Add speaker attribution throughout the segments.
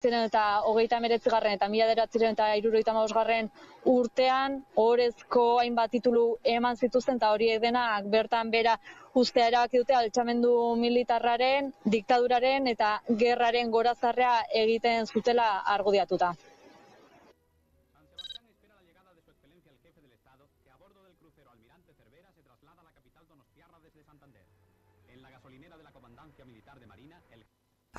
Speaker 1: 1939 eta 1975 urtean ohorezko hainbat titulu eman zituzten eta horiek denak bertan bera ustea erabaki dute altxamendu militarraren, diktaduraren eta gerraren gorazarrea egiten zutela argudiatuta.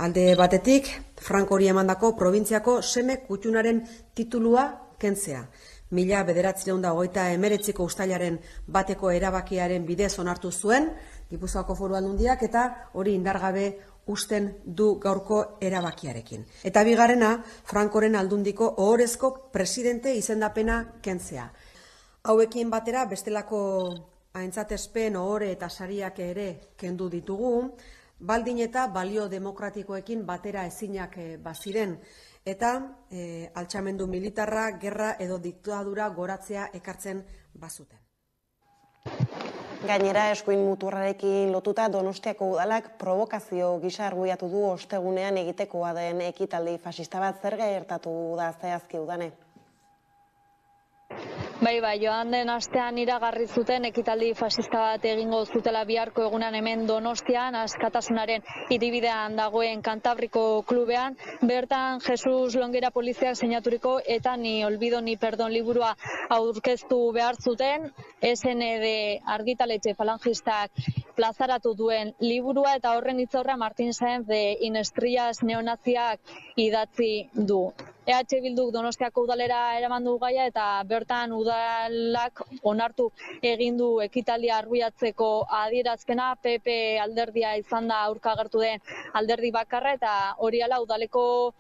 Speaker 2: Alde batetik, Frankori emandako probintziako seme kutxunaren titulua kentzea. 1989ko uztailaren bateko erabakiaren bidez onartu zuen Gipuzkoako Foru Aldundiak eta hori indargabe uzten du gaurko erabakiarekin. Eta bigarrena, Frankoren aldundiko ohorezko presidente izendapena kentzea. Hauekin batera bestelako aintzatespen, ohore eta sariak ere kendu ditugu, baldin eta balio demokratikoekin batera ezinak baziren, eta altxamendu militarra, gerra edo diktadura goratzea ekartzen bazuten.
Speaker 3: Gainera, eskuin muturrarekin lotuta Donostiako udalak provokazio gisa argudiatu du ostegunean egitekoa den ekitaldi fascista bat. Zer gertatu da zehazki udane?
Speaker 1: Bai, joan den astean iragarri zuten ekitaldi fascista bat egingo zutela biharko egunean hemen Donostian, Askatasunaren hiribidean dagoen Kantabriko klubean. Bertan Jesus Longueira poliziak sinaturiko eta Ni olvido ni perdon liburua aurkeztu behar zuten. SND argitaletxe falangistak plazaratu duen liburua eta horren hitzaurra Martin Sáenz de Inestrillas neonaziak idatzi du. EH Bilduk Donostiako udalera eraman du gaia eta bertan udalak onartu egin du ekitaldia arbuiatzeko adierazpena. PP alderdia izan da aurka agertu den alderdi bakarra eta hori hala udaleko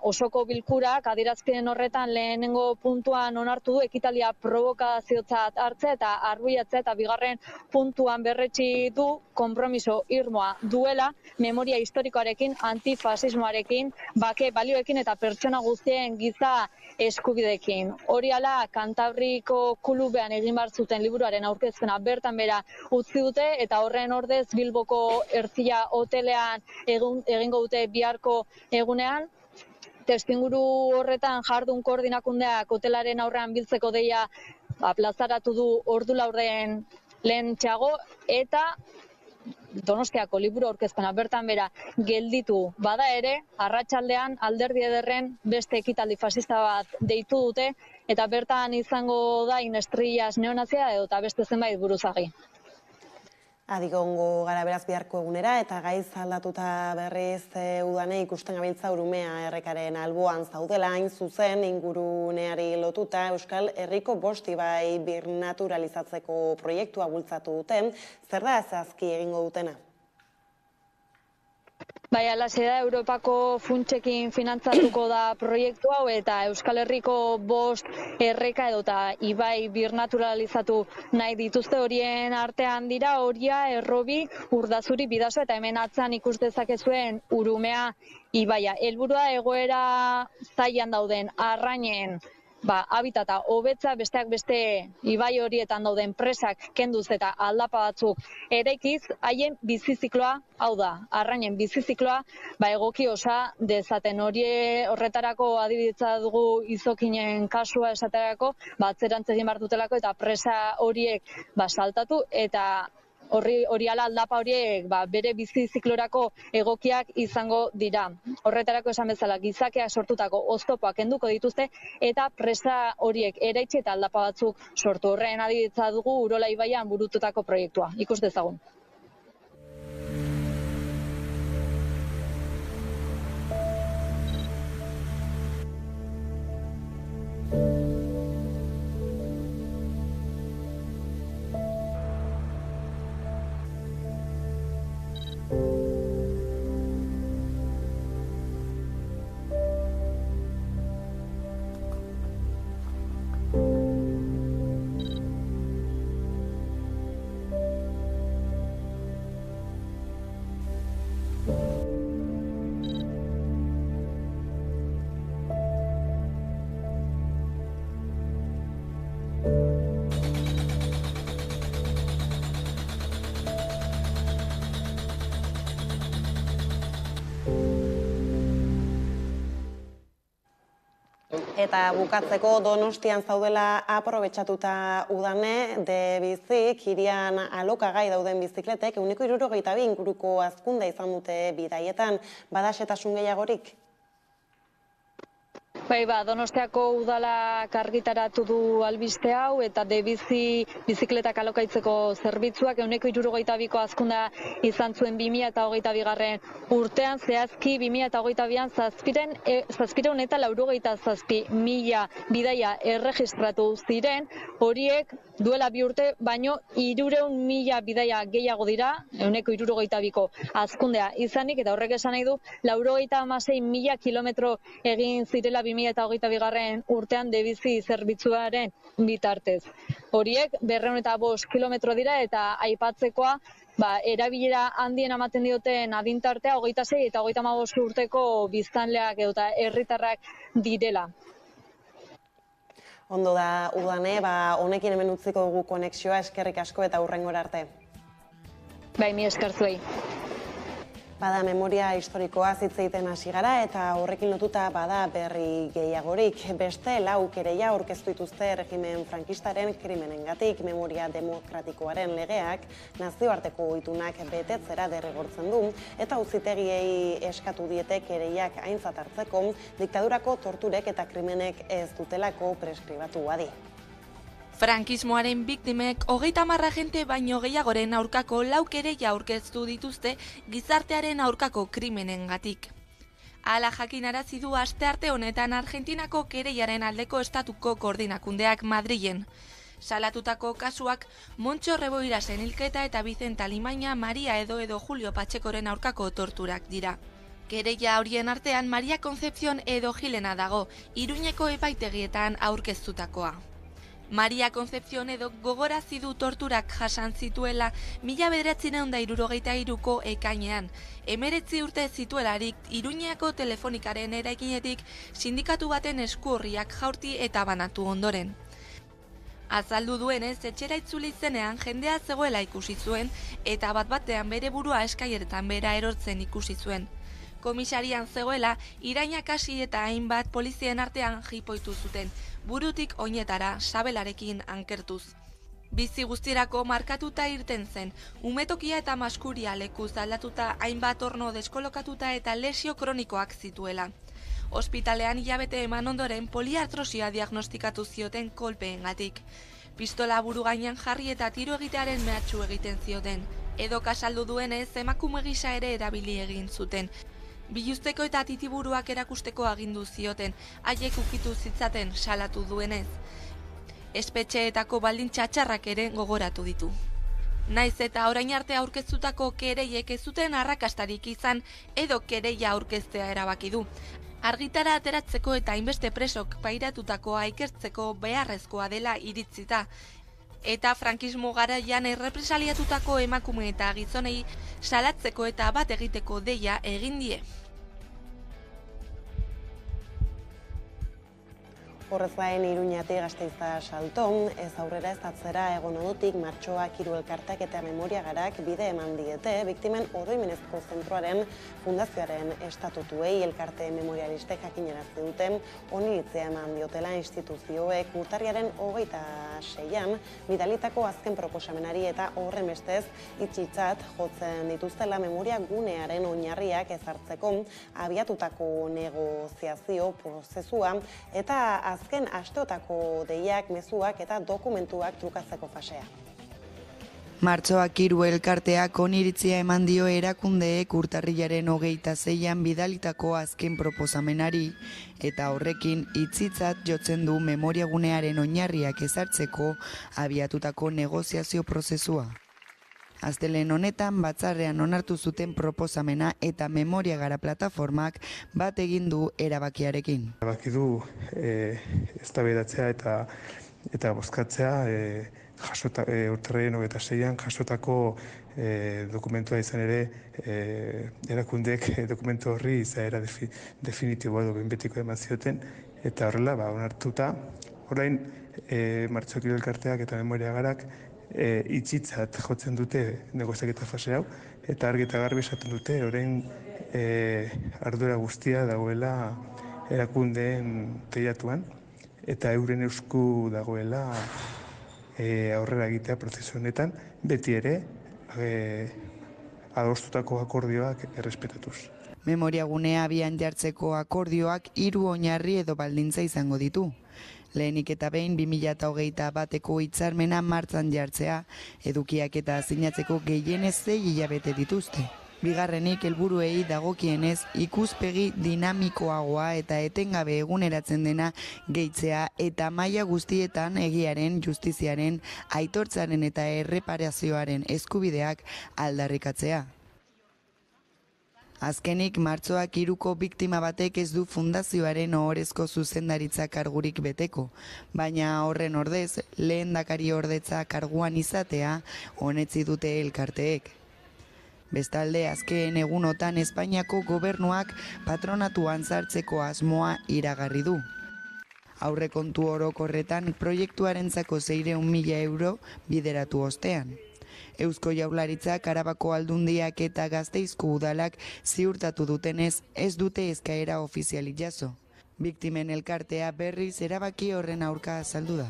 Speaker 1: osoko bilkurak adierazpen horretan lehenengo puntuan onartu du ekitaldia provokaziotzat hartzea eta arbuiatzea eta bigarren puntuan berretsi du konpromiso irmoa duela memoria historikoarekin, antifasismoarekin, bake balioekin eta pertsona guztien giza eskubideekin. Hori hala Kantabriko klubean egin behar zuten liburuaren aurkezpena bertan bera utzi dute eta horren ordez Bilboko Ertzia hotelean egingo dute biharko egunean. Testuinguru horretan jardun koordinakundeak hotelaren aurrean biltzeko deia plazaratu du ordu laurden lehentxeago eta Donostiako liburu aurkezpena bertan bera gelditu bada ere, arratsaldean alderdi ederren beste ekitaldi fascista bat deitu dute eta bertan izango da Inestrillas neonazia edo eta beste zenbait buruzagi.
Speaker 3: Adigongo gara beraz biharko egunera eta gaiz aldatuta berriz udane ikusten gabiltza Urumea errekaren alboan zaudela hain zuzen inguruneari lotuta Euskal Herriko 5 ibai birnaturalizatzeko proiektua bultzatu duten. Zer da zehazki egingo dutena?
Speaker 1: Bai, alaxe da, Europako funtsekin finantzatuko da proiektu hau eta Euskal Herriko 5 erreka edota ibai birnaturalizatu nahi dituzte. Horien artean dira Oria, Errobi, Urdazuri, Bidasoa eta hemen atzean ikus dezakezuen Urumea ibaia. Helburua egoera zailan dauden arrainen habitata hobetza, besteak beste ibai horietan dauden presak kenduz eta aldapa batzuk eraikiz, haien bizizikloa, hau da, arrainen bizizikloa, egoki osa dezaten. Horretarako adibidetza dugu izokinen kasua esaterako, atzerantz egin behar dutelako eta presa horiek saltatu eta hori ala aldapa horiek bere biziziklorako egokiak izango dira. Horretarako esan bezala gizakeak sortutako oztopoak kenduko dituzte eta presa horiek eraitsi eta aldapa batzuk sortu. Horren adibidetza dugu Urola ibaian burututako proiektua. Ikus dezagun.
Speaker 3: Eta bukatzeko Donostian zaudela aprobetxatuta udane, de bizik, hirian alokagai dauden bizikletek, 162 inguruko hazkundea izan dute bidaietan, badaxetasun gehiagorik?
Speaker 1: Bai, Donostiako udalak argitaratu du albiste hau eta debizi bizikletak alokaitzeko zerbitzuak 162ko hazkundea izan zuen 2022 urtean, zehazki 2022an 787.000 bidaia erregistratu ziren, horiek duela 2 urte baino 300.000 bidaia gehiago dira, 162ko hazkundea izanik, eta horrek esan nahi du 96.000 kilometro egin zirela 2022 urtean debizi zerbitzuaren bitartez. Horiek 205 kilometro dira eta aipatzekoa erabilera handien ematen dioten adintartea 26 eta 35 urteko biztanleak eta herritarrak direla.
Speaker 3: Ondo da, udane, honekin hemen utziko dugu konexioa, eskerrik asko eta hurrengora arte.
Speaker 1: Bai, mi esker zuei.
Speaker 3: Bada memoria historikoa hitz egiten hasi gara eta horrekin lotuta bada berri gehiagorik. Beste 4 kereia aurkeztu dituzte erregimen frankistaren krimenengatik. Memoria demokratikoaren legeak nazioarteko itunak betetzera derrigortzen du eta auzitegiei eskatu diete kereiak aintzat hartzeko diktadurako torturek eta krimenek ez dutelako preskribatu adi.
Speaker 4: Frankismoaren biktimek 30 agente baino gehiagoren aurkako 4 kereia aurkeztu dituzte gizartearen aurkako krimenengatik. Hala jakinarazi du astearte honetan Argentinako kereiaren aldeko estatuko koordinakundeak Madrilen. Salatutako kasuak Montxo Reboirasen hilketa eta Vicenta Limaina, Maria edo Julio Pachecoren aurkako torturak dira. Kereia horien artean Maria Concepción edo Gilena dago, Iruñeko epaitegietan aurkeztutakoa. Maria Concepción edo gogorazi du torturak jasan zituela 1963ko ekainean. 19 urte zituelarik Iruñeko telefonikaren eraikinetik sindikatu baten eskuorriak jaurti eta banatu ondoren. Azaldu duenez, etxera itzuli zenean jendea zegoela ikusi zuen eta bat-batean bere burua eskaieretan bera erortzen ikusi zuen. Komisarian zegoela, irainak hasi eta hainbat polizien artean jipoitu zuten, burutik oinetara sabelarekin ankertuz. Bizi guztirako markatuta irten zen, umetokia eta maskuria lekuz aldatuta hainbat orno deskolokatuta eta lesio kronikoak zituela. Ospitalean hilabete eman ondoren poliartrosia diagnostikatu zioten kolpeengatik. Pistola buru gainean jarri eta tiro egitearen mehatxu egiten zioten. Edo kasaldu duenez, emakume gisa ere erabili egin zuten. Biluzteko eta titiburuak erakusteko agindu zioten, haiek ukitu zitzaten salatu duenez. Espetxeetako baldintza txarrak ere gogoratu ditu. Naiz eta orain arte aurkeztutako kereiek ez zuten arrakastarik izan edo kereia aurkeztea erabaki du. Argitara ateratzeko eta hainbeste presok pairatutakoa ikertzeko beharrezkoa dela iritzita. Eta frankismo garaian errepresaliatutako emakume eta gizonei salatzeko eta bat egiteko deia egin die.
Speaker 3: Horrez gain Iruñatik Gasteiza salton, ez aurrera ez atzera egon onutik Martxoak Hiru Elkarteak eta Memoria Garak bide eman diete biktimen oroimenezko zentroaren fundazioaren estatutuei elkarte memorialistek jakinarazi duten oniritzia eman diotela instituzioek urtarriaren 26an bidalitako azken proposamenari eta horren bestez itxitzat jotzen dituztela memoria gunearen oinarriak ezartzeko abiatutako negoziazio prozesua eta azken asteotako deiak, mezuak eta dokumentuak trukatzeko fasea.
Speaker 5: Martxoak Hiru Elkarteak oniritzia eman dio erakundeek urtarrilaren 26an bidalitako azken proposamenari eta horrekin hitzitzat jotzen du memoriagunearen oinarriak ezartzeko abiatutako negoziazio prozesua. Astelehen honetan batzarrean onartu zuten proposamena eta Memoria Gara plataformak bat egin du erabakiarekin.
Speaker 6: Erabaki du eztabaidatzea eta bozkatzea urtarrilaren 26an jasotako dokumentua izan ere erakundeek dokumentu horri izaera definitiboa edo behin-betiko eman zioten eta horrela onartuta orain Martxoak Hiru Elkarteak eta Memoria Garak itxitzat jotzen dute negoziaketa fase hau eta argi eta garbi esaten dute orain ardura guztia dagoela erakundeen teilatuan, eta euren esku dagoela aurrera egitea prozesu honetan, beti ere adostutako akordioak errespetatuz.
Speaker 5: Memoriagunea abian jartzeko akordioak 3 oinarri edo baldintza izango ditu. Lehenik eta behin 2021eko hitzarmena martxan jartzea, edukiak eta sinatzeko gehienez 6 hilabete dituzte. Bigarrenik, helburuei dagokienez ikuspegi dinamikoagoa eta etengabe eguneratzen dena gehitzea eta maila guztietan egiaren, justiziaren, aitortzaren eta erreparazioaren eskubideak aldarrikatzea. Azkenik, martxoak 3ko biktima batek ez du fundazioaren ohorezko zuzendaritza kargurik beteko, baina horren ordez, lehendakari ordetza karguan izatea onetsi dute elkarteek. Bestalde, azken egunotan Espainiako gobernuak patronatuan sartzeko asmoa iragarri du. Aurrekontu orokorretan proiektuarentzako 600.000 euro bideratu ostean. Eusko Jaurlaritzak, Arabako Aldundiak eta Gasteizko udalak ziurtatu dutenez ez dute eskaera ofizialik jaso. Biktimen elkartea berriz erabaki horren aurka azaldu da.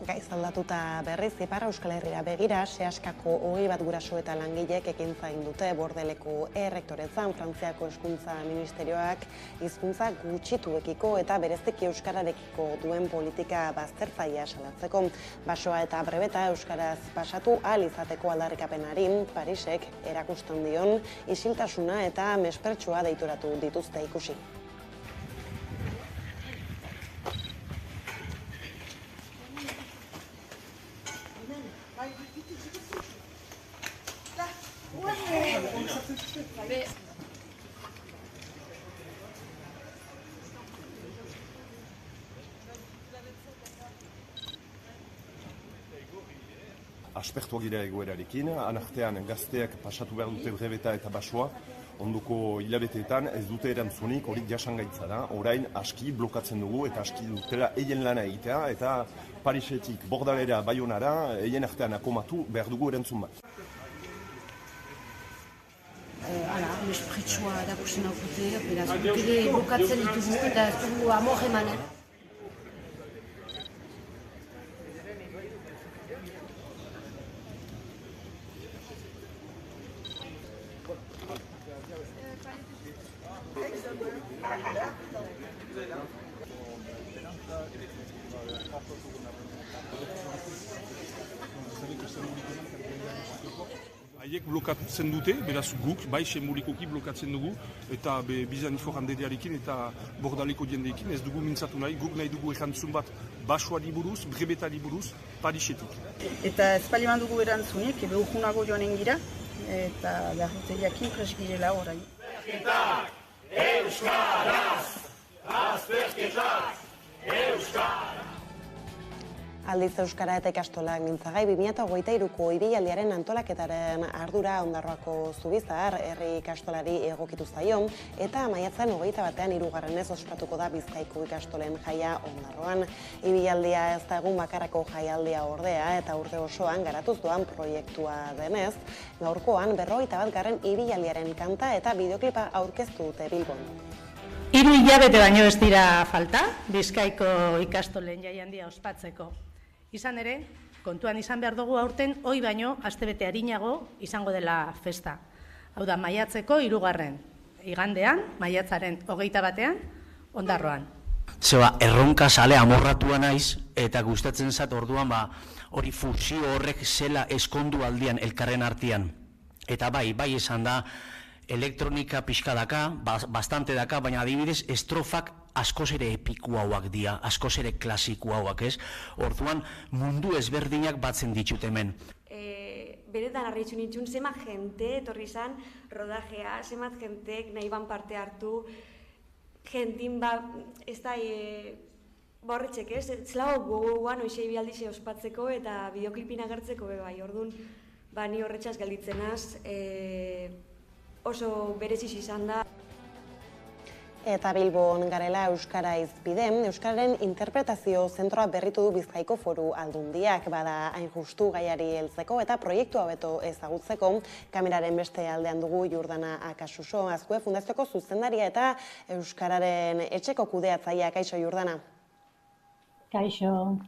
Speaker 3: Gaiz aldatuta berriz, Ipar Euskal Herrira begira, Seaskako 21 guraso eta langilek ekintza egin dute Bordeleko errektoretzan. Frantziako Hezkuntza Ministerioak hizkuntza gutxituekiko eta bereziki euskararekiko duen politika baztertzailea salatzeko. Basoa eta brebeta euskaraz pasatu ahal izateko aldarrikapenari Parisek erakusten dion isiltasuna eta mespertsua deitoratu dituzte ikusi.
Speaker 7: Aspertuak dira egoerarekin, anartean gazteak pasatu behar dute brebeta eta basoa, ondoko hilabeteetan ez dute erantzunik, hori jasangaitza da, orain aski blokatzen dugu eta aski dutela eien lana egitea, eta Parisetik Bordalera Baionara eien artean akomatu behar dugu erantzun bat.
Speaker 8: Mespretsua erakusten haukute, beraz, gure blokatzen ditugu eta ez dugu amor emanen.
Speaker 9: Haiek blokatzen dute, beraz guk, bai semurikoki blokatzen dugu, eta Bizanifo janderearekin eta Bordaleko jendeekin ez dugu mintzatu nahi, guk nahi dugu erantzun bat basoari buruz, brebetari buruz, Parisetik.
Speaker 10: Eta ez paliman dugu erantzunik, ebe urgunago joanen gira, eta behar dute jakin presgirela orain.
Speaker 11: Azperketak, euskaraz! Azperketak, euskaraz!
Speaker 3: Aldiz Euskara eta ikastolak mintzagai 2023ko ibilaldiaren antolaketaren ardura Ondarroako Zubizar herri ikastolari egokitu zaion eta maiatzaren 21ean 3. ospatuko da Bizkaiko ikastolen jaia Ondarroan. Ibilaldia ez da egun bakarreko jaialdia ordea eta urte osoan garatuz doan proiektua denez, gaurkoan 51. ibilaldiaren kanta eta bideoklipa aurkeztu dute Bilbon.
Speaker 12: 3 hilabete baino ez dira falta Bizkaiko ikastolen jaialdia ospatzeko. Izan ere, kontuan izan behar dugu aurten hoi baino astebete arinago izango dela festa. Hau da, maiatzeko 3. igandean, maiatzaren 21ean, Ondarroan.
Speaker 13: Zeba, erronka sale amorratua naiz eta gustatzen zat orduan hori fusio horrek zela eskondu aldian elkarren artean. Eta bai esan da, elektronika pixka daka, bastante daka, baina adibidez estrofak askoz ere epiku hauak dira, askoz ere klasiku hauak, ez? Orduan mundu ezberdinak batzen ditut hemen.
Speaker 14: Benetan harritxu nintzun, zemat jente etorri izan rodajea, zemat jentek nahi ban parte hartu, jentin ez da horretxek, ez? Zelago gogoan oizei bialdize ospatzeko eta bideoklipin agertzeko bai, orduan ni horretxaz galditzenaz, oso bereziz izan da.
Speaker 3: Eta Bilbon garela Euskara Izpiden, Euskararen interpretazio zentroa berritu du Bizkaiko Foru Aldundiak, bada hain justu gaiari heltzeko eta proiektua hobeto ezagutzeko. Kameraren beste aldean dugu Jordana Akasuso, Azkue Fundazioko zuzendaria eta Euskararen etxeko kudeatzailea. Kaixo, Jordana.
Speaker 12: Kaixo.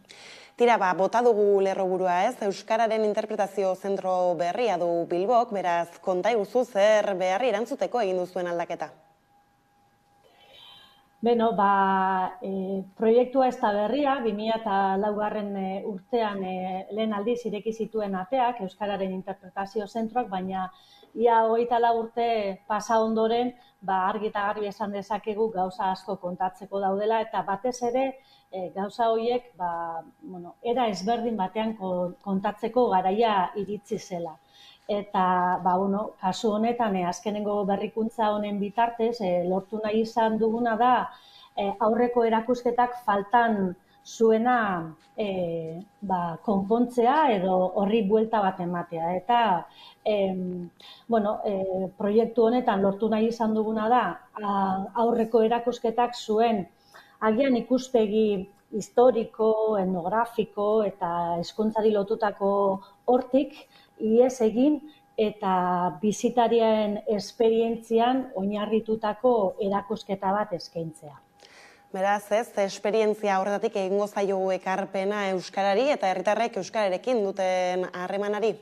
Speaker 3: Tira, bota dugu lerroburua ez, Euskararen interpretazio zentro berria du Bilbok, beraz, konta iguzu zer beharri erantzuteko egin duzuen aldaketa?
Speaker 12: Beno, proiektua ez da berria, 2004 urtean lehen aldiz ireki zituen ateak, Euskararen interpretazio zentroak, baina ia 24 urte pasa ondoren, argi eta garbi esan dezakegu gauza asko kontatzeko daudela, eta batez ere gauza horiek era ezberdin batean kontatzeko garaia iritsi zela. Eta, kasu honetan, azkenengo berrikuntza honen bitartez, lortu nahi izan duguna da, aurreko erakusketak faltan zuena konpontzea edo horri buelta bat ematea. Eta, proiektu honetan lortu nahi izan duguna da, aurreko erakusketak zuen agian ikuspegi historiko, etnografiko eta hezkuntzari lotutako hortik, ihes egin eta bisitarien esperientzian oinarritutako erakusketa bat eskaintzea.
Speaker 3: Beraz, esperientzia horretatik egingo zaio ekarpena euskarari eta herritarrek euskararekin duten harremanari?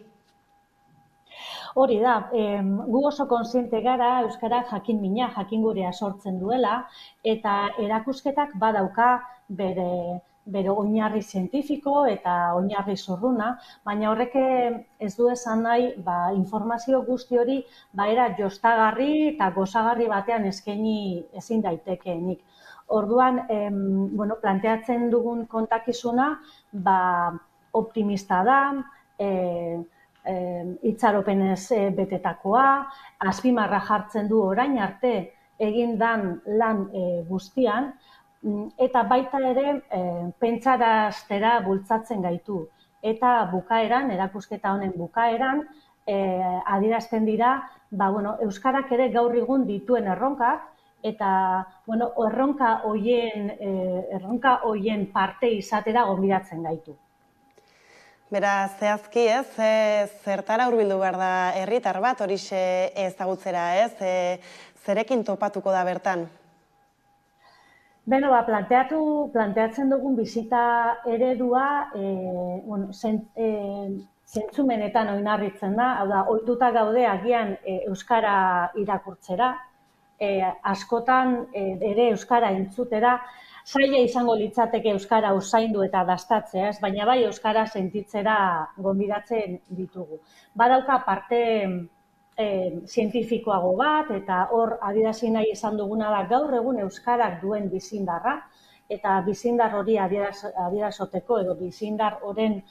Speaker 12: Hori da, gu oso kontziente gara euskara jakin-mina, jakingurea sortzen duela, eta erakusketak badauka bere oinarri zientifiko eta oinarri zurruna, baina horrek ez du esan nahi informazio guzti hori era jostagarri eta gozagarri batean eskaini ezin daitekeenik. Orduan, planteatzen dugun kontakizuna optimista da, itxaropenez betetakoa, azpimarra jartzen du orain arte egin dan lan guztian, eta baita ere pentsaraztera bultzatzen gaitu. Eta bukaeran, erakusketa honen bukaeran, adierazten dira, euskarak ere gaur egun dituen erronkak, eta erronka hoien parte izatera gonbidatzen gaitu.
Speaker 3: Beraz, zehazki ez, zertara hurbildu behar da herritar bat horixe ezagutzera ez, zerekin topatuko da bertan?
Speaker 12: Beno, planteatzen dugun bizita eredua zentzumenetan oinarritzen da, hau da, ohituta gaude agian euskara irakurtzera, askotan ere euskara entzutera, zaila izango litzateke euskara usaindu eta dastatzea, baina bai euskara sentitzera gonbidatzen ditugu. Badauka parte zientifikoago bat, eta hor adierazi nahi izan duguna da gaur egun euskarak duen bizindarra, eta bizindar hori adierazoteko edo bizindar horren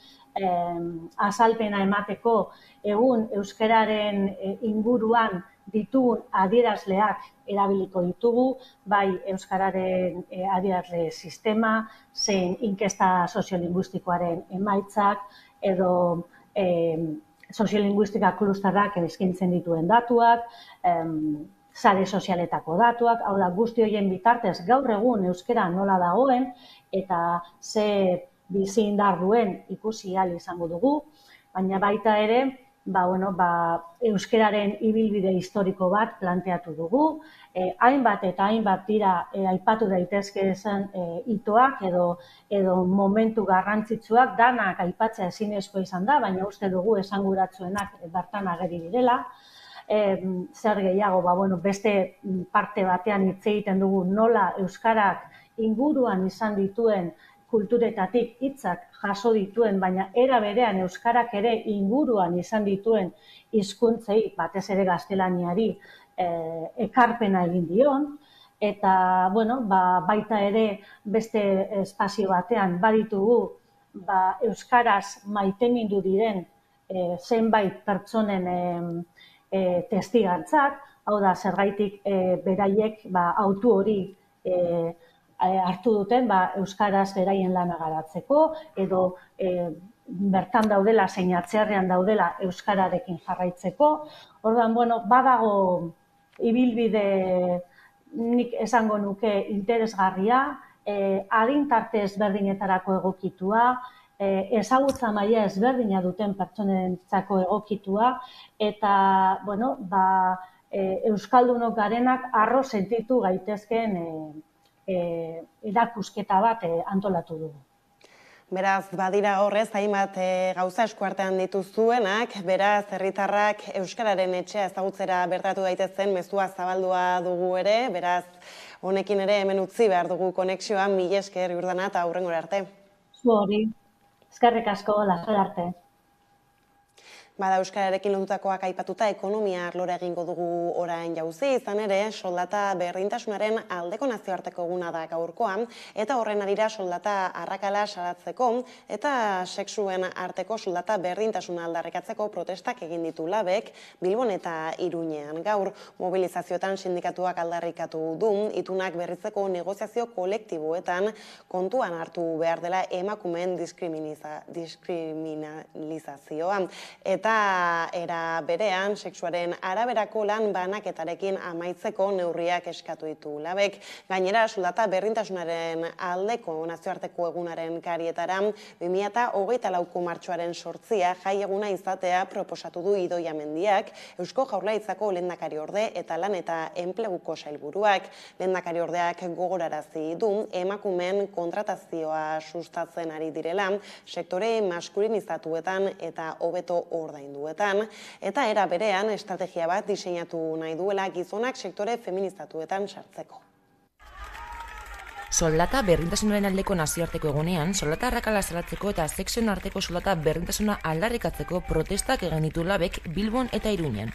Speaker 12: azalpena emateko egun euskararen inguruan ditugun adierazleak erabiliko ditugu, bai euskararen adierazle sistema, zein inkesta soziolinguistikoaren emaitzak, edo soziolinguistika klusterrak eskaintzen dituen datuak, sare sozialetako datuak, hau da guzti horien bitartez gaur egun euskara nola dagoen eta ze bizi indar duen ikusi ahal izango dugu, baina baita ere euskararen ibilbide historiko bat planteatu dugu, hainbat eta hainbat dira aipatu daitezke esan hitoak edo momentu garrantzitsuak danak aipatzea ezinezkoa izan da, baina uste dugu esanguratsuenak bertan ageri direla. Zer gehiago, beste parte batean hitz egiten dugu nola euskarak inguruan izan dituen kulturetatik hitzak jaso dituen, baina era berean euskarak ere inguruan izan dituen hizkuntzei, batez ere gaztelaniari, ekarpena egin dion, eta baita ere beste espazio batean baditugu euskaraz maitemindu diren zenbait pertsonen testigantzak, hau da zergaitik beraiek autu hori hartu duten euskaraz beraien lana garatzeko, edo bertan daudela, zein atzerrian daudela euskararekin jarraitzeko. Orduan, badago ibilbide nik esango nuke interesgarria, adin tarte ezberdinetarako egokitua, ezagutza maila ezberdina duten pertsonentzako egokitua, eta, euskaldunok garenak harro sentitu gaitezkeen erakusketa bat antolatu dugu.
Speaker 3: Beraz, badira horrez, hainbat gauza eskuartean dituzuenak, beraz, herritarrak euskararen etxea ezagutzera bertatu daitezen mezua zabaldua dugu ere, beraz, honekin ere hemen utzi behar dugu konexioa, mila esker Jordana eta hurrengora arte.
Speaker 12: Zu hori, eskerrik asko, laster arte.
Speaker 3: Bada euskararekin lotutakoak aipatuta ekonomia arlora egingo dugu orain jauzi, izan ere soldata berdintasunaren aldeko nazioarteko eguna da gaurkoan, eta horren arira soldata arrakala salatzeko eta sexuen arteko soldata berdintasuna aldarrikatzeko protestak egin ditu Labek Bilbon eta Iruñean. Gaur mobilizazioetan sindikatuak aldarrikatu du itunak berritzeko negoziazio kolektiboetan kontuan hartu behar dela emakumeen diskriminalizazioa. Eta era berean, sexuaren araberako lan banaketarekin amaitzeko neurriak eskatu ditu Labek. Gainera, soldata berdintasunaren aldeko nazioarteko egunaren karietara 2024ko martxoaren 8 jai eguna izatea proposatu du Idoia Mendiak, Eusko Jaurlaritzako lehendakariorde eta lan eta enpleguko sailburuak. Lehendakariordeak gogorarazi du emakumeen kontratazioa sustatzen ari direla, sektore maskulinizatuetan eta hobeto ordainduetan, eta era berean estrategia bat diseinatu nahi duela gizonak sektore feminizatuetan sartzeko.
Speaker 15: Soldata berdintasunaren aldeko nazioarteko egunean, soldata arrakala salatzeko eta sexuen arteko soldata berdintasuna aldarrikatzeko protestak egin ditu Labek Bilbon eta Iruñean.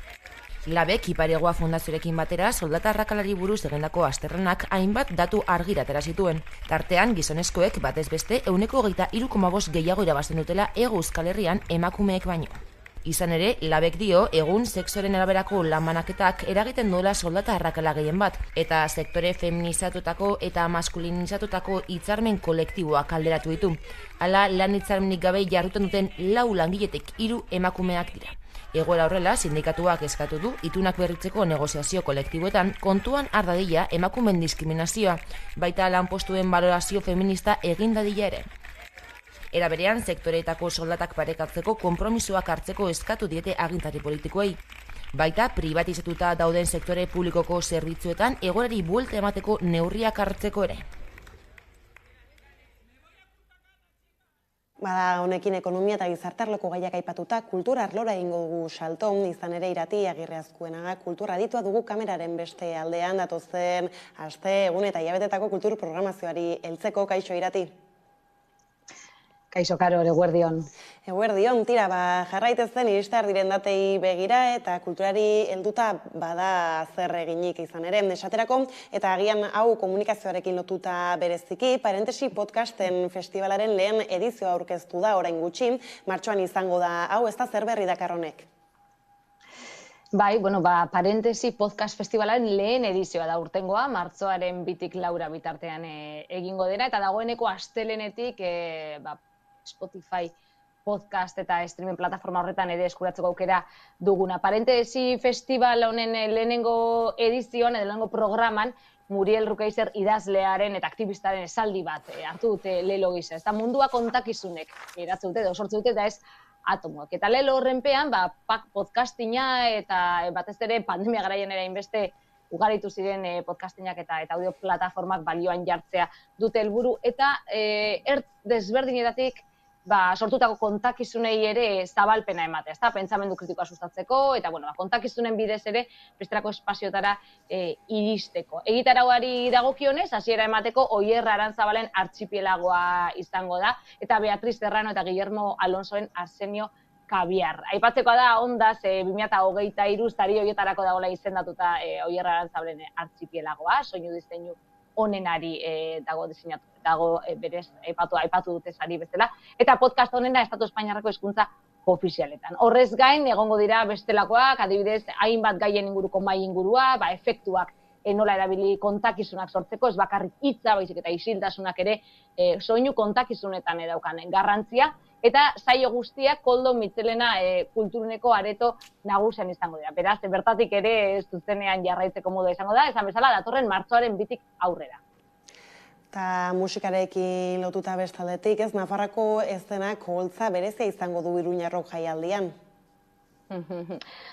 Speaker 15: Labek Iparegoa Fundazioarekin batera soldata arrakalari buruz egindako azterlanak hainbat datu argira atera zituen. Tartean gizonezkoek batez beste 23,5 gehiago irabazten dutela Hego Euskal Herrian emakumeek baino. Izan ere, Labek dio egun sexuaren araberako lan banaketak eragiten duela soldata arrakala gehien bat, eta sektore feminizatutako eta maskulinizatutako hitzarmen kolektiboak alderatu ditu. Hala, lan hitzarmenik gabe jarduten duten 4 langiletik 3 emakumeak dira. Egoera horrela, sindikatuak eskatu du itunak berritzeko negoziazio kolektiboetan kontuan har dadila emakumeen diskriminazioa, baita lanpostuen balorazio feminista egin dadila ere. Era berean, sektoreetako soldatak parekatzeko konpromisoak hartzeko eskatu diete agintari politikoei. Baita, privatizatuta dauden sektore publikoko zerbitzuetan egoerari buelta emateko neurriak hartzeko ere.
Speaker 3: Bada, honekin ekonomia eta gizartarloko gaiak aipatuta, kultura arlora egingo dugu salto, izan ere Irati Agirre Azkuenaga kultura aditua dugu kameraren beste aldean datozen aste, egun eta hilabetetako kultur programazioari heltzeko. Kaixo Irati.
Speaker 16: Kaixo Karo, eguerdion.
Speaker 3: Eguerdion, tira, jarraitezen iristar diren datei begira eta kulturari helduta bada zer eginik izan ere. Esaterako, eta agian hau komunikazioarekin lotuta bereziki, Parentesi podcasten festivalaren lehen edizioa aurkeztu da orain gutxi, martxoan izango da hau, ez da zer berri dakar honek?
Speaker 16: Bai, Parentesi podcast festivalaren lehen edizioa da urtengoa, martxoaren 2tik 4 bitartean egingo dena, eta dagoeneko astelenetik Spotify podcast eta streaming plataforma horretan ere eskuratzeko aukera duguna. Parentesi festival honen lehenengo edizioan, lehenengo programan, Muriel Rukeiser idazlearen eta aktivistaren esaldi bat hartu dute lelo gisa. Ez da mundua kontakizunek eratze dute, sortze dute, eta ez atomoak. Eta lelo horrenpean, podcastina eta batez ere pandemia garaian ere inbeste ugaritu ziren podcastinak eta audio plataformak balioan jartzea dute helburu, eta ertz desberdinetatik sortutako kontakizunei ere zabalpena ematea, ezta pentsamendu kritikoa sustatzeko, eta kontakizunen bidez ere besterako espazioetara iristeko. Egitarauari dagokionez, hasiera emateko Oier Arantzabalen Artxipielagoa izango da, eta Beatriz Serrano eta Guillermo Alonsoren Arsenio Kabiar. Aipatzekoa da, ondaz, 2023 sari horietarako dagoela izendatuta Oier Arantzabalen Artxipielagoa, soinu diseinu onenari dago diseinatu, dago berez aipatu dute sari bezala, eta podcast honena Estatu Espainiarreko hizkuntza ofizialetan. Horrez gain, egongo dira bestelakoak, adibidez, hainbat gaien inguruko mahai ingurua, efektuak nola erabili kontakizunak sortzeko, ez bakarrik hitza, baizik eta isiltasunak ere soinu kontakizunetan daukan garrantzia, eta saio guztiak Koldo Mitxelena kulturuneko areto nagusian izango dira. Beraz, bertatik ere zuzenean jarraitzeko modua izango da, esan bezala datorren martxoaren 2 aurrera.
Speaker 3: Eta musikarekin lotuta bestaldetik, ez Nafarroako eszenak oholtza berezia izango du Iruña Rock jaialdian.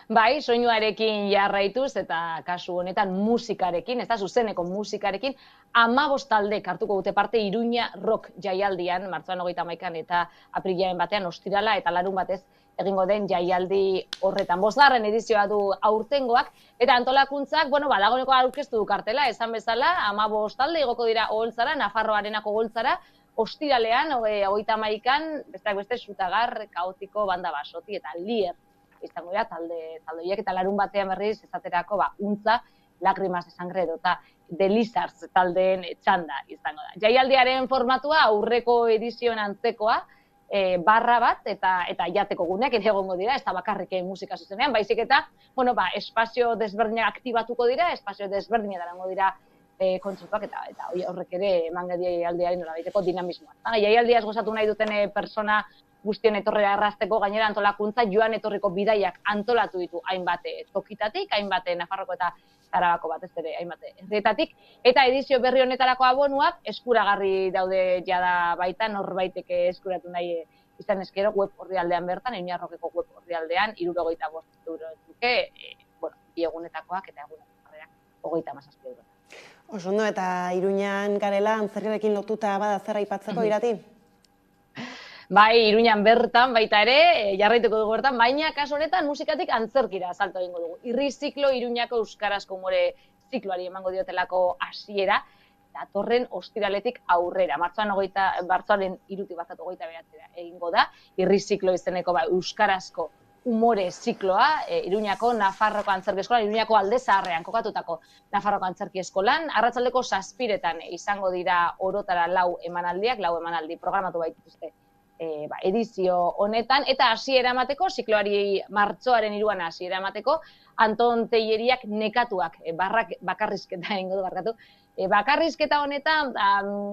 Speaker 16: Bai, soinuarekin jarraituz eta kasu honetan musikarekin, ez da zuzeneko musikarekin, 15 taldek hartuko dute parte Iruña Rock jaialdian, martxoan 31 eta aprilaren batean ostirala eta larun batez egingo den jaialdi horretan. 5. edizioa du aurtengoak, eta antolakuntzak, dagoeneko aurkeztu du kartela, esan bezala, 15 talde igoko dira oholtzara, Nafarro Arenako oholtzara, ostiralean, 31an, besteak beste Xutagar, Kaotiko, Banda Basoti eta Lier izango dira talde horiek, eta larun batean berriz esaterako Untza, Lagrimas de Sangre edota The Lizards taldeen txanda izango da. Jaialdiaren formatua aurreko edizioen antzekoa, barra bat eta jateko guneak ere egongo dira, ez da bakarrik musika zuzenean, baizik eta, espazio desberdinak aktibatuko dira, espazio desberdinak egongo dira kontzertuak eta horrek ere emango die jaialdiaren nolabaiteko dinamismoa. Jaialdiaz gozatu nahi duten persona guztien etorrera errazteko, gainera antolakuntza joan etorriko bidaiak antolatu ditu hainbat tokitatik, hainbat Nafarroko eta Arabako batez ere hainbat herrietatik, eta edizio berri honetarako abonuak eskuragarri daude jada baita, norbaitek eskuratu nahi izan eskero web orrialdean bertan, Iruña Rockeko web orrialdean, 75 €, bi egunetakoak eta egunetakoak 37 €.
Speaker 3: Oso ondo, eta Iruñan garela antzerkiarekin lotuta bada zer aipatzeko Irati?
Speaker 16: Bai, Iruñan bertan baita ere, jarraituko dugu bertan, baina kasu honetan musikatik antzerkira salto egingo dugu. Irri ziklo Iruñako euskarazko umore zikloari emango diotelako hasiera, datorren ostiraletik aurrera. Martxoaren 3 bazat 29 egingo da, Irri ziklo izeneko euskarazko umore zikloa, Iruñako Nafarroko antzerki eskolan, Iruñako Alde Zaharrean kokatutako Nafarroko antzerki eskolan, arratsaldeko 7 izango dira orotara 4 emanaldi programatu baituzte edizio honetan, eta hasiera emateko, zikloari martxoaren 3 hasiera emateko, Anton Telleriak nekatuak, bakarrizketa egingo du barkatu. Bakarrizketa honetan,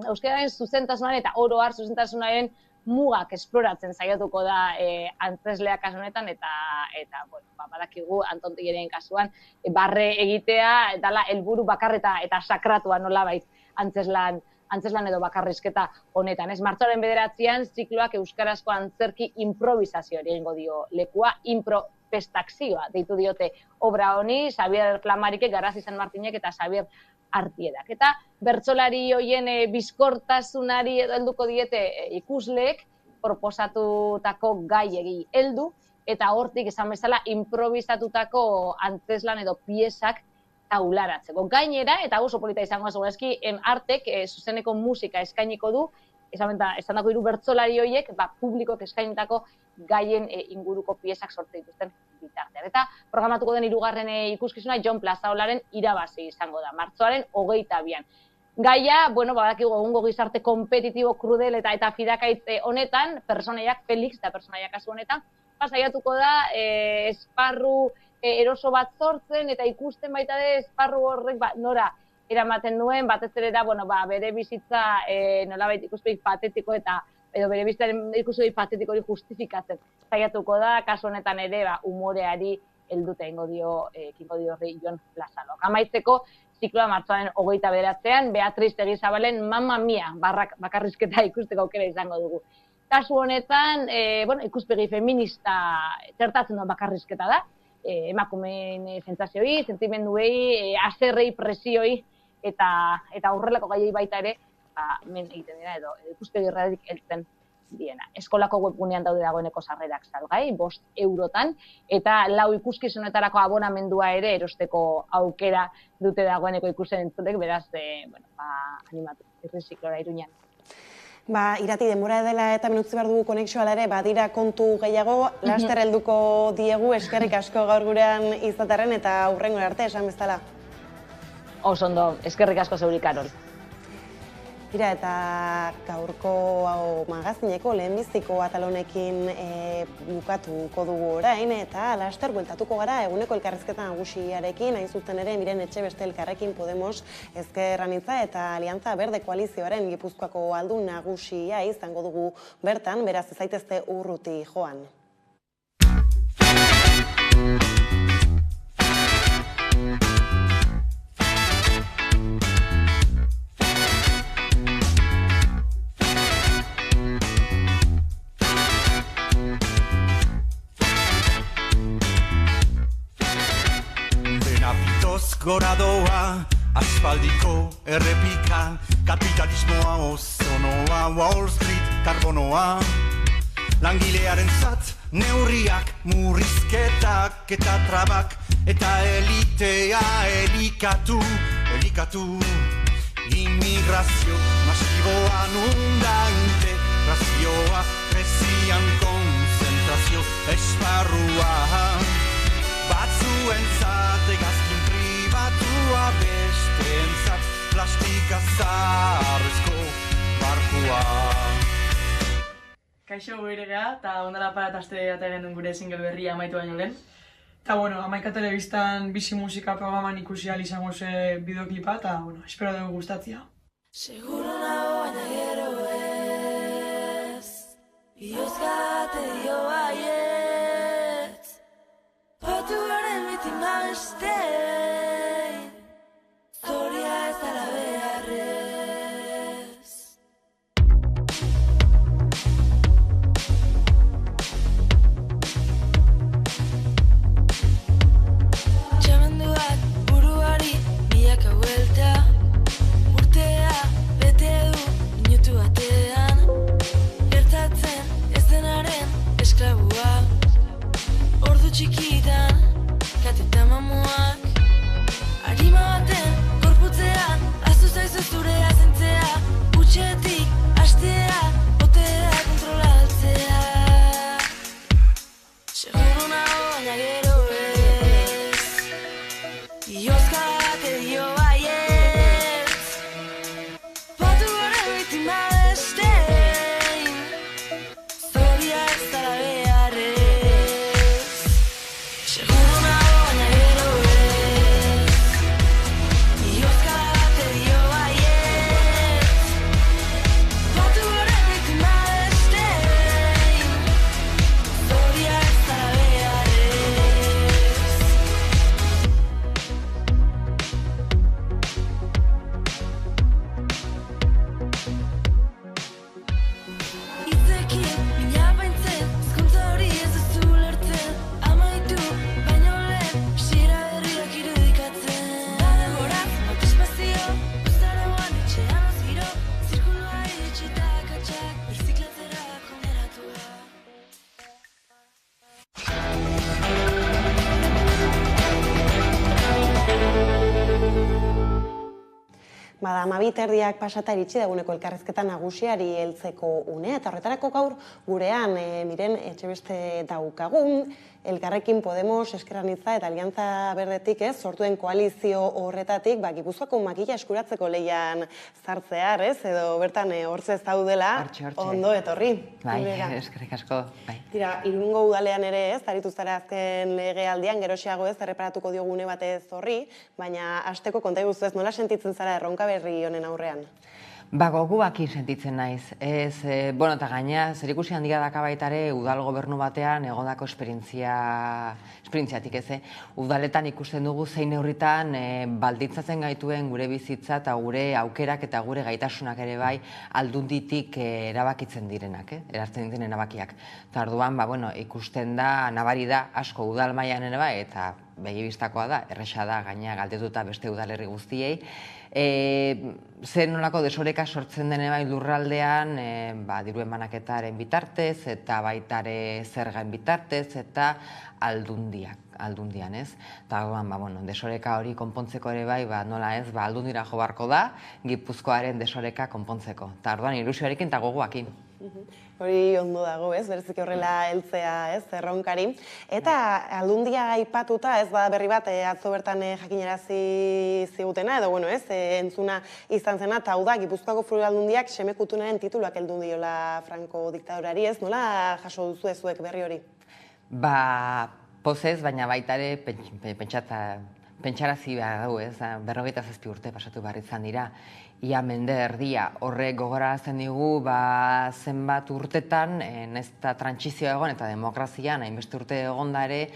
Speaker 16: euskararen zuzentasunaren eta oro har zuzentasunaren mugak esploratzen saiatuko da antzesleak kasu honetan, eta badakigu Anton Telleriaren kasuan, barre egitea, dala helburu bakarreta eta sakratua nolabait antzeslan edo bakarrizketa honetan. Martxoaren 9 zikloak euskarazko antzerki improvisazioari egingo dio lekua, impropestakzioa deitu diote obra honi, Xavier Clamarike, Garazi San Martinek eta Xavier Artiedak. Eta bertsolari hoien bizkortasunari helduko diete ikusleek proposatutako gaiegi heldu, eta hortik esan bezala improvisatutako antzeslan edo piesak taularatzeko. Gainera, eta oso polita izango segurazki, Artek zuzeneko musika eskainiko du, esan dako 3 bertsolari horiek, publikoek eskainitako gaien inguruko piesak sortzen dituzten bitartean. Eta programatuko den 2. ikuskizuna Jon Plazaolaren Irabazi izango da, martxoaren 22. Gaia, badakigu egungo gizarte kompetitibo, krudel eta fidakaitz honetan, personaiak, Felix eta personaiak kasu honetan, saiatuko da esparru eroso bat sortzen eta ikusten baita ere esparru horrek nora eramaten duen, batez ere da, bere bizitza nolabait ikuspegi patetiko eta edo bere bizitzaren ikuspegi patetiko hori justifikatzen saiatuko da, kasu honetan ere umoreari helduta egingo dio horri Jon Plazalok. Amaitzeko, zikloa martxoaren 29an, Beatriz Tegizabalen Mamma Mia bakarrizketa ikusteko aukera izango dugu. Kasu honetan, ikuspegi feminista txertatzen duen bakarrizketa da, emakumeen sentsazioi, sentimenduei, haserrei, presioi eta horrelako gaiei baita ere men egiten dira edo ikuspegi erradik heltzen diena. Eskolako webgunean daude dagoeneko sarrerak salgai, 5 eurotan, eta 4 ikuskizunetarako abonamendua ere erosteko aukera dute dagoeneko ikusten entzulek, beraz, animatu, Irri ziklora Iruñan.
Speaker 3: Irati, denbora dela eta minutzi behar dugu konexioa ere, badira kontu gehiago, laster helduko diegu, eskerrik asko gaur gurean izatarren eta hurrengo arte esan bezala.
Speaker 16: Oso ondo, eskerrik asko zeuri, Karol.
Speaker 3: Tira, eta gaurko magazineko lehenbiziko atalonekin bukatuko dugu orain, eta laster bueltatuko gara eguneko elkarrizketa nagusiarekin, hain zuzen ere Miren Etxebeste Elkarrekin Podemos Ezker Anitza eta Aliantza Berde koalizioaren Gipuzkoako aldun nagusia izango dugu bertan, beraz ez zaitezte urruti joan.
Speaker 17: Gora doa, asfaldiko errepika, kapitalismoa ozonoa, Wall Street karbonoa. Langilearen zat, neurriak, murrizketak eta trabak, eta elitea elikatu. Immigrazio masiboa nunda integrazioa, kresian konzentrazio esparrua. Batzuentzat egazkin pribatua, besteentzat plastika zaharrezko barkua.
Speaker 18: Kaixo goiregea, eta ondala paratazte eta genuen gure single berria amaitu baino lehen. Eta bueno, Amaika Telebistan bizi musika programan ikusi ahal izango ze bideoklipa, eta bueno, espero dugu gustatzea.
Speaker 19: Seguro nago baina gero ez, biozkate dio baietz. Batu garen bitima bestein, zoria ez dala beharrez. Txamenduak buruari milaka buelta, urtea bete du minutu batean, gertatzen ez denaren esklabua. Ordu txikitan, kateta mamuak, harima baten korputzean, aztu zaizu zure azentzea, utxetik, astea, botea kontrolatzea. Seguro nago baina gero ez, biozka bate dio baietz. Batu gore bitima bestein, zoria ez dala beharrez. Seguro nago baina gero ez, biozka bate dio baietz. Batu gore bitima bestein, zoria ez dala beharrez. Itzekin, mina baintzen, hizkuntza hori ez duzu ulertzen. Amaitu, baino lehen, hasiera berriak irudikatzen. Denboraz, autoespazio, uzaroan etxean ozgiro, zirkulua iritsita akatsak, birziklatzera konderatua.
Speaker 3: Bada, 12:00 pasata iritsi daguneko elkarrizketa nagusiari heltzeko unea, eta horretarako gaur gurean Miren Etxebeste daukagun, Elkarrekin Podemos Ezker Anitza eta Aliantza Berdetik sortuen koalizio horretatik, Gipuzkoako makila eskuratzeko lehian sartzear, edo bertan hortze zaudela, ondo etorri.
Speaker 20: Bai, eskerrik asko, bai.
Speaker 3: Tira, Irungo udalean ere aritu zara azken legealdian, gerosiago erreparatuko diogune batez horri, baina hasteko konta iguzu nola sentitzen zara erronka berri honen aurrean?
Speaker 20: Goguakin sentitzen naiz. Eta gaina, zerikusi handia daka baitare udal gobernu batean egondako esperientziatik ez. Udaletan ikusten dugu zein neurritan baldintzatzen gaituen gure bizitza eta gure aukerak eta gure gaitasunak ere bai aldunditik erabakitzen direnak, erartzen diren erabakiak. Eta orduan, ikusten da, nabari da, asko udal mailan ere bai, eta begibistakoa da, erresa da, gaina galdetuta beste udalerri guztiei, zer nolako desoreka sortzen dene bai lurraldean diruen banaketaren bitartez eta baitare zergaen bitartez eta aldundian, ez? Eta desoreka hori konpontzeko ere bai, nola ez, aldundira jo beharko da, Gipuzkoaren desoreka konpontzeko. Eta orduan ilusioarekin eta gogoakin.
Speaker 3: Hori ondo dago, ez? Berezik horrela heltzea, ez? Erronkari. Eta aldundia aipatuta, ez bada berri bat, atzo bertan jakinarazi zigutena, edo bueno, ez? Entzuna izan zena, eta hau da, Gipuzkoako Foru Aldundiak Semekutunaren tituluak heldu diola Franco diktadurari, ez? Nola jaso duzu zuek berri hori?
Speaker 20: Pozez, baina baitare pentsarazi behar dugu, ez? 47 urte pasatu behar izan dira. Ia mende erdia horrek gogorarazten digu zenbat urtetan, ez da trantsizioa egon eta demokrazian, hainbeste urte egon da ere,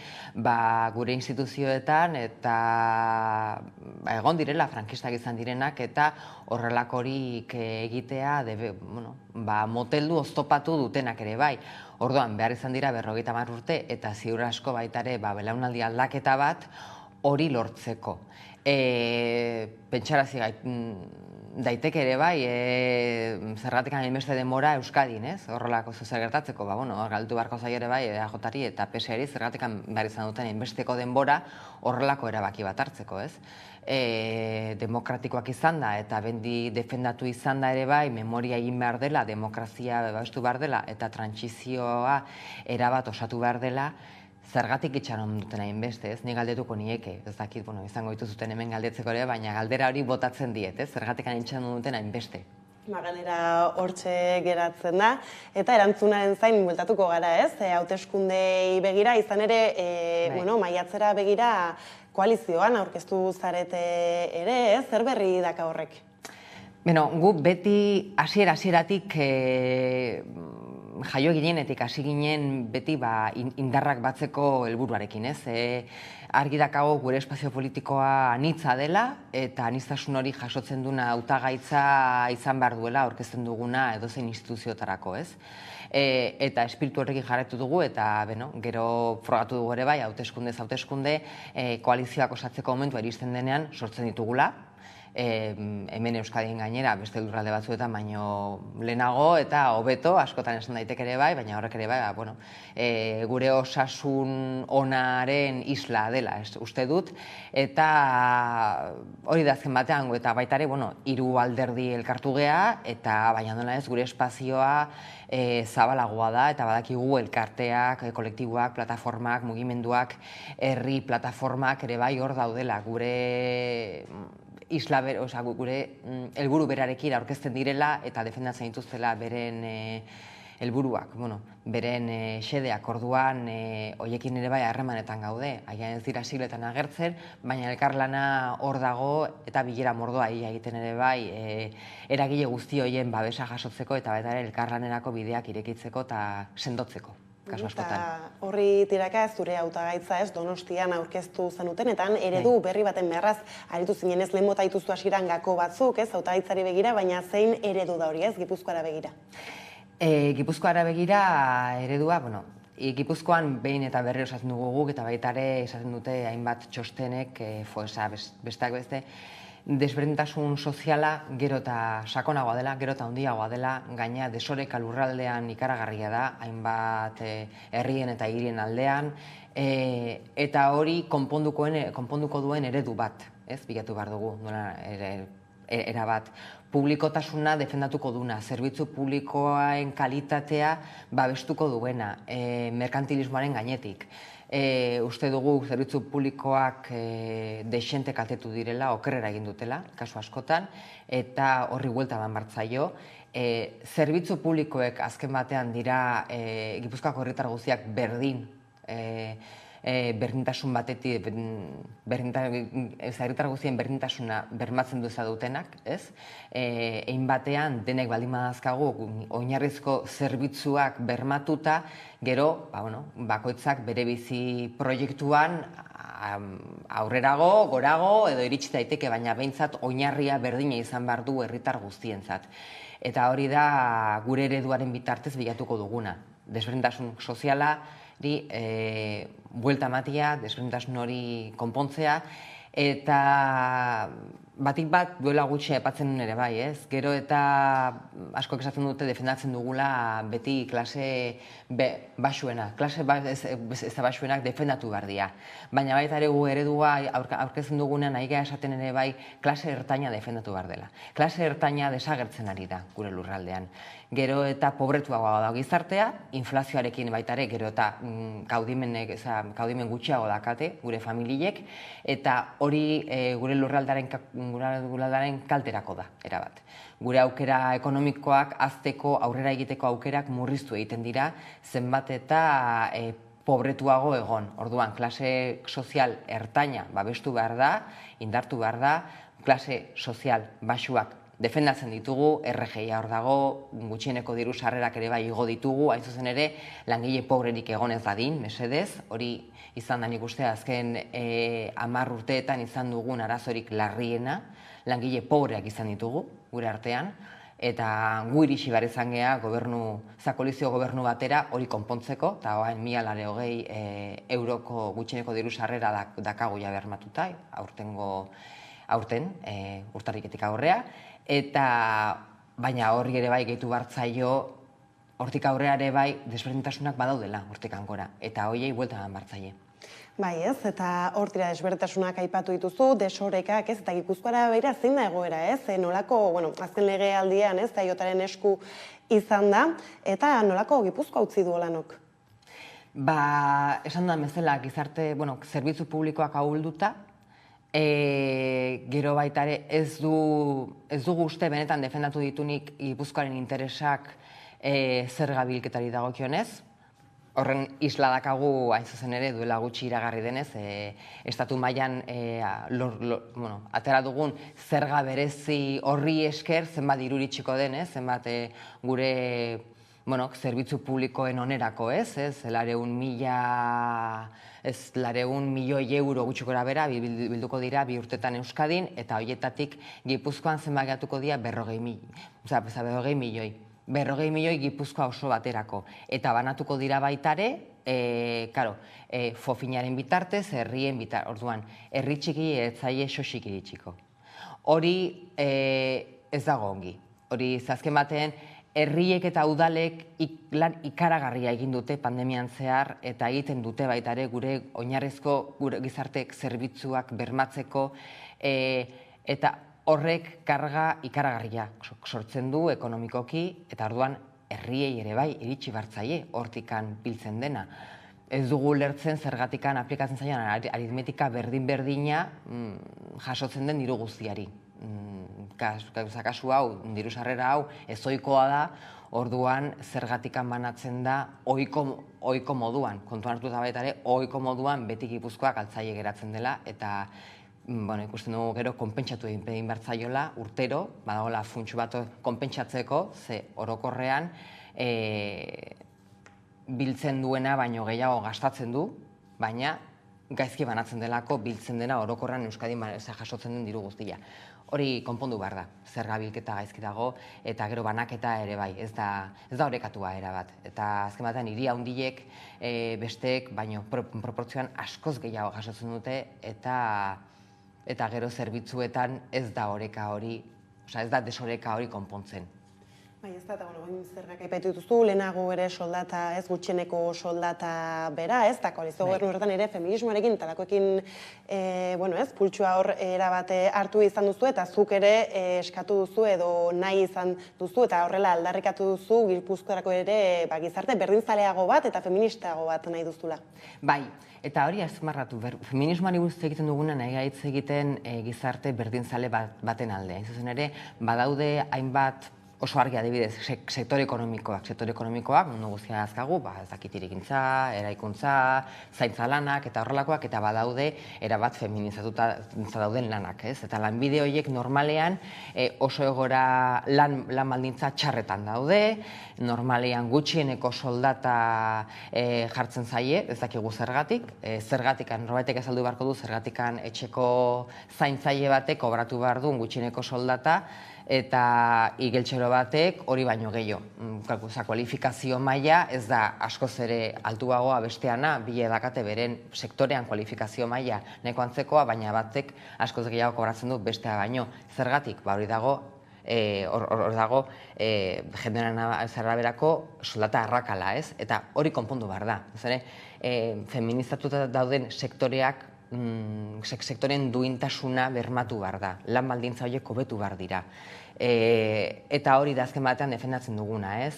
Speaker 20: gure instituzioetan eta egon direla frankistak izan direnak eta horrelakorik egitea moteldu oztopatu dutenak ere bai. Orduan, behar izan dira 50 urte eta ziur asko baitare belaunaldi aldaketa bat hori lortzeko. Pentsarazi daiteke ere bai, zergatik hainbeste denbora Euskadin, ez? Horrelako zer gertatzeko, galdu beharko zaio ere bai, EAJari eta PSeri zergatik behar izan duten hainbesteko denbora horrelako erabaki bat hartzeko, ez? Demokratikoak izan da eta bendi defendatu izan da ere bai, memoria egin behar dela, demokrazia babestu behar dela eta trantsizioa erabat osatu behar dela, zergatik itxaron duten hainbeste, ez? Ni galdetuko nieke, ez dakit, izango dituzuten hemen galdetzeko ere, baina galdera hori botatzen diet, ez? Zergatik itxaron duten hainbeste.
Speaker 3: Ganera hortxe geratzen da, eta erantzunaren zain bueltatuko gara, ez? Hauteskundei begira, izan ere, maiatzera begira koalizioan aurkeztu zarete ere, ez? Zer berri daka horrek?
Speaker 20: Gu beti hasieratik jaio ginenetik hasi ginen beti indarrak batzeko helburuarekin, ez? Argi dakago gure espazio politikoa anitza dela eta aniztasun hori jasotzen duna hautagaitza izan behar duela aurkezten duguna edozein instituziotarako, ez? Eta espiritu horrekin jarraitu dugu eta gero frogatu dugu ere bai, hauteskunde koalizioak osatzeko momentua iristen denean sortzen ditugula. Hemen Euskadin gainera, beste lurralde batzuetan, baino lehenago eta hobeto, askotan esan daiteke ere bai, baina horrek ere bai, gure osasun onaren isla dela, uste dut, eta hori da azken batean, eta baita ere, 3 alderdi elkartu gea, eta baina nola ez, gure espazioa zabalagoa da, eta badakigu elkarteak, kolektiboak, plataformak, mugimenduak, herri plataformak ere bai hor daudela, gure gure helburu berarekin aurkezten direla eta defendatzen dituztela beren helburuak, beren xedeak orduan hoiekin ere bai harremanetan gaude. Agian ez dira sigletan agertzen, baina elkarlana hor dago eta bilera mordoa egiten ere bai eragile guzti hoien babesa jasotzeko eta baita ere elkarlanerako bideak irekitzeko eta sendotzeko.
Speaker 3: Horri tiraka zure hautagaitza ez Donostian aurkeztu zenutenetan eredu berri baten beharraz aritu zinen, ez lehen bota dituzu hasieran gako batzuk, ez hautagaitzari begira, baina zein eredu da hori, ez Gipuzkoara begira?
Speaker 20: Gipuzkoara begira eredua, Gipuzkoan behin eta berri osatzen dugu guk eta baita ere esaten dute hainbat txostenek, besteak beste, desberdintasun soziala gero eta sakonagoa dela, gero eta handiagoa dela, gaina desoreka lurraldean ikaragarria da, hainbat herrien eta hirien aldean, eta hori konponduko duen eredu bat, ez bilatu behar dugu, erabat. Publikotasuna defendatuko duna, zerbitzu publikoen kalitatea babestuko duena, merkantilismoaren gainetik. Uste dugu zerbitzu publikoak dexente kaltetu direla, okerrera egin dutela, kasu askotan, eta horri buelta eman bartzaio. Zerbitzu publikoek azken batean dira Gipuzkoako herritar guztiak berdintasun batetik, herritar guztien berdintasuna bermatzen duza dutenak, ez? Egin batean, denek baldin badazkagu, oinarrizko zerbitzuak bermatuta, gero, bakoitzak bere bizi proiektuan aurrerago, gorago, edo iritsi daiteke, baina behintzat oinarria berdina izan behar du herritar guztientzat. Eta hori da gure ereduaren bitartez bilatuko duguna. Desberdintasun soziala, buelta ematea, desberdintasun hori konpontzea, eta batik bat duela gutxi aipatzen nuen ere bai, ez? Gero eta askoek esaten dute defendatzen dugula beti klase baxuena. Klase ez da baxuenak defendatu behar dira. Baina baita ere gu eredua aurkezten dugunean nahi gara esaten ere bai klase ertaina defendatu behar dela. Klase ertaina desagertzen ari da gure lurraldean. Gero eta pobretuagoa da gizartea, inflazioarekin baita ere, gero eta kaudimen gutxiago dakate gure familiek, eta hori gure lurraldearen kalterako da, erabat. Gure aukera ekonomikoak hazteko, aurrera egiteko aukerak murriztu egiten dira, zenbat eta pobretuago egon. Orduan, klase sozial ertaina babestu behar da, indartu behar da, klase sozial baxuak defendatzen ditugu, RGIa hor dago, gutxieneko diru sarrerak ere bai igo ditugu, hain zuzen ere langile pobrerik egon ez dadin, mesedez, hori izan da nik uste azken 10 urteetan izan dugun arazorik larriena, langile pobreak izan ditugu gure artean, eta gu irixi behar izan geha koalizio gobernu batera hori konpontzeko, eta hain 1.020 euroko gutxieneko diru sarrera dakago ja bermatuta, aurten, urtarriketik aurrea, eta baina horri ere bai gehitu bartzaio, hortik aurrea ere bai desberdintasunak badaudela hortik gora, eta hoiei buelta eman bartzaile.
Speaker 3: Bai ez, eta hortira desberdintasunak aipatu dituzu, desorekak ez, eta Gipuzkoara begira zein da egoera ez, nolako, azken legealdian ez, Jotaren esku izan da, eta nolako Gipuzkoa utzi du Olanok?
Speaker 20: Esan da bezala gizarte, zerbitzu publikoak ahulduta, gero baita ere ez dugu uste benetan defendatu ditunik Gipuzkoaren interesak zerga bilketari dagokionez. Horren isla dakagu hain zuzen ere duela gutxi iragarri denez, estatu mailan atera dugun zerga berezi horri esker zenbat diru iritsiko denez, zenbat gure zerbitzu publikoen onerako ez, 100 milioi euro gutxikora bera bilduko dira 2 urtetan Euskadin, eta horietatik Gipuzkoan zenbat gehatuko dira 40 milioi. 40 milioi Gipuzkoa oso baterako. Eta banatuko dira baitare, fofinaren bitartez, herrien bitartez. Orduan, herri txiki ez zaie sosik iritsiko. Hori ez dago ongi. Hori zazken batean, herriek eta udalek lan ikaragarria egin dute pandemian zehar eta egiten dute baita ere gure oinarrizko gure gizartek zerbitzuak bermatzeko eta horrek karga ikaragarria sortzen du ekonomikoki eta orduan herriei ere bai iritsi bartzaie hortikan biltzen dena. Ez dugu lertzen zergatikan aplikatzen zailan aritmetika berdin-berdina jasotzen den diru guztiari. Kasu hau, diru sarrera hau, ezoikoa da, orduan zergatikan banatzen da ohiko moduan. Kontuan hartu da baita ere, ohiko moduan beti Gipuzkoak altzaile geratzen dela, eta ikusten dugu gero konpentsatu egin bertzaiola urtero, badagoela funtsu bat konpentsatzeko, ze orokorrean biltzen duena baino gehiago gastatzen du, baina gaizki banatzen delako biltzen dena orokorrean Euskadin jasotzen den diru guztia. Hori konpondu behar da, zerga bilketa gaizki dago, eta gero banaketa ere bai, ez da orekatua erabat. Eta azken batean hiri handiek besteek, baino proportzioan askoz gehiago jasotzen dute, eta gero zerbitzuetan ez da oreka hori, ez da desoreka hori konpontzen.
Speaker 3: Bai, ez da, eta zergak aipatu dituzu, lehenago ere soldata, ez gutxieneko soldata bera, ez da, koalizio gobernu horretan ere feminismoarekin, talakoekin, pultsua hor erabate hartu izan duzu, eta zuk ere eskatu duzu edo nahi izan duzu, eta horrela aldarrikatu duzu, Gipuzkoarako ere gizarte berdinzaleago bat eta feministago bat nahi duzula.
Speaker 20: Bai, eta hori azmarratu, feminismoari buruz egiten duguna nahi gaitz egiten gizarte berdinzale baten alde. Zuzen ere, badaude hainbat oso argi adibidez, sektore ekonomikoak, mundu guztia azkagu, ez dakit irigintza, eraikuntza, zaintza lanak eta horrelakoak, eta badaude erabat feminizatuta dauden lanak, ez? Eta lanbide horiek normalean oso egora lan baldintza txarretan daude, normalean gutxieneko soldata jartzen zaie, ez dakigu zergatik, zergatikan, norbaitek azaldu beharko du, zergatikan etxeko zaintzaile batek obratu behar duen gutxieneko soldata, eta igeltsero batek hori baino gehiago. Kualifikazio maila ez da askoz ere altuagoa besteana, bile dakate beren sektorean kualifikazio maila nahiko antzekoa, baina batek askoz gehiago kobratzen du bestea baino. Zergatik, hori dago, hor dago jendearen araberako soldata arrakala, ez? Eta hori konpondu behar da. Feministatuta dauden sektoreak sektoren duintasuna bermatu behar da, lan baldintza horiek hobetu behar dira. Eta hori da azken batean defendatzen duguna, ez?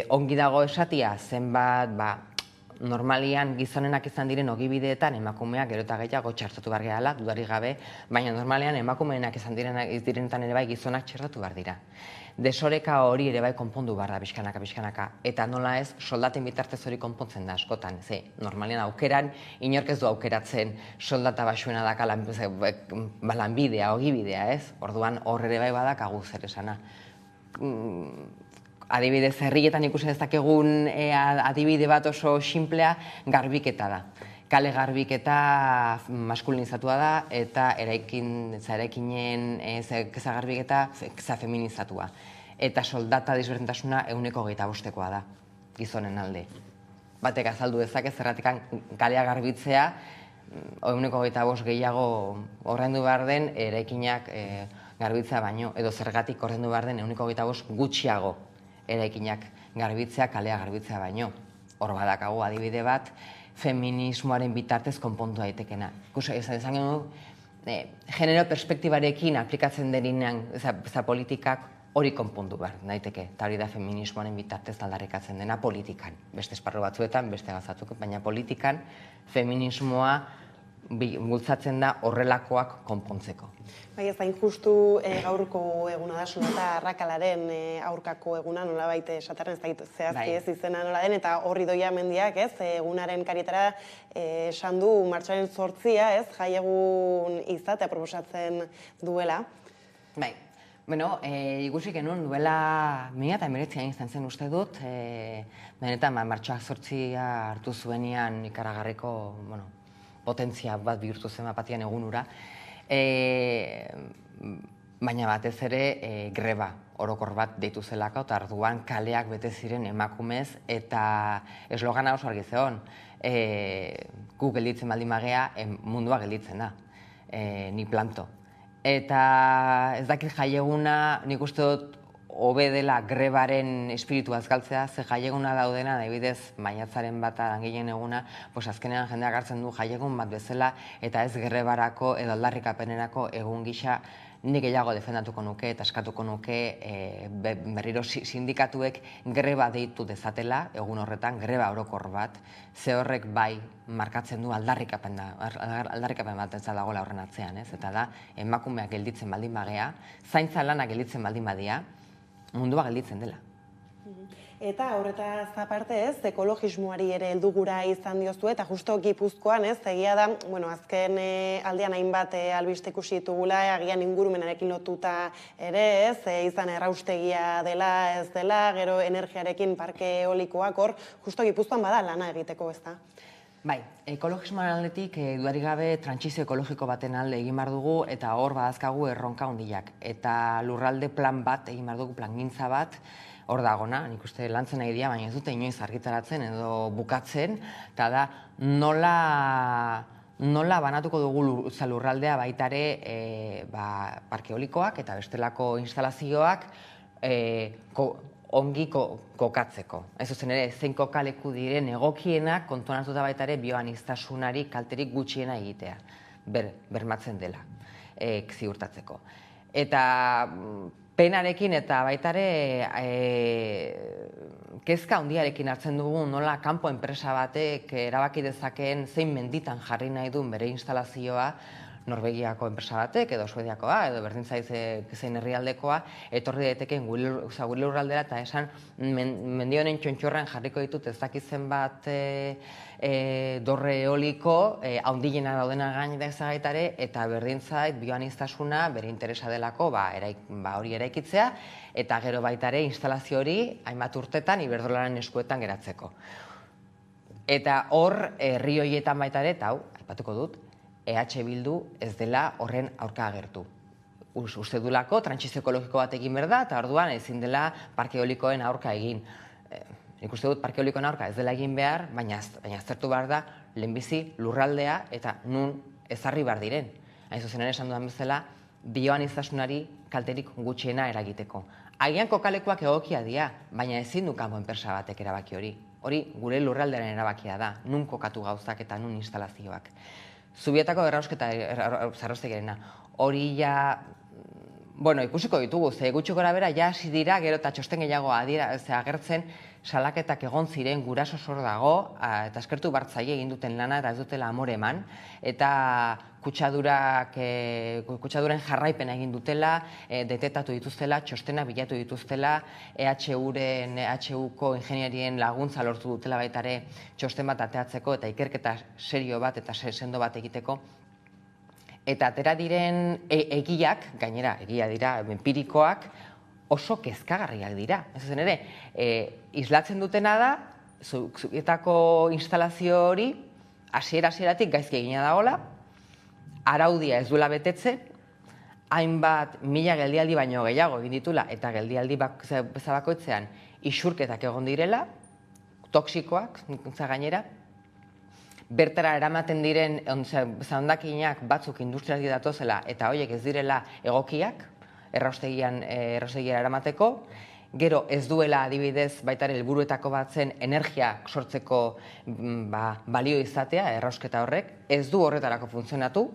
Speaker 20: Ongi dago esatia, zenbat, normalian gizonenak izan diren ogibideetan emakumeak gero eta gehiago txertatu behar gehala, dudarik gabe, baina normalean emakumeenak izan direnetan ere bai gizonak txertatu behar dira. Desoreka hori ere bai konpondu behar da pixkanaka, eta nola ez, soldaten bitartez hori konpontzen da askotan. Normalean aukeran, inork ez du aukeratzen soldata basuena daka lanbidea, ogibidea, ez? Orduan hor ere bai badakagu zer esana. Adibidez, herrietan ikusen dezakegun adibide bat oso sinplea garbiketa da. Kale garbiketa maskulinizatua da eta eraikinen keza garbiketa keza feminizatua. Eta soldata desberdintasuna 25%koa da, gizonen alde. Batek azaldu dezake zergatik kalea garbitzea 25% gehiago ordaindu behar den eraikinak garbitzea baino, edo zergatik ordaindu behar den 25% gutxiago eraikinak garbitzea, kalea garbitzea baino. Hor badakagu adibide bat, feminismoaren bitartez konpontu daitekena. Esan genuen, genero perspektibarekin aplikatzen denean politikak hori konpondu behar daiteke. Eta hori da feminismoaren bitartez aldarrikatzen dena politikan. Beste esparru batzuetan, beste gazatuk, baina politikan feminismoa bultzatzen da horrelakoak konpontzeko.
Speaker 3: Bai, ez da injustu gaurko eguna da, soldata arrakalaren aurkako eguna, nolabait esaterren zehazki ez izena nola den, eta horri doia mendiak, ez, egunaren karietara esan du martxoaren 8, ez, jaiegun izatea proposatzen duela.
Speaker 20: Bai, bueno, ikusi genuen duela 2019 izan zen uste dut, benetan martxoak 8 hartu zuenean ikaragarriko, potentzia bat bihurtu zen batian egunura, baina batez ere greba orokor bat deitu zelako, eta orduan kaleak bete ziren emakumez, eta eslogana oso argi zegoen, gu gelditzen baldin magea, mundua gelditzen da, ni planto. Eta ez dakit jaieguna, nik uste dut, hobe dela grebaren espiritu azgaltzea, ze jaieguna daudena, adibidez, maiatzaren bata langileen eguna, azkenean jendeak hartzen du jaiegun bat bezala, eta ez grebarako edo aldarrikapenerako egun gisa nik gehiago defendatuko nuke eta eskatuko nuke berriro sindikatuek greba deitu dezatela, egun horretan, greba orokor bat, ze horrek bai markatzen du aldarrikapen bat ez dagoela horren atzean, eta da, emakumeak gelditzen baldin bagea, zaintza lanak gelditzen baldin badia, mundua gelditzen dela.
Speaker 3: Eta horretaz aparte ez, ekologismoari ere heldugura izan diozu, eta justo Gipuzkoan ez, egia da, azken aldean hainbat albiste ikusi ditugula, agian ingurumenarekin lotuta ere ez, izan erraustegia dela ez dela, gero energiarekin parke eolikoak hor, justo Gipuzkoan bada lana egiteko ez da.
Speaker 20: Bai, ekologismoaren aldetik dudarik gabe trantsizio ekologiko baten alde egin behar dugu eta hor badazkagu erronka handiak. Eta lurralde plan bat egin behar dugu, plangintza bat, hor dagona, nik uste lantzen nahi dira, baina ez dute inoiz argitaratzen edo bukatzen, eta da nola banatuko dugu lurraldea baitare parke eolikoak eta bestelako instalazioak ongi kokatzeko. Ez zuzen ere, zein kokaleku diren egokienak kontuan hartuta baita ere bioaniztasunari kalterik gutxiena egitea, bermatzen dela, ziurtatzeko. Eta penarekin eta baita ere kezka handiarekin hartzen dugu nola kanpo enpresa batek erabaki dezakeen zein menditan jarri nahi duen bere instalazioa, Norvegiako enpresa batek, edo Suediakoa, edo berdin zein herrialdekoa, etorri daitekeen gure lurraldera eta esan mendi honen txontxorran jarriko ditut ez dakitzen bat dorre eoliko, haundilena daudena gainera ezagaitare, eta berdin zait bioaniztasuna bere interesa delako hori eraikitzea, eta gero baitare instalazio hori hainbat urtetan Iberdrolaren eskuetan geratzeko. Eta hor, herri horietan baitare, eta hau, aipatuko dut, EH Bildu ez dela horren aurka agertu. uste dulako trantsizio ekologiko bat egin behar da, eta orduan ezin dela parke eolikoen aurka egin. Nik uste dut parke eolikoen aurka ez dela egin behar, baina aztertu behar da lehenbizi lurraldea eta nun ezarri behar diren. Hain zuzen ere esan dudan bezala, bioanistasunari kalterik gutxiena eragiteko. Agian kokalekuak egokia dira, baina ezin du kanpo enpresa batek erabaki hori. Hori gure lurraldearen erabakia da, nun kokatu gauzak eta nun instalazioak. Zubietako zarroztegiarena, hori ja, ikusiko ditugu, ze gutxi gora bera, ja hasi dira, gero eta txosten gehiago agertzen, salaketak egon ziren guraso sor dago, eta eskertu bartzaile egin duten lana, eta ez dutela amore eman, eta kutsaduren jarraipena egin dutela, detetatu dituztela, txostena bilatu dituztela, EHUko ingenierien laguntza lortu dutela baitare txosten bat ateatzeko, eta ikerketa serio bat eta sendo bat egiteko. Eta atera diren egiak, gainera, egia dira, empirikoak, oso kezkagarriak dira. Ez zen ere, islatzen dutena da, zubietako instalazio hori, hasieratik gaizki egina dagoela, araudia ez duela betetze, hainbat mila geldialdi baino gehiago egin ditula, eta geldialdi bakoitzean isurketak egon direla, toksikoak, gainera, bertara eramaten diren hondakinak batzuk industriari datozela eta horiek ez direla egokiak erraustegiara eramateko, gero ez duela adibidez baitare helburuetako batzen energia sortzeko balio izatea errausketa horrek, ez du horretarako funtzionatu,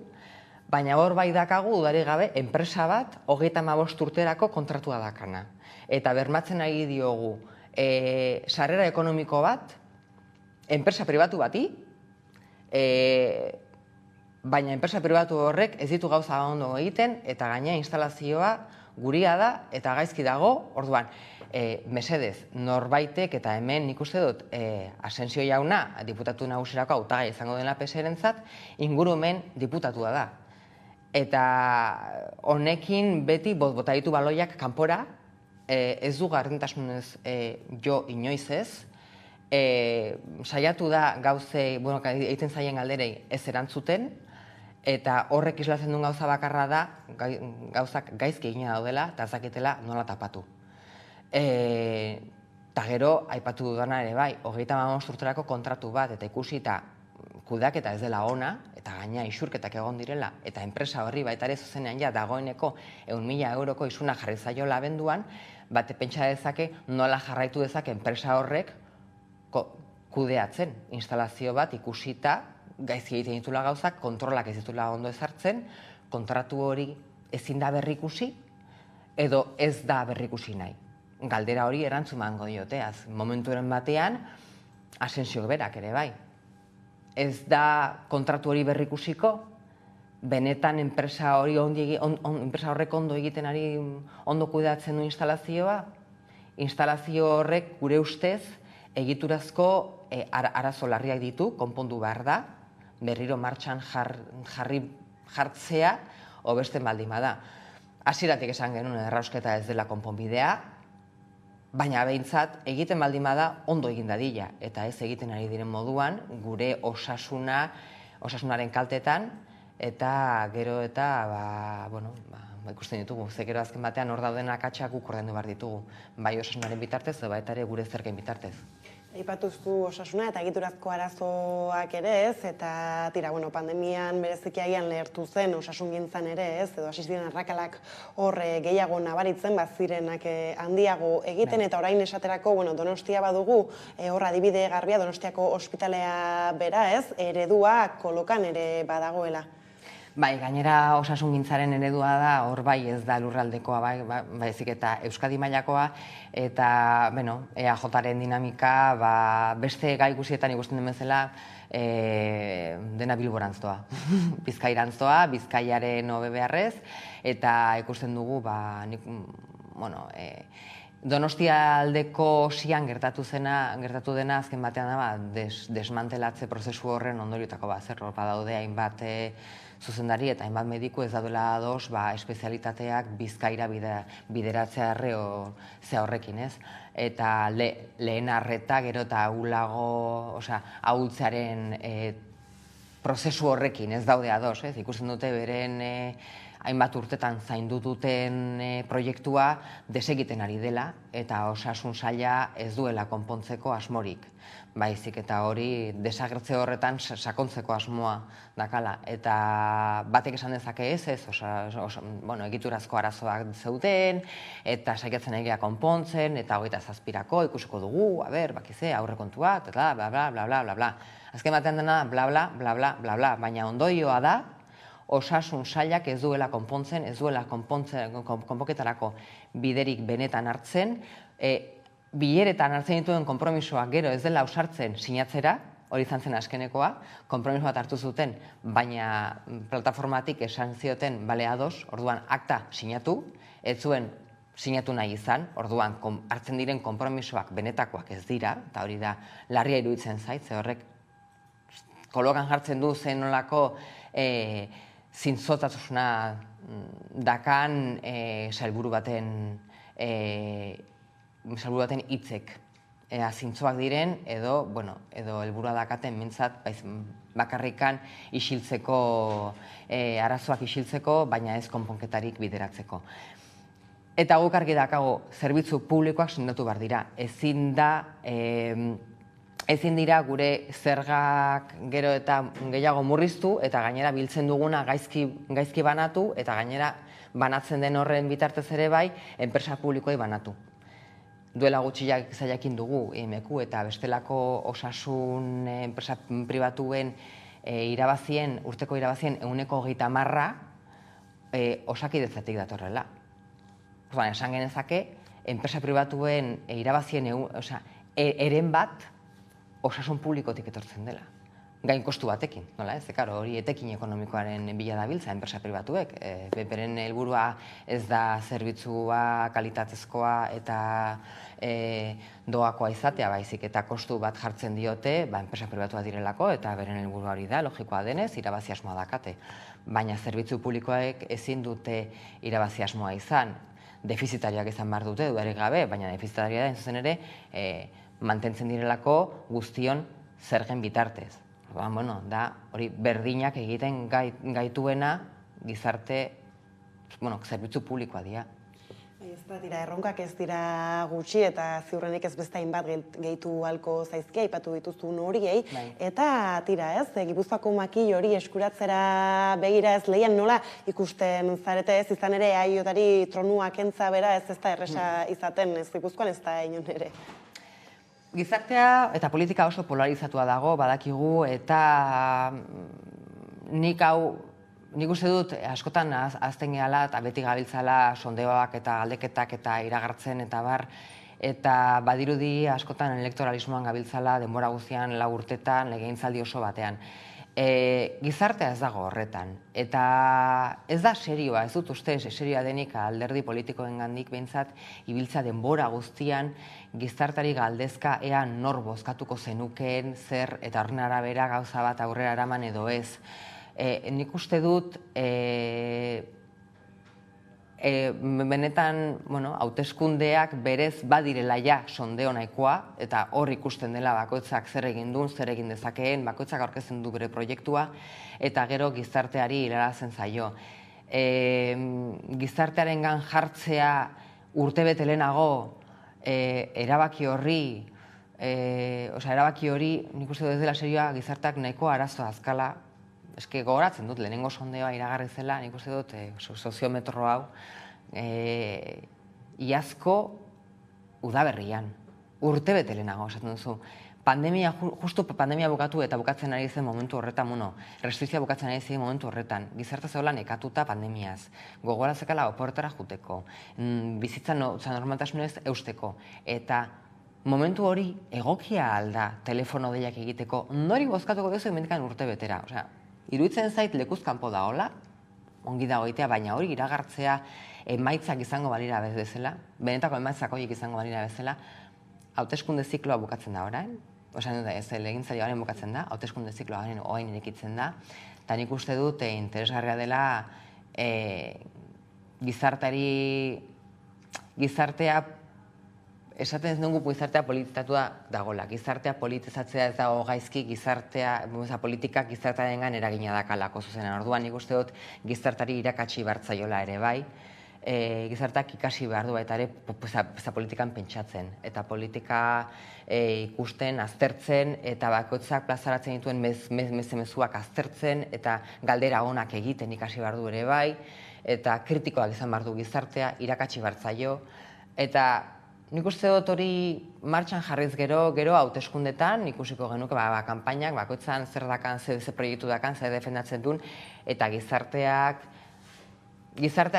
Speaker 20: baina hor bai dakagu udari gabe enpresa bat 35 urterako kontratua dakana. Eta bermatzen ari diogu sarrera ekonomiko bat enpresa pribatu bati, baina enpresa pribatu horrek ez ditu gauza ondo egiten eta gaina instalazioa guria da eta gaizki dago, orduan, mesedez, norbaitek eta hemen nik uste dut Asensio jauna, diputatu nagusirako hautagai izango dela PSrentzat, ingurumen diputatua da. Eta honekin beti bota ditu baloiak kanpora, ez du gardentasunez jo inoiz ez, saiatu da gauzei, egiten zaien galderei ez erantzuten, eta horrek islatzen duen gauza bakarra da, gauzak gaizki egina daudela, eta ez dakitela nola tapatu. Eta gero, aipatu dudana ere bai, 35 urterako kontratu bat, eta ikusita kudeaketa ez dela ona, eta gaina isurketak egon direla, eta enpresa horri baita ere zuzenean ja dagoeneko 100.000 euroko isuna jarri zaiola abenduan, bate pentsa dezake nola jarraitu dezake enpresa horrek kudeatzen instalazio bat ikusita gaizki egiten ditula gauzak, kontrolak ez ditula ondo ezartzen, kontratu hori ezin da berrikusi edo ez da berrikusi nahi. Galdera hori erantzumango dioteaz. Momenturen batean, Asensiok berak ere bai. Ez da kontratu hori berrikusiko, benetan enpresa horrek ondo egiten ari ondo kudeatzen du instalazioa, instalazio horrek gure ustez egiturazko arazo larriak ditu, konpondu behar da, berriro martxan jartzea, hobesten baldin bada. Hasieratik esan genuen errausketa ez dela konponbidea, baina behintzat egiten baldin bada ondo egin dadila, eta ez egiten ari diren moduan, gure osasunaren kaltetan, eta gero eta, ikusten ditugu, ze gero azken batean hor dauden akatsak guk ordaindu behar ditugu, bai osasunaren bitartez, edo baita ere gure zergen bitartez.
Speaker 3: Aipatuztu osasuna eta egiturazko arazoak ere ez, eta pandemian bereziki agian lehertu zen osasungintzan ere ez, edo hasi ziren arrakalak horre gehiago nabaritzen, bazirenak handiago egiten, eta orain esaterako, Donostia badugu, hor adibide garbia Donostiako ospitalea bera ez, eredua kolokan ere badagoela.
Speaker 20: Bai, gainera osasungintzaren eredua da, hor bai ez da lurraldekoa, baizik eta Euskadi mailakoa, eta EAJaren dinamika beste gai guztietan ikusten den bezala dena Bilborantz doa. Bizkairantz doa, Bizkaiaren hobe beharrez, eta ikusten dugu, Donostia aldeko sian gertatu dena azken batean da, desmantelatze prozesu horren ondorioetako bat, zer hor badaude hainbat zuzendari eta hainbat mediku ez daudela ados espezialitateak Bizkaira bideratzea ze horrekin, ez? Eta lehen arreta gero eta ahultzearen prozesu horrekin ez daude ados, ez? Ikusten dute beren hainbat urtetan zaindu duten proiektua desegiten ari dela eta osasun saila ez duela konpontzeko asmorik. Baizik eta hori desagertze horretan sakontzeko asmoa dakala. Eta batek esan dezake ez, egiturazko arazoak zeuden, eta saiatzen egia konpontzen, eta 27ko ikusiko dugu, bakize, aurrekontua, eta bla, bla, bla, bla, bla, bla. Azken batean dena, bla, bla, bla, bla, bla, bla, baina ondorioa da, osasun sailak ez duela konpontzen, ez duela konponketarako biderik benetan hartzen, bileretan hartzen dituen konpromisoak gero ez dela ausartzen sinatzera, hori izan zen azkenekoa, konpromiso bat hartu zuten, baina plataformatik esan zioten bale ados, orduan akta sinatu, ez zuen sinatu nahi izan, orduan hartzen diren konpromisoak benetakoak ez dira, eta hori da larria iruditzen zait, ze horrek kolokan jartzen du zen nolako zintzotasuna dakan sailburu baten hitzek zintzoak diren edo helburua dakaten mintzat bakarrikan isiltzeko, arazoak isiltzeko, baina ez konponketarik bideratzeko. Eta guk argi dakago zerbitzu publikoak sendatu behar dira. Ezin dira gure zergak gero eta gehiago murriztu eta gainera biltzen duguna gaizki banatu eta gainera banatzen den horren bitartez ere bai enpresa publikoei banatu. Duela gutxiak zailakin dugu EMQ eta bestelako osasun enpresa pribatuen urteko irabazien 30% Osakidetzatik datorrela. Esan genezake, enpresa pribatuen irabazien eren bat osasun publikotik etortzen dela. Gain kostu batekin, nola ez? Hori etekin ekonomikoaren bila dabiltza enpresa pribatuek. Beren helburua ez da zerbitzua kalitatezkoa eta doakoa izatea baizik eta kostu bat jartzen diote enpresa pribatua direlako eta beren helburua hori da, logikoa denez, irabazi asmoa dakate. Baina zerbitzu publikoek ezin dute irabazi asmoa izan. Defizitariak izan behar dute, dudarik gabe, baina defizitaria da, zuzen ere, mantentzen direlako guztion zergen bitartez. Da, hori berdinak egiten gaituena gizarte, zerbitzu publikoa dira.
Speaker 3: Ez da dira, erronkak ez dira gutxi eta ziurrenik ez beste hainbat gehitu halko zaizkia, aipatu dituzun horiei. Eta tira ez, Gipuzkoako makil hori eskuratzera begira ez lehian nola ikusten zarete ez, izan ere aiotari tronua kentza bera ez da erresa izaten ez Gipuzkoan ez da inon ere.
Speaker 20: Gizartea eta politika oso polarizatua dago, badakigu, eta nik uste dut askotan azten gehala eta beti gabiltzala sondeoak eta galdeketak eta iragartzen eta bar, eta badirudi askotan elektoralismoan gabiltzala denbora guztian 4 urtetan legegintzaldi oso batean. Gizartea ez dago horretan, eta ez da serioa, ez dut uste serioa denik alderdi politikoen gandik behintzat ibiltza denbora guztian gizartari galdezka ea nor bozkatuko zenukeen zer eta horren arabera gauza bat aurrera eraman edo ez. Nik uste dut benetan hauteskundeak berez badirela ja sondeo nahikoa eta hor ikusten dela bakoitzak zer egin duen, zer egin dezakeen, bakoitzak aurkezten du bere proiektua eta gero gizarteari hilarazen zaio. Gizartearengan jartzea urtebete lehenago erabaki hori nik uste dut ez dela serioa gizarteak nahiko arazo azkala. Eske gogoratzen dut, lehenengo sondeoa iragarri zela, nik uste dut soziometro hau, iazko udaberrian, urtebete lehenago, esaten duzu. Justu pandemia bukatu eta bukatzen ari zen momentu horretan, restrikzioa bukatzen ari zen momentu horretan, gizarte zegoela nekatuta pandemiaz, gogoratzekala oportara juteko, bizitzan normaltasunez eusteko, eta momentu hori egokia alda telefono deiak egiteko, nori bozkatuko duzu emendikan urtebetera, iruditzen zait lekuzkanpo da hola, ongi dago egitea, baina hori iragartzea emaitzak izango balira bezala, benetako emaitzak horiek izango balira bezala, hauteskunde zikloa bukatzen da orain, legintzaldi orain bukatzen da, hauteskunde zikloa orain irekitzen da, eta nik uste dut interesgarria dela gizartea esaten ez dugu gizartea politizatua dagoela. Gizartea politizatzea ez dago gaizki, politikak gizartearengan eragina dakalako zuzenean. Orduan nik uste dut gizartari irakatsi bartzaiola ere bai. Gizarteak ikasi behar du baita ere politikan pentsatzen. Eta politika ikusten, aztertzen, eta bakoitzak plazaratzen dituen mezuak aztertzen, eta galdera onak egiten ikasi behar du ere bai, eta kritikoak izan behar du gizartea, irakatsi bartzaio, eta nik uste dut hori martxan jarriz gero hauteskundetan, ikusiko genuke kanpainak, bakoitzan zer dakan, ze proiektu dakan, zer defendatzen duen, eta gizarteak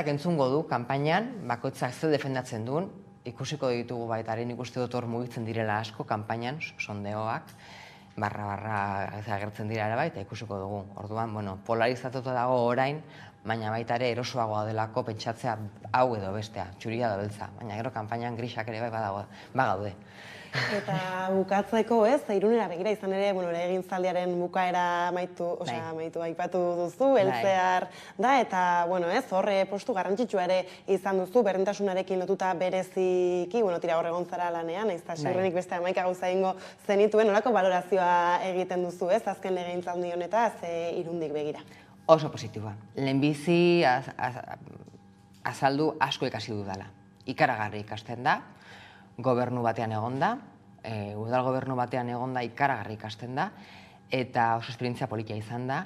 Speaker 20: entzungo du kanpainan, bakoitzak zer defendatzen duen, ikusiko ditugu baita ere, nik uste dut hor mugitzen direla asko kanpainan, sondeoak, barra agertzen dira ere bai, eta ikusiko dugu. Orduan, polarizatuta dago orain, baina baita ere erosoagoa delako pentsatzea hau edo bestea, txuria edo beltza, baina gero kanpainan grisak ere bai bagaude.
Speaker 3: Eta bukatzeko Irunera begira izan ere, egintzaldiaren bukaera aipatu duzu, heltzear da, eta horre postu garrantzitsua ere izan duzu, berdintasunarekin lotuta bereziki, tira hor egon zara lanean, ez da ziurrenik beste 11 gauza egingo zenituen, nolako balorazioa egiten duzu, azken legegintzaldi honetaz, Irundik begira?
Speaker 20: Oso positiboa. Lehenbizi azaldu asko ikasi dudala. Ikaragarri ikasten da, gobernu batean egonda, udal gobernu batean egonda ikaragarri ikasten da, eta oso esperientzia politia izan da,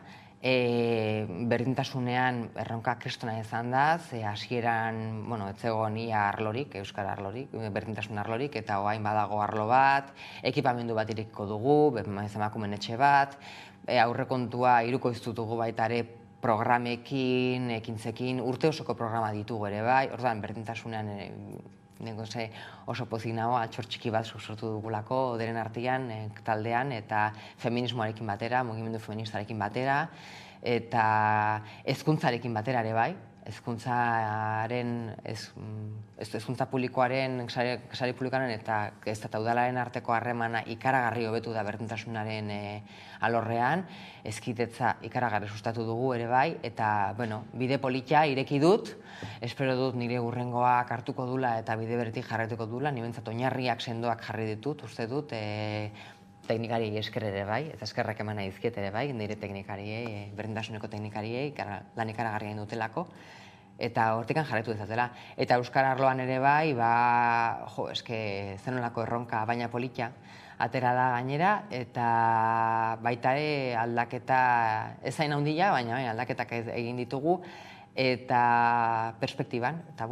Speaker 20: berdintasunean erronka kristona izan da, hasieran, ez zegoen ia arlorik, euskara arlorik, berdintasun arlorik, eta orain badago arlo bat, ekipamendu bat irekiko dugu, emakumeen etxe bat, aurrekontua hirukoiztutugu baita ere programekin, ekintzekin, urte osoko programa ditugu ere bai, orduan berdintasunean oso pozik nago, altxor txiki bat sortu dugulako, deren artean, taldean, eta feminismoarekin batera, mugimendu feministarekin batera, eta hezkuntzarekin batera ere bai, hezkuntza publikoaren, sari publikoaren eta udalaren arteko harremana ikaragarri hobetu da berdintasunaren alorrean, hezkitetza ikaragarri sustatu dugu ere bai, eta bide politia ireki dut, espero dut nire hurrengoak hartuko dula eta bide beretik jarraituko dula, nibentzat oinarriak sendoak jarri ditut, uste dut, teknikariei esker ere bai, eta eskerrak eman nahi dizkiet ere bai, nire teknikariei, berdintasuneko teknikariei, lan ikaragarri egin dutelako, eta hortikan jarraitu dezatela. Eta euskara arloan ere bai, zenolako erronka baina politia, atera da gainera, eta baita ere aldaketa, ez zain handia, baina aldaketak egin ditugu, eta perspektiban, eta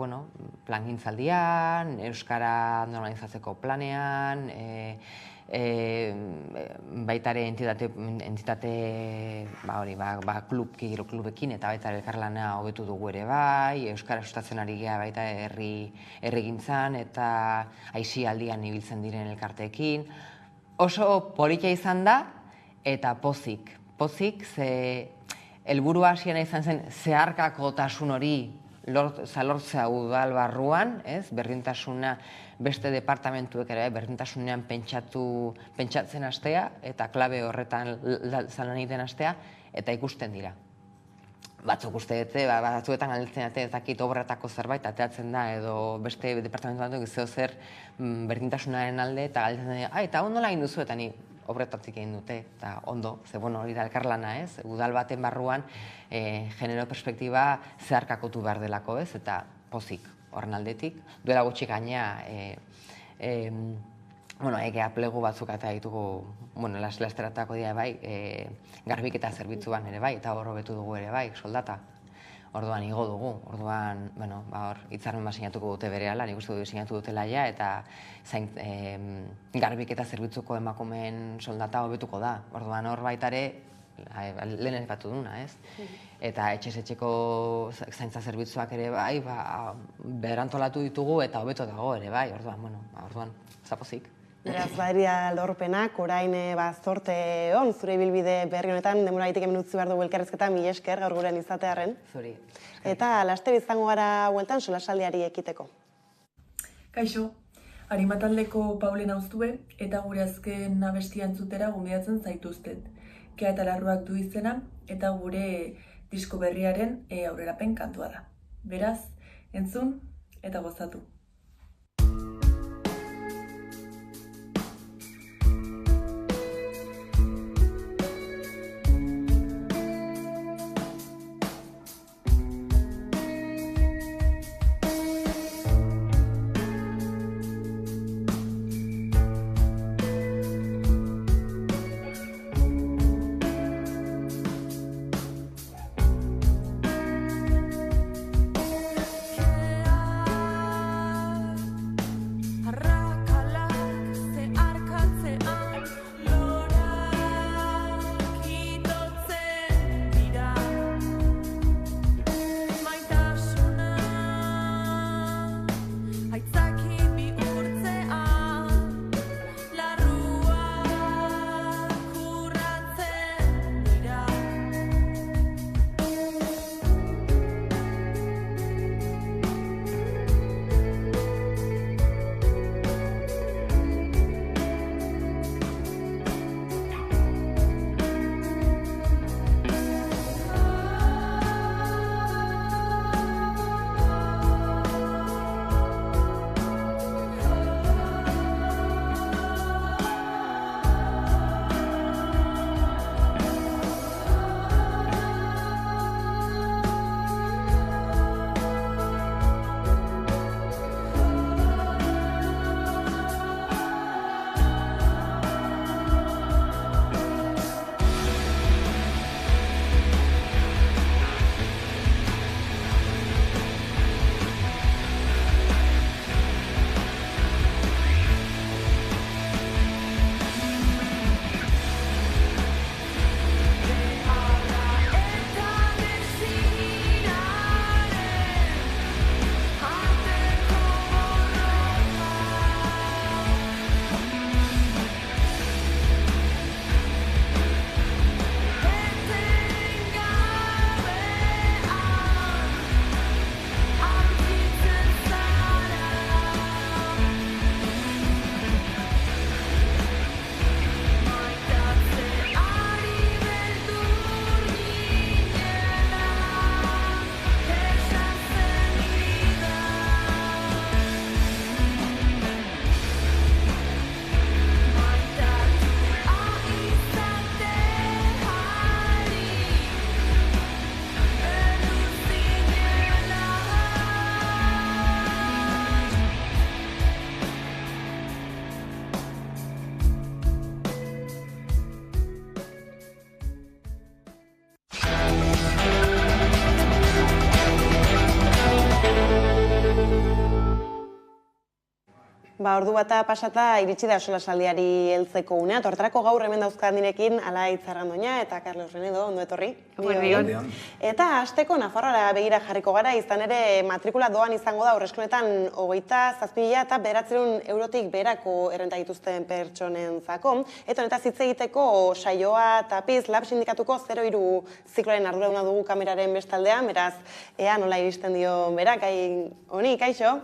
Speaker 20: plangintzaldian, euskara normalizatzeko planean, baita ere entitate klubekin eta baita elkarlana hobetu dugu ere bai, euskara sustatzen ari gea baita herrigintzan eta aisialdian ibiltzen diren elkarteekin. Oso politia izan da eta pozik, ze helburua hasiena izan zen zeharkakotasun hori lortzea udal barruan, berdintasuna beste departamentuek ere berdintasunean pentsatzen hastea eta klabe horretan lan egiten hastea eta ikusten dira. Batzuk uste dute, batzuetan galdetzen dute ez dakit obratako zerbait ateratzen da edo beste departamentu batzuk zeo zer berdintasunaren alde eta galdetzen dute, eta ondo egin duzu eta ni obretatik egin dute, eta ondo, ze hori da elkarlana udal baten barruan genero perspektiba zeharkakotu behar delako eta pozik horren aldetik. Duela gutxi gainea egea plegu batzuk eta ditugu, lasteratako dira bai, garbiketa zerbitzuan ere bai, eta hor hobetu dugu ere bai, soldata. Orduan igo dugu, orduan, hitzarmen bat sinatuko dute berehala, nik uste dut sinatu dutela ja, eta garbiketa zerbitzuko emakumeen soldata hobetuko da. Orduan hor baita ere, lehen batu duna, eta etxez-etxeko zaintza zerbitzuak ere bai, berantolatu ditugu eta hobeto dago ere bai, orduan, zapozik.
Speaker 3: Beraz, badia lorpenak, orain zorte on, zure ibilbide berri honetan, demora gaitik hemen utzi behar dugu elkarrezketa, mila esker gaur gurean izatearren.
Speaker 20: Zuri.
Speaker 3: Eta laster izango gara hueltan solasaldiari ekiteko.
Speaker 21: Kaixo, Arimataldeko Paulen Auztue eta gure azken abestia entzutera gonbidatzen zaituztet. Kea eta larruak du izena eta gure disko berriaren aurrerapen kantua da. Beraz, entzun eta gozatu.
Speaker 3: Ordu bata pasata iritsi da solasaldiari heltzeko unea. Hortarako gaur hemen dauzkandinekin Alaitz Argandoña eta Carlos Renedo, ondo etorri. Eta hasteko Nafarroara begira jarriko gara, izan ere matrikula doan izango da haurreskoletan 27.000 eta 900 eurotik berako errenta dituzten pertsonentzako. Eta honetaz hitz egiteko Saioa Tapiz Lab sindikatuko 03 zikloaren arduraduna dugu kameraren bestaldean, beraz, ea nola iristen dio berak, honi, kaixo?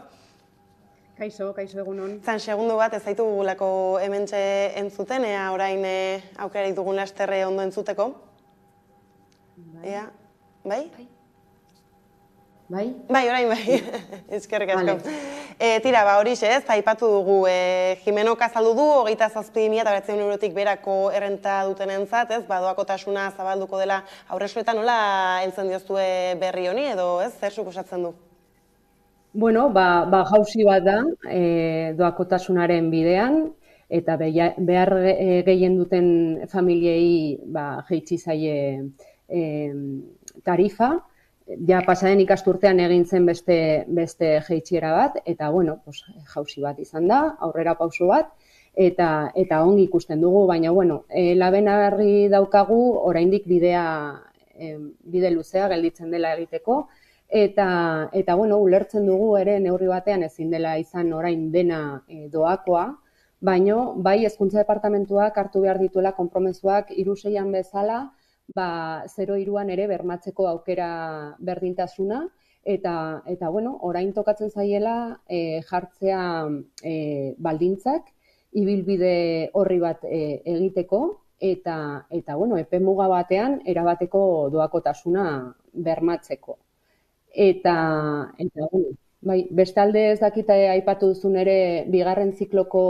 Speaker 2: Kaixo egunon.
Speaker 3: Zan, segundu bat ez zaitu gugulako hementxe entzuten, ea orain aukerarik dugun lasterre ondo entzuteko. Ea, bai?
Speaker 2: Bai?
Speaker 3: Bai, orain bai. Eskerrik asko. Tira, horixe ez, aipatu dugu, Jimenok azaldu du, 27.900 eurotik berako errenta dutenentzat, ez, doakotasuna zabalduko dela haurreskoletan, nola heltzen diozue berri honi, edo ez, zer suposatzen du?
Speaker 2: Bueno, jauzi bat da doakotasunaren bidean, eta behar gehien duten familiei jaitsi zaie tarifa. Ja pasaden ikasturtean egin zen beste jaitsiera bat, eta bueno, jauzi bat izan da, aurrera pauso bat, eta ongi ikusten dugu, baina bueno, labenarri daukagu oraindik bide luzea gelditzen dela egiteko, eta bueno, ulertzen dugu ere neurri batean ezin dela izan orain dena doakoa, baino bai Hezkuntza Departamentuak hartu behar dituela konpromezuak 3-6an bezala, 03an ere bermatzeko aukera berdintasuna, eta bueno, orain tokatzen zaiela jartzea baldintzak, ibilbide horri bat egiteko, eta bueno, epemuga batean erabateko doakotasuna bermatzeko. Eta bueno, bai, bestalde ez dakite aipatu duzun ere bigarren zikloko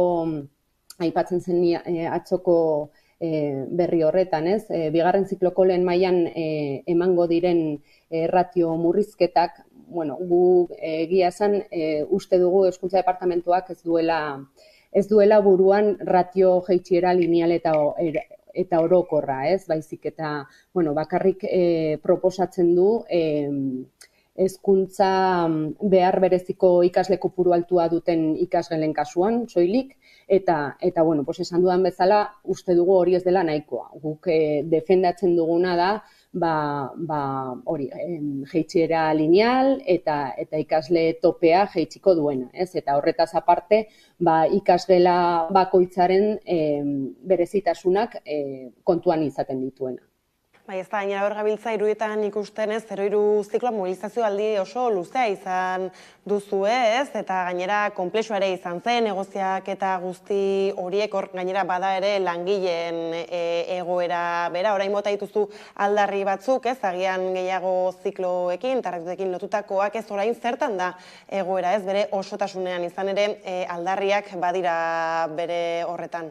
Speaker 2: aipatzen zen atzoko berri horretan, ez? Bigarren zikloko lehen mailan emango diren ratio murrizketak, bueno, gu egia esan uste dugu Hezkuntza Departamentuak ez duela buruan ratio jaitsiera lineal eta orokorra, ez? Baizik eta, bueno, bakarrik proposatzen du hezkuntza behar bereziko ikasle kopuru altua duten ikasgelen kasuan, soilik, eta bueno, esan dudan bezala, uste dugu hori ez dela nahikoa. Guk defendatzen duguna da, hori, jaitsiera lineal eta ikasle topea jaitsiko duena, ez? Eta horretaz aparte, ikasgela bakoitzaren berezitasunak kontuan izaten dituena.
Speaker 3: Bai, ez da, gainera hor gabiltza irudietan ikusten ez, 03 zikloa mobilizazio aldi oso luzea izan duzue ez, eta gainera konplexua ere izan zen, negoziak eta guzti horiek hor gainera bada ere langileen egoera bera, orain bota dituzu aldarri batzuk ez, agian gehiago zikloekin, tarretutekin lotutakoak ez, orain zertan da egoera ez, bere osotasunean izan ere aldarriak badira bere horretan.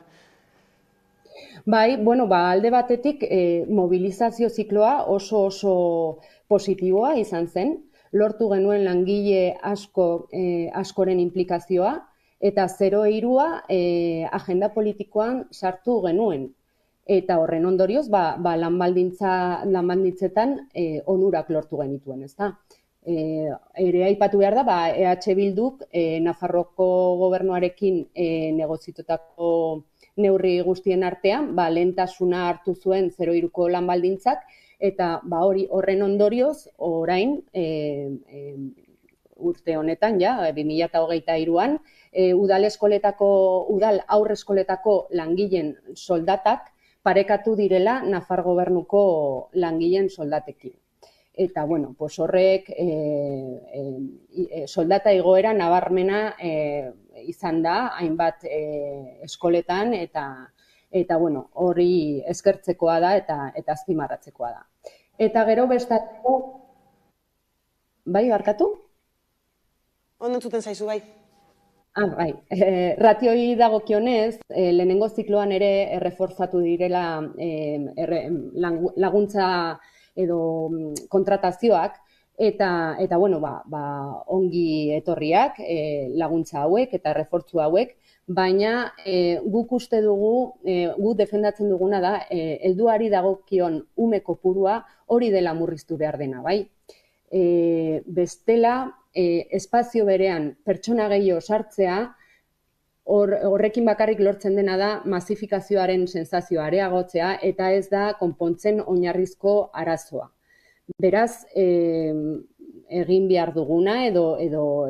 Speaker 2: Bai, bueno, alde batetik mobilizazio zikloa oso positiboa izan zen, lortu genuen langile askoren implikazioa, eta 03a agenda politikoan sartu genuen. Eta horren ondorioz, lan baldintzetan onurak lortu genituen, ezta? Ere aipatu behar da, EH Bilduk Nafarroko gobernuarekin negozitutako neurri guztien artean, lehentasuna hartu zuen 03ko lan baldintzak, eta horren ondorioz, orain, urte honetan, 2023an, udal aurreskoletako langileen soldatak parekatu direla Nafar gobernuko langileen soldatekin. Eta, bueno, horrek soldata igoera nabarmena izan da, hainbat eskoletan, eta bueno, hori eskertzekoa da eta azpimarratzekoa da. Eta gero bestateko... Bai, barkatu?
Speaker 3: Ondo entzuten zaizu, bai.
Speaker 2: Bai. Ratioi dagokionez, lehenengo zikloan ere erreforzatu direla laguntza edo kontratazioak, eta bueno, ongi etorriak laguntza hauek eta errefortzu hauek, baina guk uste dugu, guk defendatzen duguna da, helduari dagokion ume kopurua hori dela murriztu behar dena, bai? Bestela, espazio berean pertsona gehiago sartzea, horrekin bakarrik lortzen dena da masifikazioaren sensazioa areagotzea eta ez da konpontzen oinarrizko arazoa. Beraz, egin behar duguna edo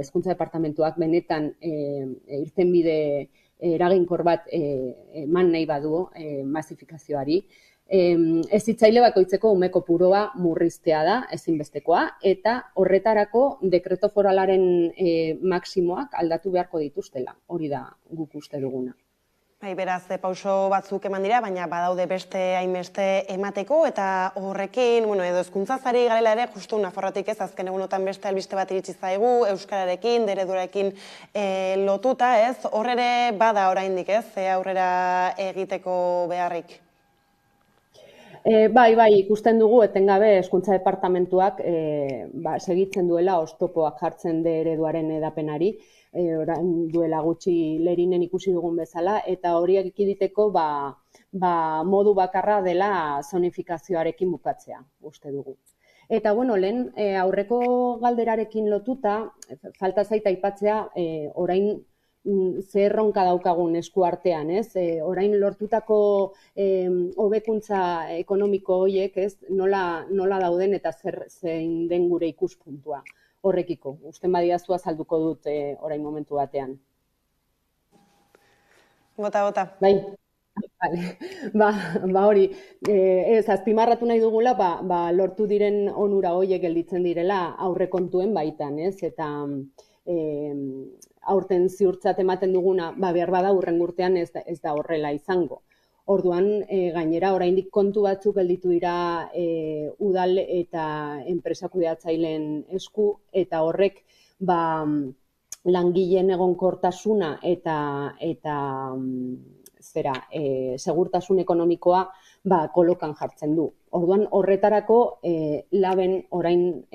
Speaker 2: Hezkuntza Departamentuak benetan irtenbide eraginkor bat eman nahi badu masifikazioari. Hezitzaile bakoitzeko ume kopuroa murriztea da, ezinbestekoa, eta horretarako dekreto foralaren maksimoak aldatu beharko dituztela. Hori da guk uste duguna.
Speaker 3: Beraz, pauso batzuk eman dira, baina badaude beste hainbeste emateko, eta horrekin, edo hezkuntzaz ari garela ere, justu Nafarroatik ez, azken egunotan beste albiste bat iritsi zaigu, euskararekin, eredurarekin lotuta, ez? Hor ere bada oraindik, ez? Aurrera egiteko beharrik.
Speaker 2: Bai, ikusten dugu etengabe Hezkuntza Departamentuak segitzen duela oztopoak jartzen ereduaren hedapenari, orain duela gutxi Lerinen ikusi dugun bezala, eta horiek ekiditeko modu bakarra dela zonifikazioarekin bukatzea, uste dugu. Eta, lehen aurreko galderarekin lotuta, falta zait aipatzea orain ze erronka daukagun esku artean, ez? Orain lortutako hobekuntza ekonomiko horiek, ez? Nola dauden eta zein den gure ikuspuntua horrekiko. Usten badidazu azalduko dut orain momentu batean.
Speaker 3: Bota.
Speaker 2: Bai. Hori, azpimarratu nahi dugula, lortu diren onura horiek gelditzen direla aurrekontuen baitan, ez? Eta aurten ziurtzat ematen duguna, behar bada hurrengo urtean ez da horrela izango. Orduan, gainera, oraindik kontu batzuk gelditu dira udal eta enpresa kudeatzaileen esku, eta horrek langileen egonkortasuna eta segurtasun ekonomikoa kolokan jartzen du. Orduan, horretarako laben orain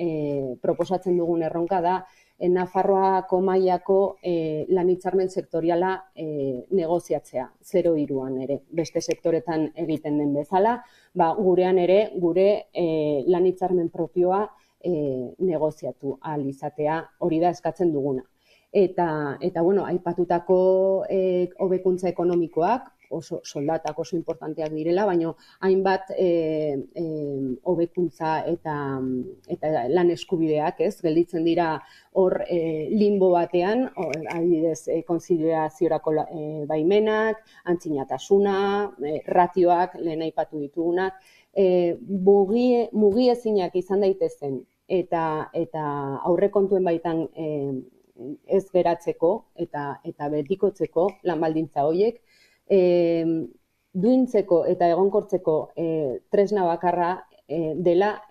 Speaker 2: proposatzen dugun erronka da, Nafarroako mailako lan hitzarmen sektoriala negoziatzea, 0,3an ere, beste sektoretan egiten den bezala, gurean ere gure lan hitzarmen propioa negoziatu ahal izatea, hori da eskatzen duguna. Eta aipatutako hobekuntza ekonomikoak, soldatak oso importanteak direla, baina hainbat hobekuntza eta lan eskubideak, ez, gelditzen dira hor limbo batean, adibidez, konziliaziorako baimenak, antzinatasuna, ratioak, lehen aipatu ditugunak, mugiezinak izan daitezen eta aurrekontuen baitan ez geratzeko eta betikotzeko lan baldintza horiek, duintzeko eta egonkortzeko tresna bakarra dela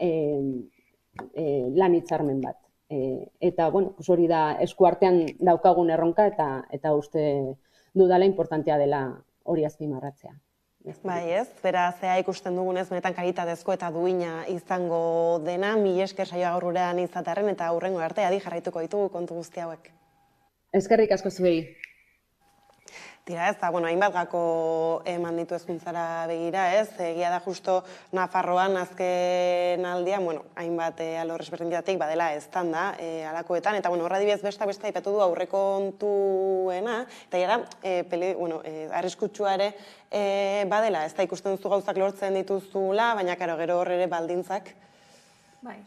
Speaker 2: lan hitzarmen bat. Eta, hori da eskuartean daukagun erronka eta uste dudala importantea dela hori azpimarratzea.
Speaker 3: Bai, ez, beraz, ikusten dugunez, benetan kalitatezko eta duina izango dena, mila esker saioa gaur gurean izatearren eta hurrengo arte adi jarraituko ditugu kontu guzti hauek.
Speaker 2: Eskerrik asko zuei.
Speaker 3: Tira ez, hainbat gako eman ditu hezkuntzara begira ez, egia da justo Nafarroan azken aldian, hainbat alor ezberdinetatik badela eztanda alakoetan, eta horra dibidez beste aipatu du aurrekontuena, eta gara, arriskutsua ere badela, ez da ikusten duzu gauzak lortzen dituzula, baina gero horre ere baldintzak.
Speaker 1: Bai.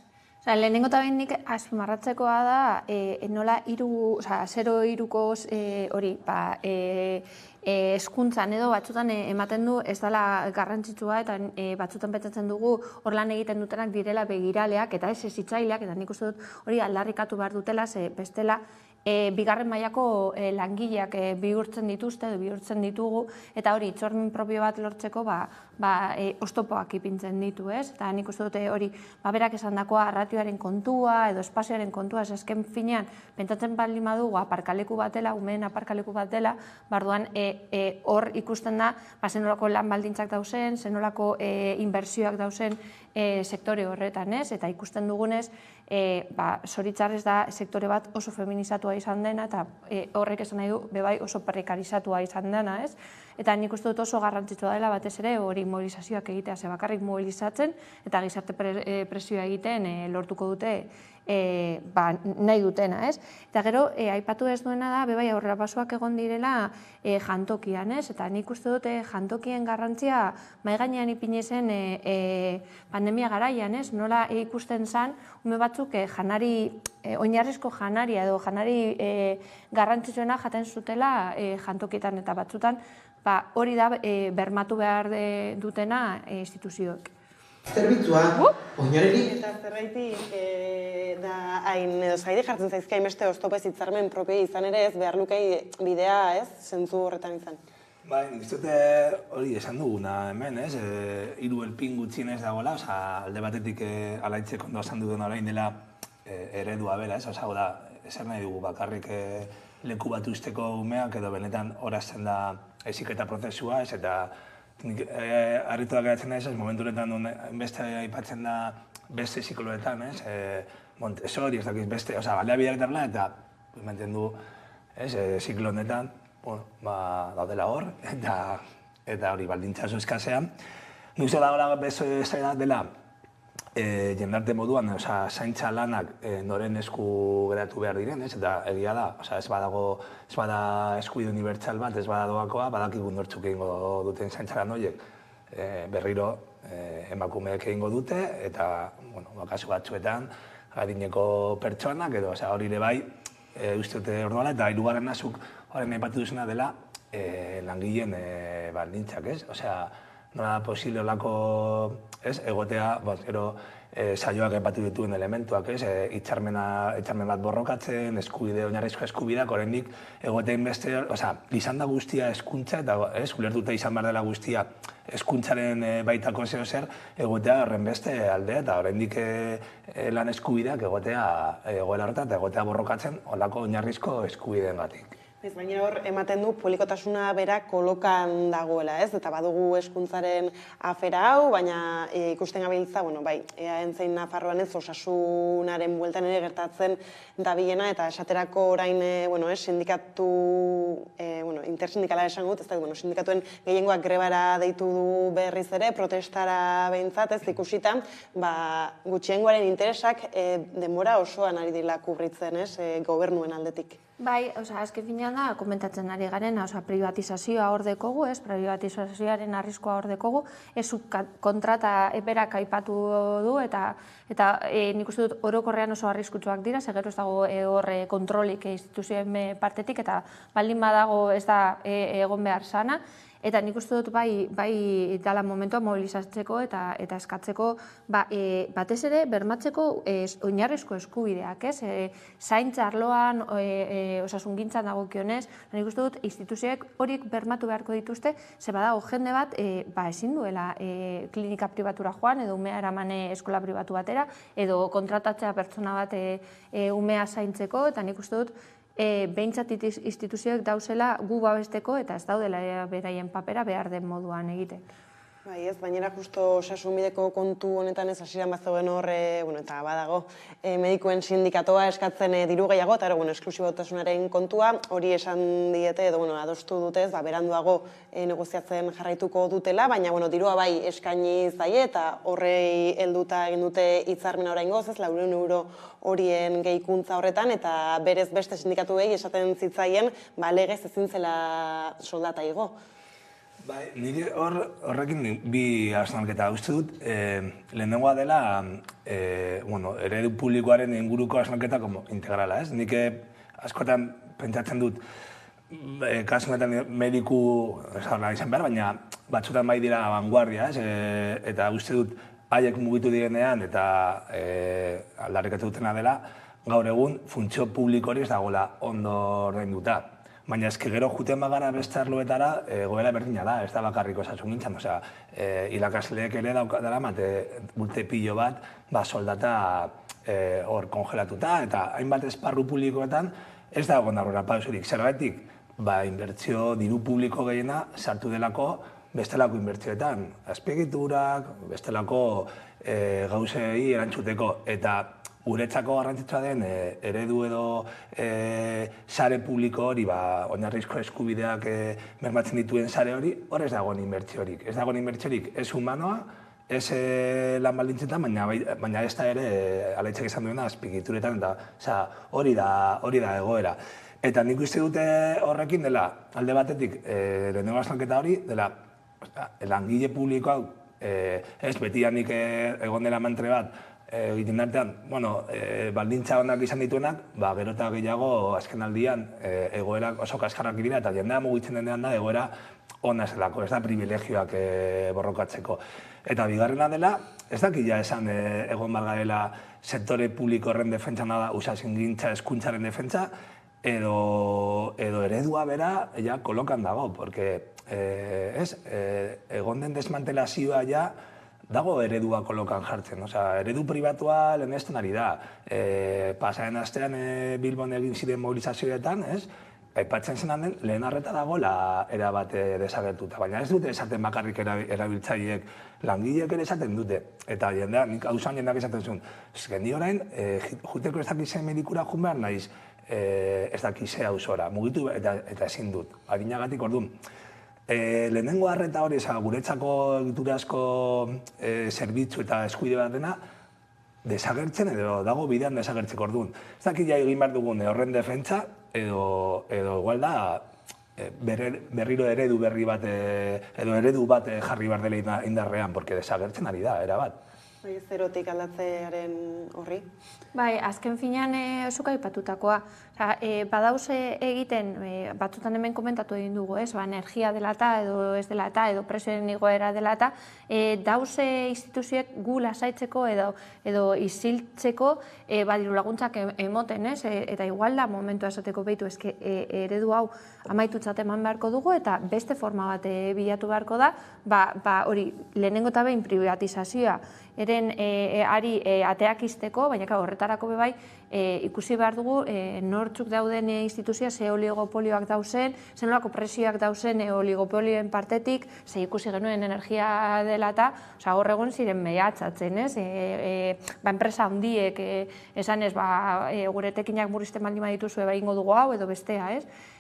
Speaker 1: Lehenengo eta behindik azpimarratzekoa da, nola 0,3ko hori, hezkuntzan edo batzutan ematen du ez dela garrantzitsua eta batzutan pentsatzen dugu hor lan egiten dutenak direla begiraleak eta ez hezitzaileak, eta nik uste dut hori aldarrikatu behar dutela, bestela bigarren mailako langileak bihurtzen dituzte edo bihurtzen ditugu, eta hori hitzarmen propio bat lortzeko oztopoak ipintzen ditu, ez? Eta nik uste dute hori berak esandakoa ratioaren kontua edo espazioaren kontua, ez azken finean pentsatzen baldin badugu aparkaleku bat dela, umeen aparkaleku bat dela, barduan hor ikusten da zenolako lan baldintzak dauzen, zenolako inbertsioak dauzen sektore horretan, ez? Eta ikusten dugunez, zoritzarrez da sektore bat oso feminizatua izan dena eta horrek esan nahi du bebai oso prekarizatua izan dena, ez? Eta nik uste dut oso garrantzitsua dela batez ere hori mobilizazioak egitea, ze bakarrik mobilizatzen eta gizarte presioa egiten lortuko dute nahi dutena, ez? Eta gero, aipatu ez duena da, bebai aurrerapausoak egon direla jantokian, ez? Eta nik uste dute jantokien garrantzia mahai gainean ipini zen pandemia garaian, ez? Nola ikusten zen, ume batzuk oinarrizko janaria edo janari garrantzitsuena jaten zutela jantokietan eta batzutan, hori da bermatu behar dutena instituzioek.
Speaker 3: Zerbitzua, oinarririk. Eta zerraitik da hain zaide jartzen zaizkia inbeste oztopez hitzarmen propio izan ere ez behar lukei bidea, ez, zentzu horretan izan.
Speaker 4: Bai, nik dute hori esan duguna hemen, ez, 3 elpin gutxien ez dagoela, alde batetik alaitzek ondo esan duen orain dela eredua bera, ez, da, ezer nahi dugu bakarrik leku bat usteko umeak edo benetan horazten da heziketa prozesua, ez, eta harrituak geratzen da ez, momentu honetan beste aipatzen da beste psikoloetan, ez, Montessori, ez dakiz beste, baldea bidaretarla, eta ematen du, ez, ziklo honetan, daudela hor, eta hori baldintza oso eskasean. Nik uste dagoela beste dela, jendarte moduan, zaintza lanak noren esku geratu behar diren, eta egia da, ez bada eskubide unibertsal bat, ez bada doakoa, badakigu nortzuk egingo duten zaintza lan horiek berriro emakumeek egingo dute, eta kasu batzuetan adineko pertsonak, edo hori ere bai, uste dute orduala, eta hirugarren azuk horren aipatu duzuna dela langileen baldintzak, ez? Nola posible olako egotea, gero saioak aipatu dituen elementuak, hitzarmen bat borrokatzen, oinarrizko eskubideak, oraindik egotein beste, izan da guztia hezkuntza, eta ulertuta izan behar dela guztia hezkuntzaren baitako zer, egotea horren beste aldea, eta oraindik lan eskubideak egotea egoera horretan, eta egotea borrokatzen olako oinarrizko eskubideengatik.
Speaker 3: Baina hor, ematen du polikotasuna bera kolokan dagoela, ez? Eta badugu hezkuntzaren afera hau, baina ikusten gabiltza, eaen zein Nafarroan ez osasunaren bueltan ere gertatzen dabilena, eta esaterako orain sindikatu, intersindikala esango dut, ez da, sindikatuen gehiengoak grebara deitu du berriz ere, protestara behintzat, ez ikusita, gutxiengoaren interesak denbora osoan ari dira kubritzen, ez, gobernuen aldetik.
Speaker 1: Bai, azken finean da, komentatzen ari garen, privatizazioa hor dekogu, privatizazioaren arriskoa hor dekogu, kontrata berak aipatu du, eta nik uste dut orokorrean oso arriskutsuak dira, segero ez dago hor kontrolik instituzioen partetik, eta baldin badago ez da egon behar sana, eta nik uste dut bai dala momentua mobilizatzeko eta eskatzeko batez ere bermatzeko oinarrizko eskubideak, ez? Zaintza arloan, osasungintzan dagokionez, nik uste dut instituzioek horiek bermatu beharko dituzte, ze badago jende bat ezin duela klinika pribatura joan, edo umea eramane eskola pribatu batera, edo kontratatzea pertsona bat umea zaintzeko, eta nik uste dut behintzat instituzioek dauzela gu babesteko eta ez daudela beraien papera behar den moduan egiten.
Speaker 3: Bai ez, baina justo osasunbideko kontu honetan ez hasieran bazegoen hor, eta badago, medikuen sindikatoa eskatzen diru gehiago, eta esklusibotasunaren kontua, hori esan diete, edo adostu dutez, beranduago negoziatzen jarraituko dutela, baina dirua bai eskaini zaie, eta horrei helduta egin dute hitzarmena oraingoz, ez, 400 euro horien gehikuntza horretan, eta berez beste sindikatuei esaten zitzaien, legez ezin zela soldata igo.
Speaker 4: Bai, nire horrekin bi hausnarketa uste dut, lehenengoa dela eredu publikoaren inguruko hausnarketa integrala, ez? Nik askotan pentsatzen dut, kasunetan mediku izan behar, baina batzutan bai dira vanguardia, ez? Eta uste dut, haiek mugitu direnean eta aldarrikatu dutena dela, gaur egun funtzio publiko hori ez dagoela ondo ordainduta. Baina eski gero juten bagara beste arloetara goera berdina da, ez da bakarriko osasungintzan. Irakasleek ere daukatara urte pilo bat soldata hor kongelatuta, eta hainbat esparru publikoetan ez dago aurrera pausurik. Zergatik, inbertsio diru publiko gehiena sartu delako bestelako inbertsioetan. Azpiegiturak, bestelako gauzei erantzuteko, eta guretzako garrantzitsua den eredu edo sare publiko hori, oinarrizko eskubideak bermatzen dituen sare hori, hor ez dagoen inbertsiorik. Ez dagoen inbertsiorik ez humanoa, ez lan baldintzetan, baina ez da ere alaitzak izan duena azpigituretan, eta hori da egoera. Eta nik uste dute horrekin dela, alde batetik, lehenengo azalketa hori, dela, langile publikoa, ez beti handik egon dela mantre bat, egiten artean, baldintza honak izan dituenak, gero eta gehiago azken aldian egoerak oso kaskarrak dira, eta jendea mugitzen denean da egoera ona zelako, ez da privilegioak borrokatzeko. Eta bigarrena dela, ez dakila esan egon balgarela sektore publiko horren defentsa da, osasungintza, hezkuntzaren defentsa, edo eredua bera ja kolokan dago, porque egon den desmantelazioa ja dago eredua kolokan jartzen. Eredu pribatua lehenesten ari da. Pasaren astean Bilbon egin ziren mobilizazioetan, aipatzen zenan den lehen arreta dagoela erabate desagertuta. Baina ez dute esaten bakarrik erabiltzaileek, langileek ere esaten dute. Eta jendea, nik hausan jendeak esaten zuen, ezken di orain, juteko ez dakizen medikura jun behar naiz, ez dakizea ausora, mugitu eta ezin dut. Adinagatik orduan. Lehenengo arreta hori, guretzako egiturazko zerbitzu eta eskuide bat dena, desagertzen edo dago bidean desagertzeko orduan. Ez dakit ja egin behar dugun horren defentsa, edo igual da berriro eredu berri bat, edo eredu bat jarri behar dela indarrean, porque desagertzen ari da, erabat.
Speaker 3: Zerotik aldatzearen horri?
Speaker 1: Bai, azken finean zuk aipatutakoa. Badauze egiten, batzutan hemen komentatu egin dugu, energia dela eta, edo ez dela eta, edo presioen igoera dela eta, dauze instituzioek gu lasaitzeko edo isiltzeko badiru laguntzak emoten, eta igual da momentua esateko behitu, eredu hau amaitutzat eman beharko dugu, eta beste forma bat bilatu beharko da, hori, lehenengo eta behin privatizazioa, eren ari ateak izteko, baina horretarako bebai ikusi behar dugu nortzuk dauden instituzioa, ze oligopolioak dauzen, ze nolako presioak dauzen oligopolioen partetik, ze ikusi genuen energia dela eta, hor egon ziren mehatxatzen, enpresa handiek esan ez, gure tekinak murrizten baldin badituzu egingo dugu hau edo bestea,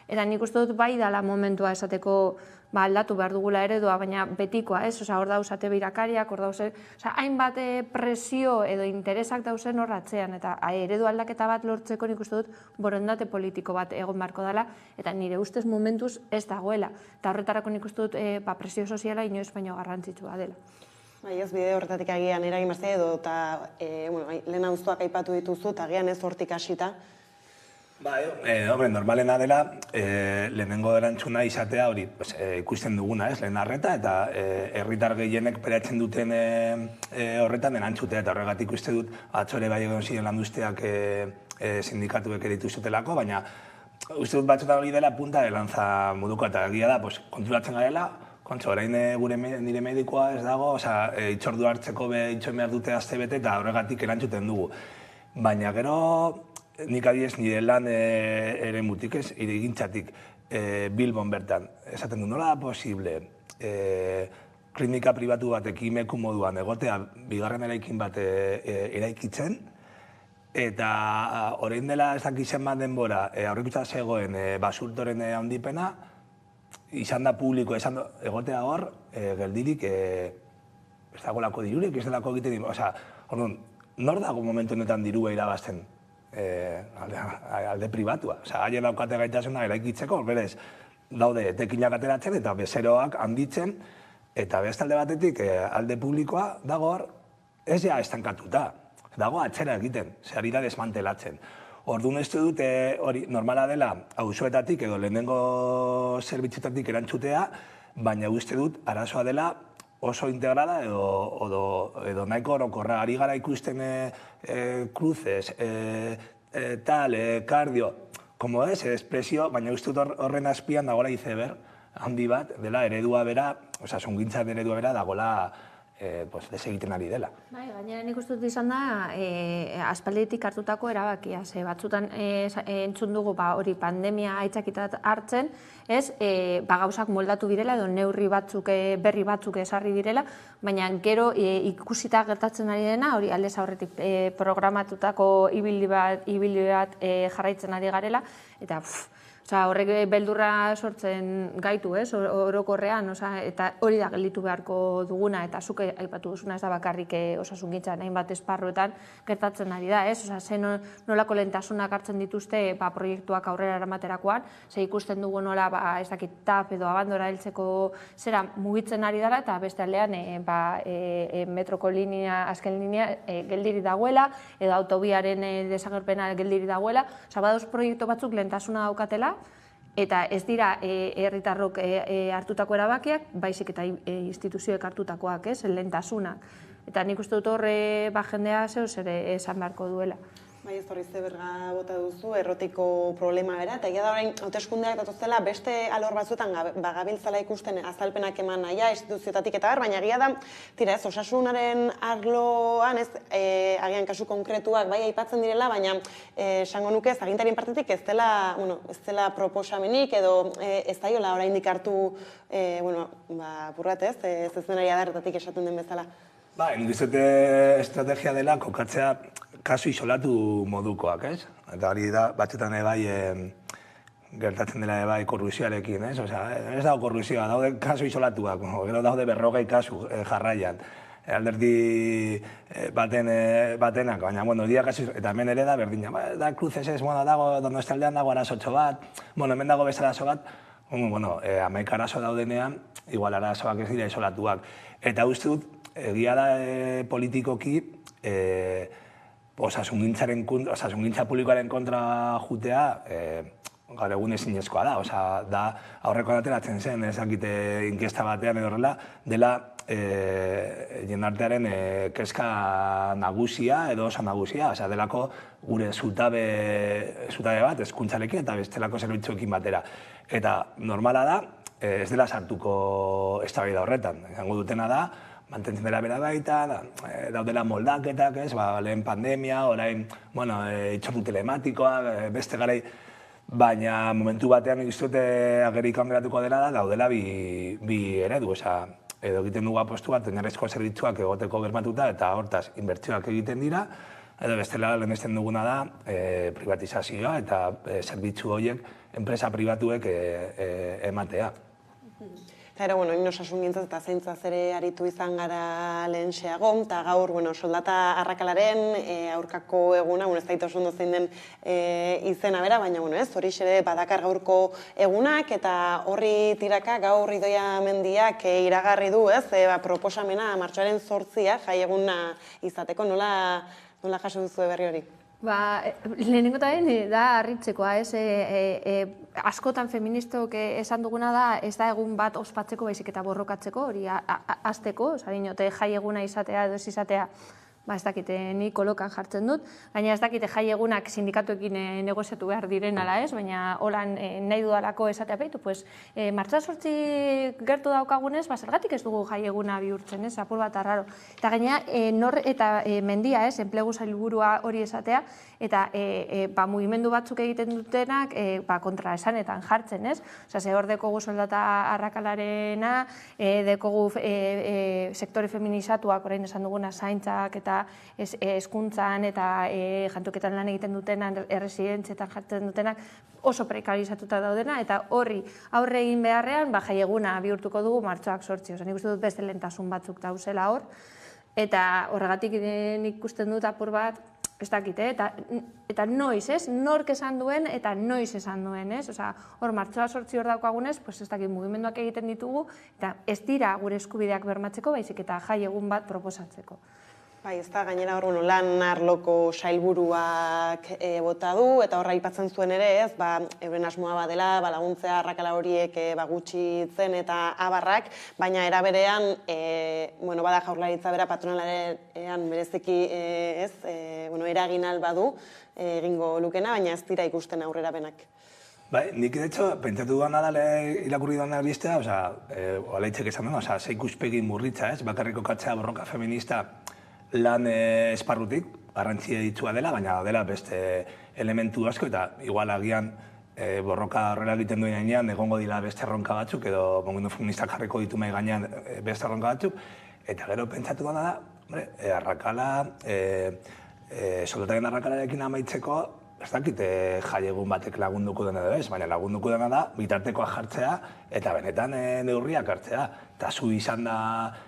Speaker 1: eta nik uste dut bai dala momentua esateko aldatu behar dugula eredua, baina betikoa, hor dauz ate birakariak, hor dauz, hainbat presio edo interesak dauzen horratzean, eta eredu aldaketa bat lortzeko nik uste dut borondate politiko bat egon beharko dela, eta nire ustez momentuz ez dagoela, eta horretarako nik uste dut presio soziala inoiz baino garrantzitsua dela.
Speaker 3: Bai, ez bide horretatik agian eragin beste edo, eta lehen auztuak aipatu dituzu, eta agian ez hortik hasita.
Speaker 4: Hombre, normalena dela, lehenengo erantzuna izatea hori ikusten duguna, lehen arreta, eta herritar gehienek peratzen duten horretan erantzutea, eta horregatik uste dut atzore bai egon ziren landuzteak sindikatuek eritu zutelako, baina uste dut batzutan hori dela punta de lanza moduko, eta egia da, konturatzen garela, orain nire medikoa ez dago, itxordu hartzeko itxoin behar dute azte bete, eta horregatik erantzuten dugu. Baina gero, nik adiez nire lan ere mutik ez, irigintzatik Bilbon bertan. Esaten du, nola da posible klinika pribatu batek imeku moduan egotea bigarren eraikin bat eraikitzen, eta orain dela ez dakizen bat denbora aurrikuntza zegoen basurtoren handipena, izan da publiko, egotea hor, geldirik ez dagoelako dirurik, ez delako egiten diru. Orduan, nor dago momentu honetan dirua irabazten? Alde pribatua. Haien daukate gaitasuna eraikitzeko, berez, daude etekinak ateratzen eta bezeroak handitzen, eta beste alde batetik alde publikoa dago hor, ez ja estankatuta, dago atzera egiten, zehari da desmantelatzen. Orduan ez dute hori normala dela auzoetatik edo lehenengo zerbitzetatik erantzutea, baina uste dut arazoa dela oso integrada edo nahiko orokorra. Ari gara ikusten cruces, kardio, como es, espresio, baina uste dut horren azpian dagoela iceberg handi bat, dela eredua bera, osasungintza eredua bera dagoela desegiten ari dela.
Speaker 1: Gainera nik uste dut izan da, aspalditik hartutako erabakia, batzutan entzun dugu hori pandemia aitzakitat hartzen, gauzak moldatu direla edo neurri batzuk, berri batzuk esarri direla, baina gero ikusita gertatzen ari dena, hori aldez aurretik programatutako ibili bat jarraitzen ari garela, eta Horrek beldurra sortzen gaitu, orokorrean, eta hori da gelditu beharko duguna, eta zuk aipatu duzuna ez da bakarrik osasungintzan hainbat esparruetan gertatzen ari da, ze nolako lehentasunak hartzen dituzte proiektuak aurrera eramaterakoan, ze ikusten dugu nola ez dakit TAP edo abandora heltzeko zera mugitzen ari dela, eta beste aldean metroko linea, azken linea geldiri dagoela, edo autobiaren desagerpena geldiri dagoela, badoz proiektu batzuk lehentasuna daukatela, eta ez dira herritarrok hartutako erabakiak, baizik eta instituzioek hartutakoak, lehentasunak. Eta nik uste dut horre jendea zehoz ere esan beharko duela.
Speaker 3: Bai, ez horri zeberga bota duzu, errotiko problema bera, eta egia da orain hauteskundeak datuzela beste alor batzuetan gabiltzala ikusten azalpenak eman naia, instituzioetatik eta baina egia da, tira ez, osasunaren arloan ez, agian kasu konkretuak bai aipatzen direla, baina esango nuke ez, agintarien partetik ez dela proposamenik edo ez daiola oraindik hartu, burrat ez, ez denari adarretatik esaten den bezala.
Speaker 4: Ba, indizete estrategia dela kokatzea kasu isolatu modukoak, ez? Eta hori da, batzutan bai gertatzen dela bai korrupzioarekin, ez? Ez dago korrupzioa, daude kasu isolatuak, gero daude 40 kasu jarraian. Alderdi batenak, baina, dia kasu, eta hemen ere da berdina, da kruzes ez, dago, Donostialdean dago arazotxo bat, hemen dago beste arazo bat, 11 arazo daudenean, igual arazoak ez dira isolatuak. Eta uste dut, egia da politikoki, osasungintza publikoaren kontra jutea, gaur egun ezinezkoa da. Da, aurreko ateratzen zen, ezakite inkesta batean edo horrela, dela jendartearen kezka nagusia edo osa nagusia, delako gure zutabe bat, hezkuntzarekin eta bestelako zerbitzuekin batera. Eta normala da, ez dela sartuko eztabaida horretan. Izango dutena da, mantentzen dela bera baita, daudela moldaketak, lehen pandemia, orain itxortu telematikoa, beste garai, baina momentu batean ikustute agerikan geratuko dela da, daudela bi eredu, edo egiten dugu apostu bat, oinarrizko zerbitzuak egoteko bermatuta, eta hortaz, inbertsioak egiten dira, edo bestela lehenesten duguna da privatizazioa eta zerbitzu horiek enpresa pribatuek ematea.
Speaker 3: Eta ero, osasungintzaz eta zaintzaz ere aritu izan gara lehenxeago, eta gaur, soldata arrakalaren aurkako eguna, ez da oso ondo zein den izena bera, baina hori xere badakar gaurko egunak, eta horri tiraka gaur Idoia Mendiak iragarri du, proposamena martxoaren 8 jai eguna izateko, nola jaso duzu berri hori?
Speaker 1: Lehenengo eta da harritzekoa, askotan feministok esan duguna da, ez da egun bat ospatzeko baizik eta borrokatzeko, hori hasteko, jai eguna izatea edo ez izatea, ez dakite, ni kolokan jartzen dut, baina ez dakite jai egunak sindikatuekin negoziatu behar diren ala ez, baina holan nahi dudalako esatea behitu, martxoa 8 gertu daukagunez, zergatik ez dugu jai eguna bihurtzen, apur bat arraro. Eta gaina, nor eta Mendia, enplegu sailburua hori esatea, eta mugimendu batzuk egiten dutenak kontra esanetan jartzen, ez? Hor dekogu soldata arrakalarena, dekogu sektore feminizatuak, orain esan duguna zaintzak eta hezkuntzan eta jantoketan lan egiten dutenak, erresidentzietan jartzen dutenak, oso prekarizatuta daudena, eta horri aurre egin beharrean, jai eguna bihurtuko dugu martxoak 8. Nik uste dut beste lehentasun batzuk dauzela hor, eta horregatik ikusten dut apur bat, ez dakite, eta noiz, nork esan duen eta noiz esan duen, hor martxoa 8 hor daukagunez, ez dakit mugimenduak egiten ditugu, eta ez dira gure eskubideak bermatzeko, baizik eta jai egun bat proposatzeko.
Speaker 3: Bai, ez da, gainera hor, lan arloko sailburuak bota du, eta horra aipatzen zuen ere, euren asmoa badela, laguntzea arrakala horiek gutxitzen eta abarrak, baina eraberean, bada jaurlaritza bera patronalarean bereziki eragin albadu egingo lukena, baina ez dira ikusten aurrera benak.
Speaker 4: Bai, nik, de hecho, pentsatu duan adale irakurri duan albistea, olaitzek esan duen, ze ikuspegi murritza, bakarriko katzea borroka feminista lan esparrutik, garrantzia ditzua dela, baina dela beste elementu asko, eta igual agian borroka horrela egiten duen gainean, egongo dira beste erronka batzuk, edo mugimendu feministak jarriko ditu mai gainean beste erronka batzuk, eta gero pentsatu da, arrakala, soldataren arrakalarekin amaitzeko, ez dakite jaiegun batek lagunduko dena edo ez, baina lagunduko dena da bitartekoa jartzea eta benetan neurriak hartzea. Eta zu izan da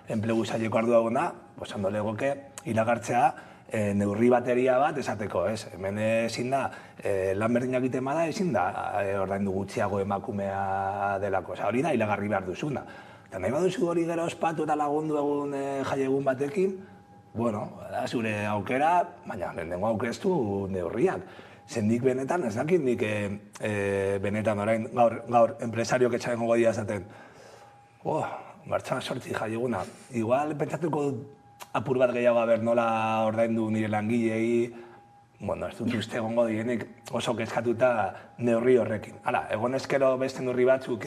Speaker 4: enplegu saileko arduraduna, ondo legoke iragartzea neurri bateria bat esateko, ez? Hemen ezin da, lan berdinak egiten bada ezin da ordaindu gutxiago emakumea delako. Hori da iragarri behar duzuna. Eta nahi baduzu hori gero ospatu eta lagundu egun jaiegun batekin, bueno, da zure aukera, baina lehenengo aukestu neurriak. Zendik benetan, ez dakit nik benetan orain gaur enpresariok etxaren gogo dira esaten. Martxan 8 jaieguna. Igual pentsatuko apur bat gehiago haber nola ordaindu nire langilei, bueno, ez dut uste egongo dienik oso kezkatuta neurri horrekin. Hala, egon ezkero beste neurri batzuk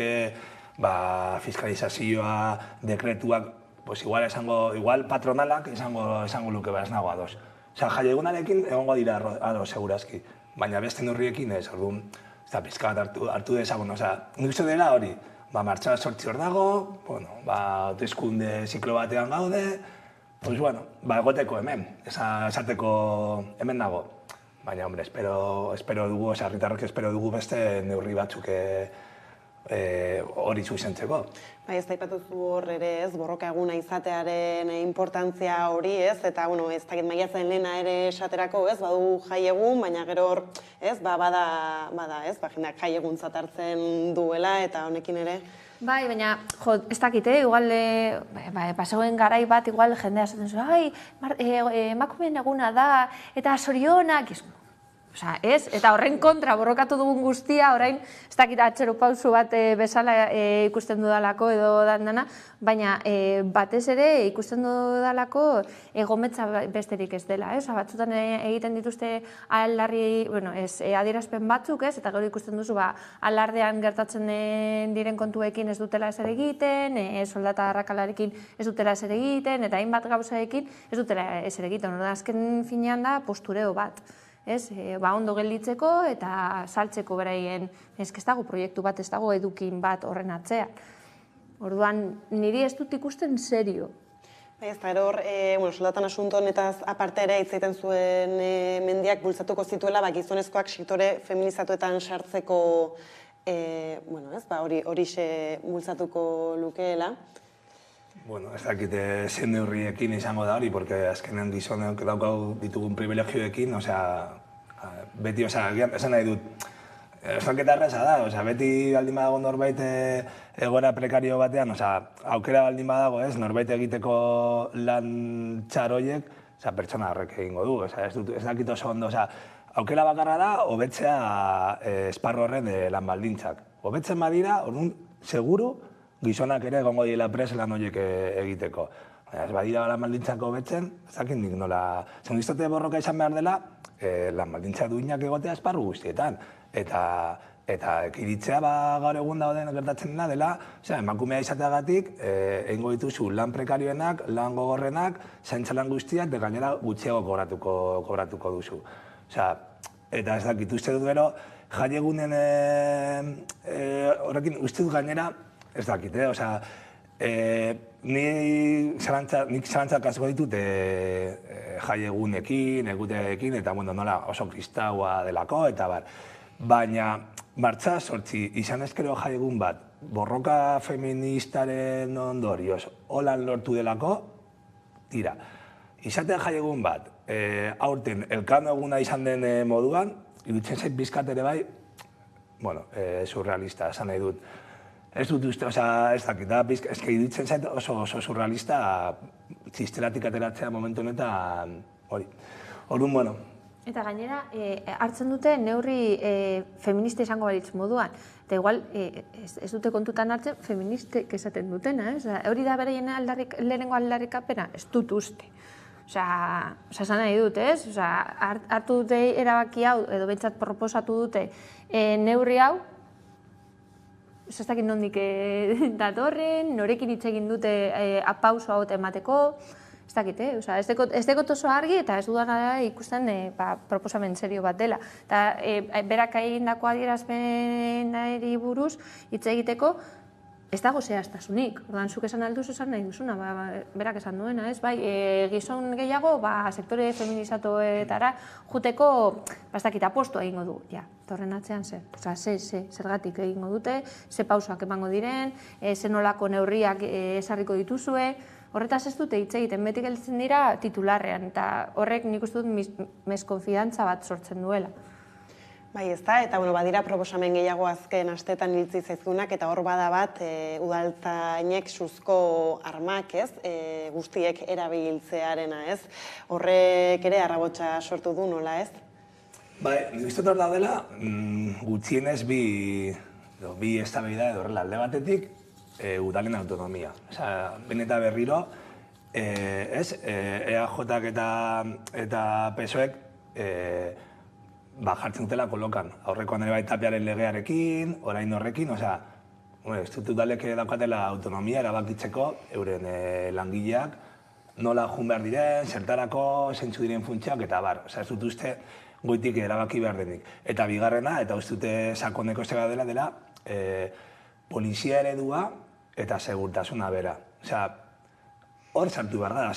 Speaker 4: fiskalizazioa, dekretuak, pues igual patronalak izango luke behar ez nago ados. Osa, jaiegunarekin egongo dira ados, segurazki. Baina beste neurriekin ez, orduan, ez da pizka bat hartu dezagun. Osa, nik uste dela hori, martxan 8 hor dago, hauteskunde ziklo batean gaude, pues bueno, egoteko hemen, esateko hemen nago. Baina, hombre, espero dugu, herritarrok espero dugu beste neurri batzuk hori zuzentzeko.
Speaker 3: Ez da ipatuzu hor ere ez, borroka eguna izatearen importantzia hori ez, eta ez dakit maiatzen lehena ere esaterako ez, badu jaiegun, baina gero hor ez, bada ez, jendeak jaieguntzat hartzen duela eta honekin ere.
Speaker 1: Bai, baina, ez dakit, igual, pasagoen garai bat, igual jendea esaten zuen, emakumeen eguna da, eta zorionak, Osa, ez? Eta horren kontra borrokatu dugun guztia, orain, ez dakit atxero pausu bat bezala ikusten dudalako edo dandana, baina batez ere ikusten dudalako egometza besterik ez dela, ez? Batzutan egiten dituzte adierazpen batzuk, ez? Eta gero ikusten duzu, alardean gertatzen diren kontuekin ez dutela ezer egiten, soldata arrakalarekin ez dutela ezer egiten, eta hainbat gauzaekin ez dutela ezer egiten. Azken finean da postureo bat. Ondo gelditzeko eta saltzeko beraien, ez dago proiektu bat, ez dago edukin bat horren atzean. Orduan, niri ez dut ikusten serio.
Speaker 3: Ez da, eror, soldatan asunto honetaz aparte ere hitz egiten zuen mendiak bultzatuko zituela, gizonezkoak sektore feminizatuetan sartzeko horixe bultzatuko lukeela.
Speaker 4: Bueno, ez dakit zen neurriekin izango da hori, porque azkenean gizonek daukau ditugun privilegioekin, beti, esan nahi dut, esanketa erreza da, beti baldin badago norbait egoera prekario batean, aukera baldin badago, norbait egiteko lan txaroiek, pertsona horrek egingo du, ez dakit oso ondo, aukera bakarra da, hobetzea esparru horren lan baldintzak. Hobetzen badira, orduan, seguru, gizonak ere egongo diela pres lan horiek egiteko. Ez badira lan baldintzak hobetzen, ez dakit nik nola... Zendiztote borroka izan behar dela, lan baldintza duinak egotea esparru guztietan. Eta ekiritzea gaur egun dauden gertatzen dela, emakumea izateagatik, egingo dituzu lan prekarioenak, lan gogorrenak, zaintza lan guztiak, eta gainera gutxiago kobratuko duzu. Eta ez dakit, uste dut gero, jaiegunen horrekin, uste dut gainera, ez dakit, nik zalantzak asko ditut jaiegunekin, eguteekin, eta nola oso kristaua delako, eta bar. Baina, martxa 8 izan ezkero jaiegun bat, borroka feministaren ondorioz, holan lortu delako, tira. Izatea jaiegun bat, aurten elkano eguna izan den moduan, iruditzen zait bizkat ere bai, surrealista, esan nahi dut. Ez dut uste, ez dakit, ez iruditzen zait oso surrealista txisteratik ateratzea momentu honetan hori. Orduan, bueno.
Speaker 1: Eta gainera, hartzen dute neurri feminista izango balitz moduan. Eta igual, ez dute kontutan hartzen feministek esaten dutena, hori da beraien lehenengo aldarrikapena, ez dut uste. Esan nahi dut, ez? Hartu dute erabaki hau, edo behintzat proposatu dute neurri hau, ez dakit nondik datorren, norekin hitz egin dute pauso hau emateko, ez dakit, ez dekot oso argi eta ez dudan ikusten proposamen serio bat dela. Eta berak egindako adierazpenari buruz hitz egiteko, ez dago zehaztasunik. Ordan zuk esan alduzu esan nahi duzuna, berak esan duena, ez? Bai, gizon gehiago, sektore feminizatoetara juteko, bastakita apostua egingo du. Ja, torren atzean zer. Osa, zergatik egingo dute, ze pausoak emango diren, ze nolako neurriak esarriko dituzue, horretaz ez dute hitz egiten, beti gelditzen dira titularrean, eta horrek nik uste dut meskonfidantza bat sortzen duela.
Speaker 3: Bai, ez da, eta badira proposamen gehiago azken astetan iritzi zaizkunak, eta hor bada bat udaltzainek suzko armak, ez, guztiek erabiltzearena, ez, horrek ere arrabotsa sortu du, nola, ez?
Speaker 4: Bai, nik uste hor daudela, gutxienez bi eztabaida edo horrela alde batetik, udalen autonomia. Osa, ben eta berriro, EAJak eta PSOEk jartzen dutela kolokan. Aurrekoan ere bai Tapiaren legearekin, orain horrekin, osea, ez dut udalek daukatela autonomia erabakitzeko, euren langileak, nola jun behar diren, zertarako, zeintzu diren funtsiak, eta bar, osea, ez dut uste goitik erabaki behar denik. Eta bigarrena, eta uste dute sakoneko zega dela, polizia eredua eta segurtasuna bera. Osea, hor sartu behar da,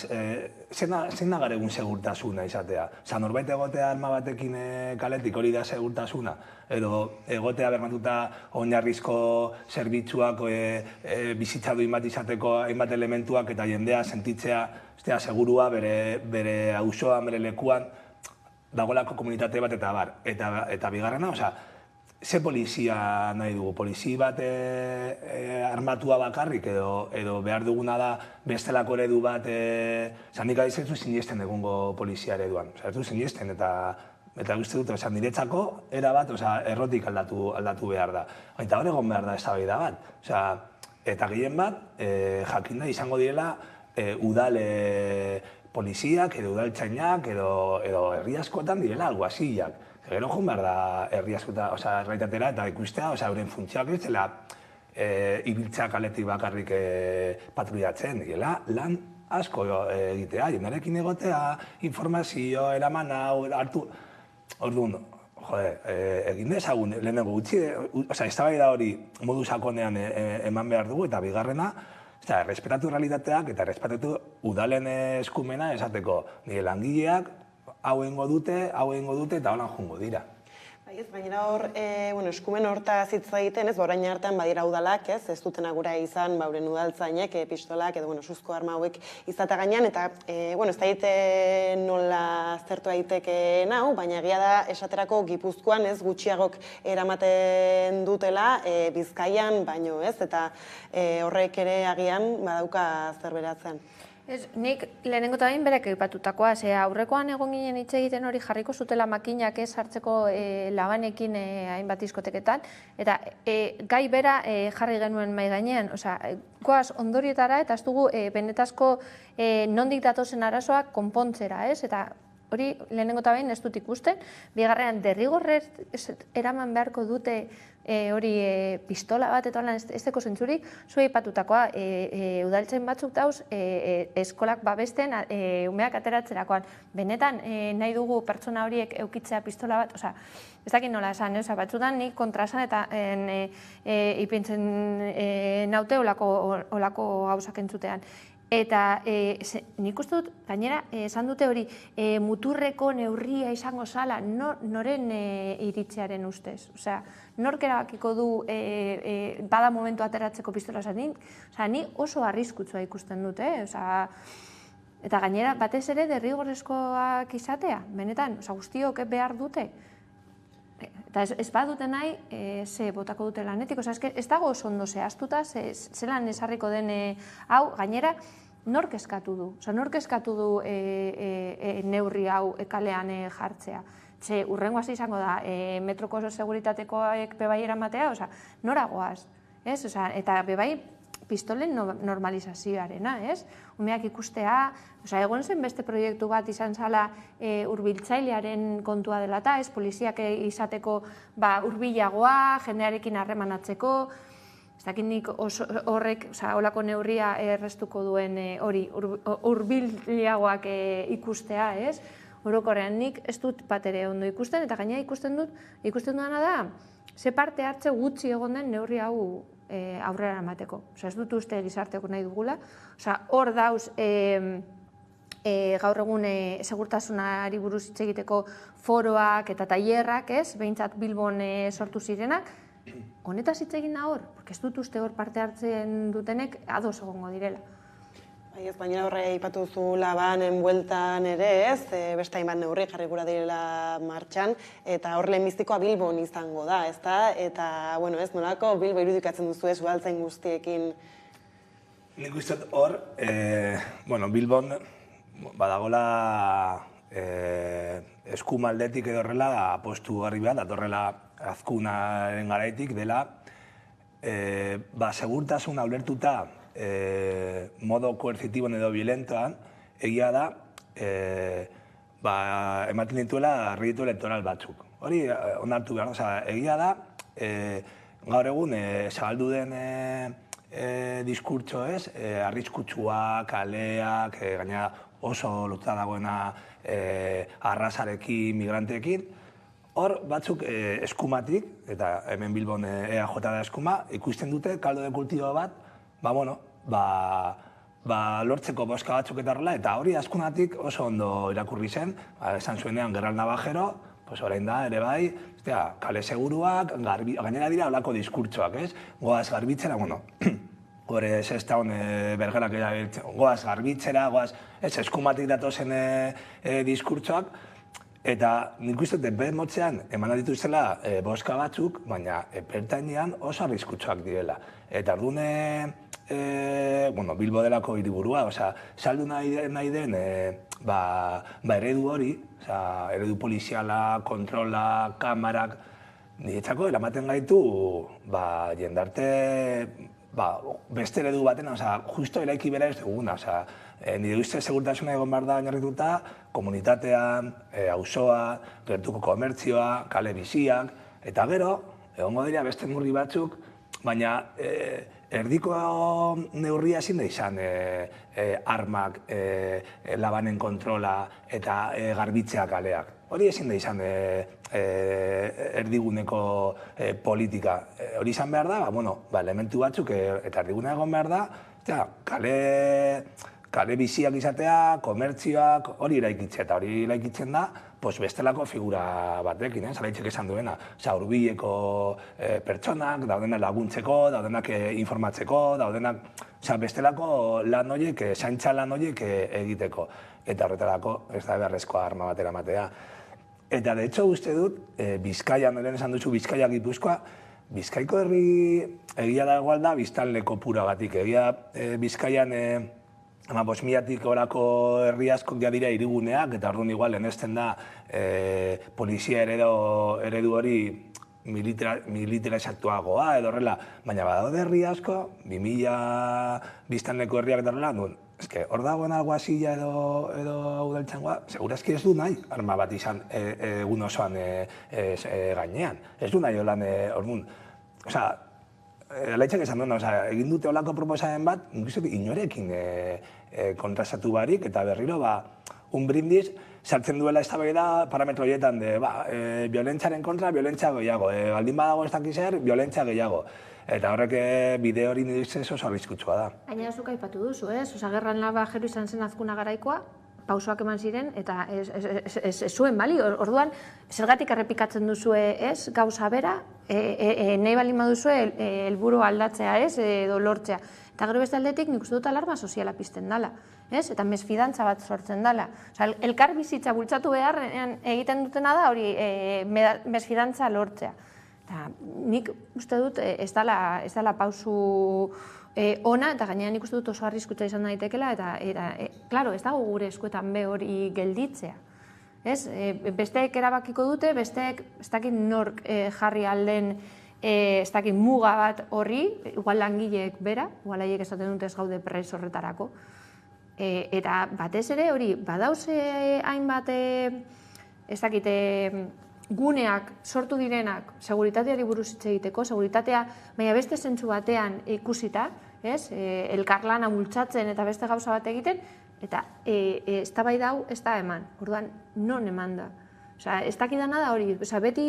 Speaker 4: zein da garegun segurtasuna izatea? Osa, norbait egotea arma batekin kaletik hori da segurtasuna? Edo egotea bermatuta oinarrizko zerbitzuak bizitza duin bat izateko hainbat elementuak eta jendea sentitzea segurua bere auzoan, bere lekuan, dagoelako komunitate bat eta bar. Eta bigarrena, osa, ze polizia nahi dugu? Polizi bat armatua bakarrik edo behar duguna da bestelako eredu bat, nik adizetzu sinesten egungo polizia ereduan. Ez du sinesten eta uste dut, niretzako erabat errotik aldatu behar da. Eta hor egon behar da eztabaida bat. Eta gehien bat, jakinda izango direla udal poliziak edo udaltzainak edo herri askotan direla alguazilak. Gero joan behar da herri askota, erraitatera eta ikustea, euren funtzioak ez dela ibiltzea kaletik bakarrik patrullatzen, lan asko egitea, jendarekin egotea, informazio, eramana, hartu... Orduan, egin dezagun, lehenengo gutxi, eztabaida hori modu sakonean eman behar dugu, eta bigarrena, errespetatu realitateak eta errespetatu udalen eskumena esateko nire langileak, hau egingo dute, eta holan joango dira.
Speaker 3: Ez, gainera hor, eskumen hortaz hitz egiten, ez, orain artean badira udalak, ez dutena gura izan, bauren udaltzainek, pistolak, edo, suzko arma hauek izate gainean, eta, ez da egite nola zertu daiteke nau, baina egia da esaterako Gipuzkoan, ez, gutxiagok eramaten dutela, Bizkaian, baino, ez, eta horrek ere agian badauka zerberatzen.
Speaker 1: Nik lehenengo eta behin berek aipatutakoa, aurrekoan egon ginen hitz egiten hori jarriko zutela makinak ez hartzeko labanekin hainbat diskoteketan, eta gai bera jarri genuen mai gainean, goaz ondorietara eta ez dugu benetazko nondik datozen arazoak konpontzera, ez? Eta hori lehenengo eta behin ez dut ikusten, bigarrean derrigorrez eraman beharko dute hori pistola bat eta holan ez deko zentzurik, zua ipatutakoa, udaltzen batzuk dauz, eskolak babesten, umeak ateratzerakoan. Benetan, nahi dugu pertsona horiek eukitzea pistola bat, ez dakit nola esan, batzutan nik kontrasan eta ipintzen naute olako gauzak entzutean. Eta nik uste dut, gainera, esan dute hori, muturreko neurria izango zala, noren iritziaren ustez? Osea, nork erabakiko du bada momentu ateratzeko pistola zanik? Osea, ni oso arriskutsua ikusten dut, eta gainera, batez ere derrigorrezkoak izatea, benetan, guztiok behar dute. Eta ez badute nahi, ze botako dute lanetik, ez dago oso ondo zehaztuta, zelan esarriko den hau, gainera, nork eskatu du? Nork eskatu du neurri hau kalean jartzea? Ze urrengoaz izango da, metroko seguritatekoek bebai eramatea, noragoaz? Eta bebai pistolen normalizazioarena, ez? Umeak ikustea, egon zen beste proiektu bat izan zala hurbiltzailearen kontua dela eta, ez? Poliziak izateko hurbilagoa, jendearekin harremanatzeko, ez dakit nik horrek, holako neurria errestuko duen hori hurbilagoak ikustea, ez? Orokorrean nik ez dut bat ere ondo ikusten, eta gainera ikusten dudana da, ze parte hartze gutxi egon den neurri hau aurrera emateko. Ez dut uste gizarteko nahi dugula. Hor dauz gaur egun segurtasunari buruz hitz egiteko foroak eta tailerrak, behintzat Bilbon sortu zirenak, honetaz hitz egin da hor, ez dut uste hor parte hartzen dutenek ados egongo direla.
Speaker 3: Baina horre aipatu zu Labanen bueltan ere beste hainbat neurri jarri gura direla martxan, eta hor lehenbizikoa Bilbon izango da, ezta? Eta, nolako Bilbo irudikatzen duzu udaltzain guztiekin?
Speaker 4: Nik uste hor, Bilbon badagola eskumaldetik edo horrela apostu garri behar, datorrela azkunaren garaitik dela, segurtasuna ulertuta modo koerzitiboan edo violentoan, egia da, ematen dituela argitu elektoral batzuk. Hori onartu behar, egia da, gaur egun zabaldu den diskurtso arriskutsua, kaleak, gaina oso lotuta dagoena arrasarekin, migranteekin, hor batzuk eskumatik, eta hemen Bilbon EAJ da eskuma, ikusten dute kaldo de kultibo bat, lortzeko boska batzuk eta horrela, eta hori askunatik oso ondo irakurri zen, esan zuenean Gerral Navajero, orain da, ere bai, kale seguruak, gainera dira olako diskurtsoak, goaz garbitzera, gore ez da hon bergerak goaz garbitzera, goaz eskumatik datozen diskurtsoak, eta nik uste dut motzean eman dituzela boska batzuk, baina epertainean oso arriskutsuak direla. Eta ardune, Bilbo delako hiriburua, saldu nahi den eredu hori, eredu poliziala, kontrola, kamarak, niretzako eramaten gaitu jendarte beste eredu baten, justo eraiki bera ez duguna. Nire uste segurtasuna egon behar da oinarrituta, komunitatean, auzoa, gertuko komertzioa, kale biziak, eta gero, egongo dira beste neurri batzuk, baina erdiko neurria ezin da izan armak, Labanen kontrola eta garbitzea kaleak. Hori ezin da izan erdiguneko politika. Hori izan behar da, elementu batzuk eta erdigunea egon behar da, kale biziak izatea, komertzioak, hori eraikitzea, eta hori eraikitzen da, bestelako figura batekin, Zaraitzek esan duena. Hurbileko pertsonak, daudenak laguntzeko, daudenak informatzeko, daudenak bestelako lan horiek, zaintza lan horiek egiteko. Eta horretarako ez da beharrezkoa arma batera matea. Eta, de hecho, uste dut, Bizkaian, lehen esan duzu Bizkaia Gipuzkoa, Bizkaiko herri egia da igual da biztanleko puragatik. Egia Bizkaian 5.000-tik orako herri askok dira hiriguneak, eta orduan igual lehenesten da polizia eredu hori militarizatuagoa edo horrela, baina badaude herri asko, 2.000 biztanleko herriak eta horrela, hor dagoen alguazila edo udaltzaingoa, segurazki ez du nahi arma bat izan egun osoan gainean. Ez du nahi holan orduan. Alaitzak esan duena, egin dute olako proposamen bat, inorekin kontrastatu barik, eta berriro, un brindis, sartzen duela eztabaida parametro horietan de, violentzaren kontra, violentzia gehiago, baldin badago ez dakizer, violentzia gehiago. Eta horrek bide hori nirez oso arriskutsua da.
Speaker 1: Gaina zuk aipatu duzu, Gerral Navajero izan zen azkuna garaikoa, pausoak eman ziren, eta ez zuen bali. Orduan, zergatik errepikatzen duzue gauza bera, nahi bali maduzue helburu aldatzea edo lortzea. Eta gero beste aldetik nik uste dut alarma soziala pizten dela, eta mesfidantza bat sortzen dela. Elkar bizitza bultzatu behar egiten dutena da hori mesfidantza lortzea. Nik uste dut ez dela pausu ona, eta gainean nik uste dut oso arriskutza izan daitekela, eta, klaro, ez dago gure eskuetan be hori gelditzea. Besteek erabakiko dute, besteek ez dakit nork jarri alden ez dakit muga bat horri, igual langileek bera, igual haiek esaten dute ez gaude pres horretarako. Eta batez ere hori, badauze hainbat ez dakit guneak sortu direnak seguritateari buruz hitz egiteko, seguritatea, baina beste zentzu batean ikusita, elkarlana bultzatzen eta beste gauza bat egiten, eta eztabaida hau ez da eman, orduan non eman da. Ez dakidana da hori, beti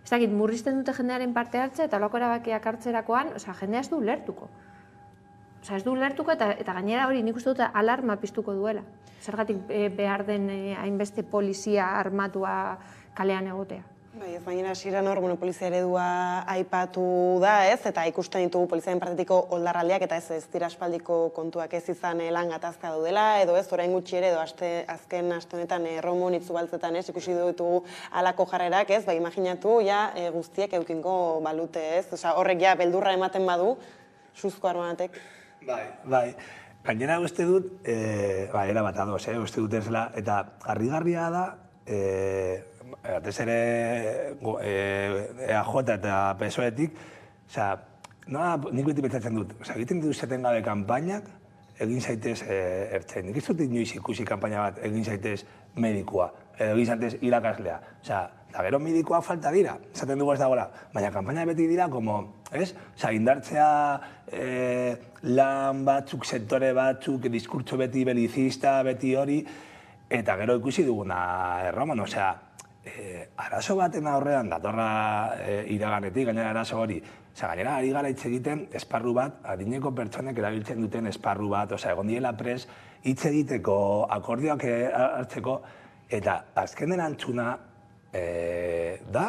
Speaker 1: ez dakit, murrizten dute jendearen parte hartze eta olako erabakiak hartzerakoan, jendea ez du lertuko. Ez du lertuko eta gainera hori nik uste dut alarma piztuko duela. Zergatik behar den hainbeste polizia armatua kalean egotea.
Speaker 3: Bai, ez baina hasieran hor, polizia eredua aipatu da, ez? Eta ikusten ditugu poliziaren partetiko oldarraldiak eta ez dira aspaldiko kontuak ez izan lan gatazka daudela, edo ez, orain gutxi ere, edo azken aste honetan Romon Itzubaltzetan ez, ikusi ditugu halako jarrerak, ez? Bai, imaginatu, guztiek eukingo balute, ez? Osa, horrek beldurra ematen badu, suzko armatek.
Speaker 4: Bai. Gainera uste dut, era bat adoz, uste dut ezela, eta harrigarria da, atez ere EAJ eta PSOE-etik, nik beti betzatzen dut, egiten dituzten gabe kanpainak, egin zaitez ertzain. Nik ez dut inoiz ikusi kanpaina bat egin zaitez medikua, egin zaitez irakaslea. Eta gero medikoa falta dira, esaten dugu ez dagoela, baina kanpaina beti dira, indartzea lan batzuk, sektore batzuk, diskurtso beti belizista, beti hori, eta gero ikusi duguna erroman, arazo baten aurrean datorra iraganetik, gainera arazo hori, gainera ari gara hitz egiten esparru bat, adineko pertsonek erabiltzen duten esparru bat, egon diela pres, hitz egiteko, akordioak hartzeko, eta azken erantzuna da,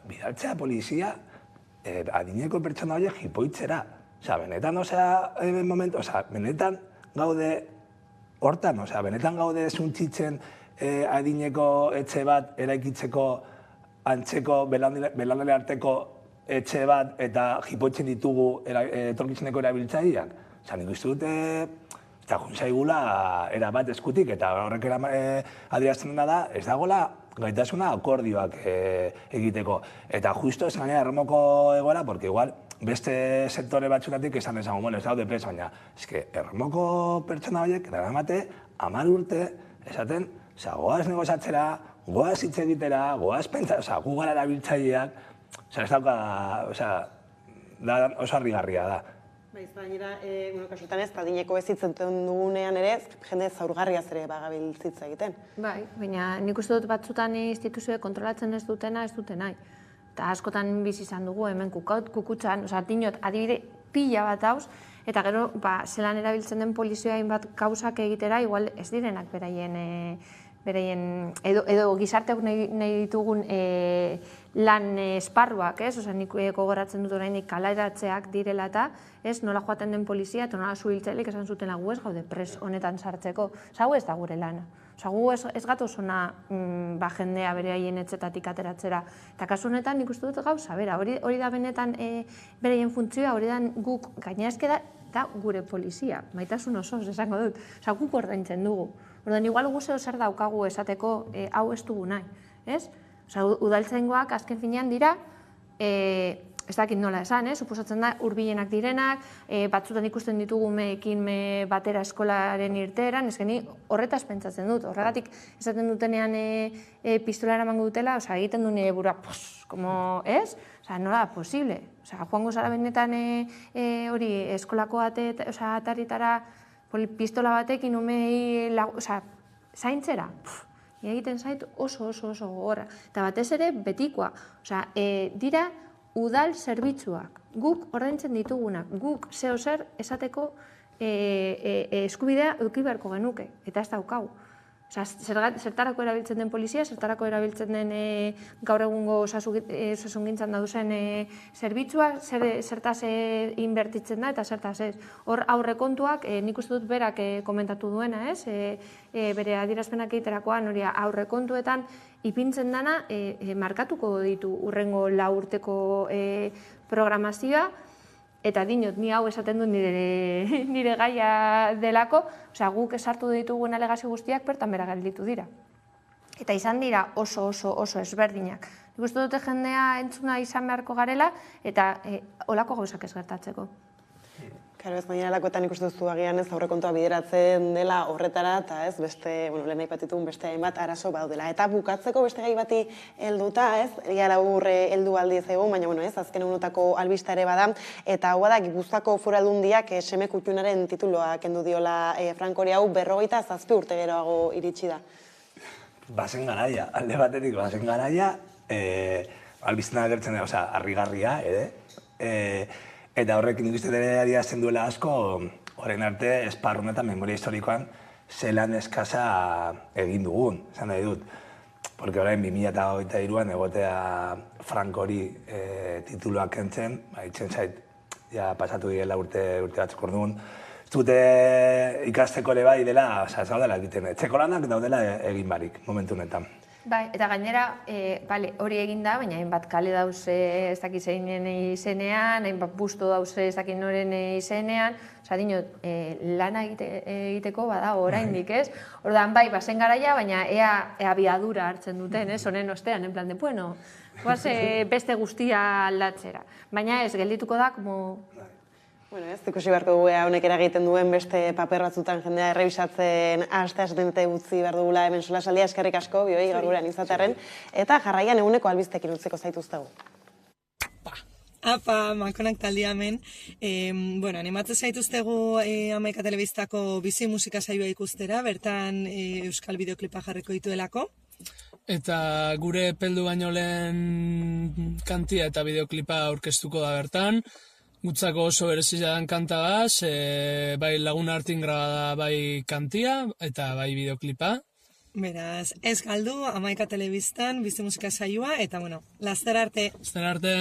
Speaker 4: bidaltzea polizia, adineko pertsona horiek jipoitzera. Benetan, benetan gaude hortan, benetan gaude zuntzitzen adineko etxe bat eraikitzeko antzeko belandele arteko etxe bat eta jipoitzen ditugu etorkizuneko erabiltzaileak. Nik uste dute, eta juntzaigula erabat eskutik, eta horrek adierazten da, ez dagoela gaitasuna akordioak egiteko. Eta justo esan gainera erromoko egoera, porque igual beste sektore batzunatik esan esango, ez daude pres, baina erromoko pertsona horiek daramate 10 urte esaten, goaz negozatzera, goaz hitz egitera, goaz pentsa, gu gara erabiltzaileak, ez dauka, oso harrigarria da.
Speaker 3: Baiz, gainera, kasutan ez, adineko ez hitzen dugunean ere, jende zaurgarriaz ere bagabiltzitza egiten.
Speaker 1: Bai, baina nik uste dut batzutan instituzioek kontrolatzen ez dutena, ez duten nahi. Eta askotan bizi izan dugu, hemen kukutzan, dinot, adibide pila bat hauz, eta gero, zelan erabiltzen den polizioa hainbat gauzak egitera, igual ez direnak beraien, edo gizarteak nahi ditugun lan esparruak, nik gogoratzen dut oraindik kaleratzeak direla eta, nola joaten den polizia eta nola suhiltzaileek esan zutela gu ez gaude pres honetan sartzeko. Hau ez da gure lana. Gu ez gatoz ona jendea beraien etxetatik ateratzera. Eta kasu honetan nik uste dut gauza, bera, hori da benetan beraien funtzioa, hori da guk gaineazke da gure polizia. Maitasun osoz esango dut. Guk ordaintzen dugu. Orduan, igual guzeo zer daukagu esateko hau ez dugu nahi. Udaltzaingoak azken finean dira, ez dakit nola esan, suposatzen da, hurbilenak direnak, batzutan ikusten ditugu meekin batera eskolaren irteeran, ezkeni horretaz pentsatzen dut. Horregatik esaten dutenean pistola eramango dutela, egiten du nire burua, ez? Nola da posible. Joango zara benetan hori eskolako atarritara pistola batekin umei zaintzera. Egiten zait oso gogorra. Eta batez ere betikoa. Dira udal zerbitzuak. Guk ordaintzen ditugunak. Guk zeo zer esateko eskubidea eduki beharko genuke. Eta ez daukagu. Zertarako erabiltzen den polizia, zertarako erabiltzen den gaur egungo osasungintzan dauzen zerbitzua, zertaz inbertitzen da eta zertaz ez. Hor aurrekontuak, nik uste dut berak komentatu duena, bere adierazpenak egiterakoan hori aurrekontuetan ipintzen dana markatuko ditu urrengo 4 urteko programazioa, eta dinot, ni hau esaten du nire gaia delako, guk esartu ditugun alegazio guztiak bertan bera gelditu dira. Eta izan dira oso ezberdinak. Nik uste dute jendea entzuna izan beharko garela, eta olako gauzak ez gertatzeko.
Speaker 3: Karo, ez baina alakoetan ikusten duzu agian ez aurrekontua bideratzen dela horretara, eta ez beste, lehen aipatitun beste hainbat arazo baudela. Eta bukatzeko beste gai bati helduta, ez? Iara urre heldu aldi ez egon, baina ez, azken egunotako albista ere bada, eta hau da, Gipuzkoako Foru Aldundiak seme kutxunaren tituloa kendu diola Frankori hau 57 urte geroago iritsi da.
Speaker 4: Bazen garaia, alde batetik bazen garaia, albiztena agertzen da, oza, harrigarria, eta horrekin nik uste ere adierazten duela asko, orain arte, esparrun eta memoria historikoan, zelan eskasa egin dugun, esan nahi dut. Porque orain 2023an egotea Frankori tituluak kentzen, itzen zait, ja pasatu direla urte batzuk orduan. Ez dute ikasteko ere bai dela, ez gaudela egiten, etxeko lanak daudela egin barik, momentu honetan.
Speaker 1: Bai, eta gainera, hori egin da, baina hainbat kale dauze ez dakit zeinen izenean, hainbat busto dauze ez dakit noren izenean, oza, dinot, lana egiteko bada oraindik, ez? Ordan bai, bazen garaia, baina ea abiadura hartzen duten, ez? Honen ostean, en plan de, bueno, beste guztia aldatzera. Baina ez, geldituko da, como...
Speaker 3: Bueno, ez ikusi beharko dugu honek eragiten duen beste paper batzutan jendea errebisatzen aste utzi behar dugula hemen solasaldia, eskerrik asko, bioi gaur gurean izatearren, eta jarraian eguneko albiztekin utziko zaituztegu.
Speaker 6: Apa, Makonak taldea hemen. Bueno, animatzen zaituztegu Hamaika Telebistako bizi musika saioa ikustera, bertan euskal bideoklipa jarriko dituelako.
Speaker 22: Eta gure peldu baino lehen kantia eta bideoklipa aurkeztuko da bertan. Gutzako oso berezia dan kantagaz, bai lagun artin grabada bai kantia eta bai bideoklipa.
Speaker 6: Beraz, ez galdu, Hamaika Telebistan, bizi musika saioa, eta bueno, laster arte.
Speaker 22: Laster arte.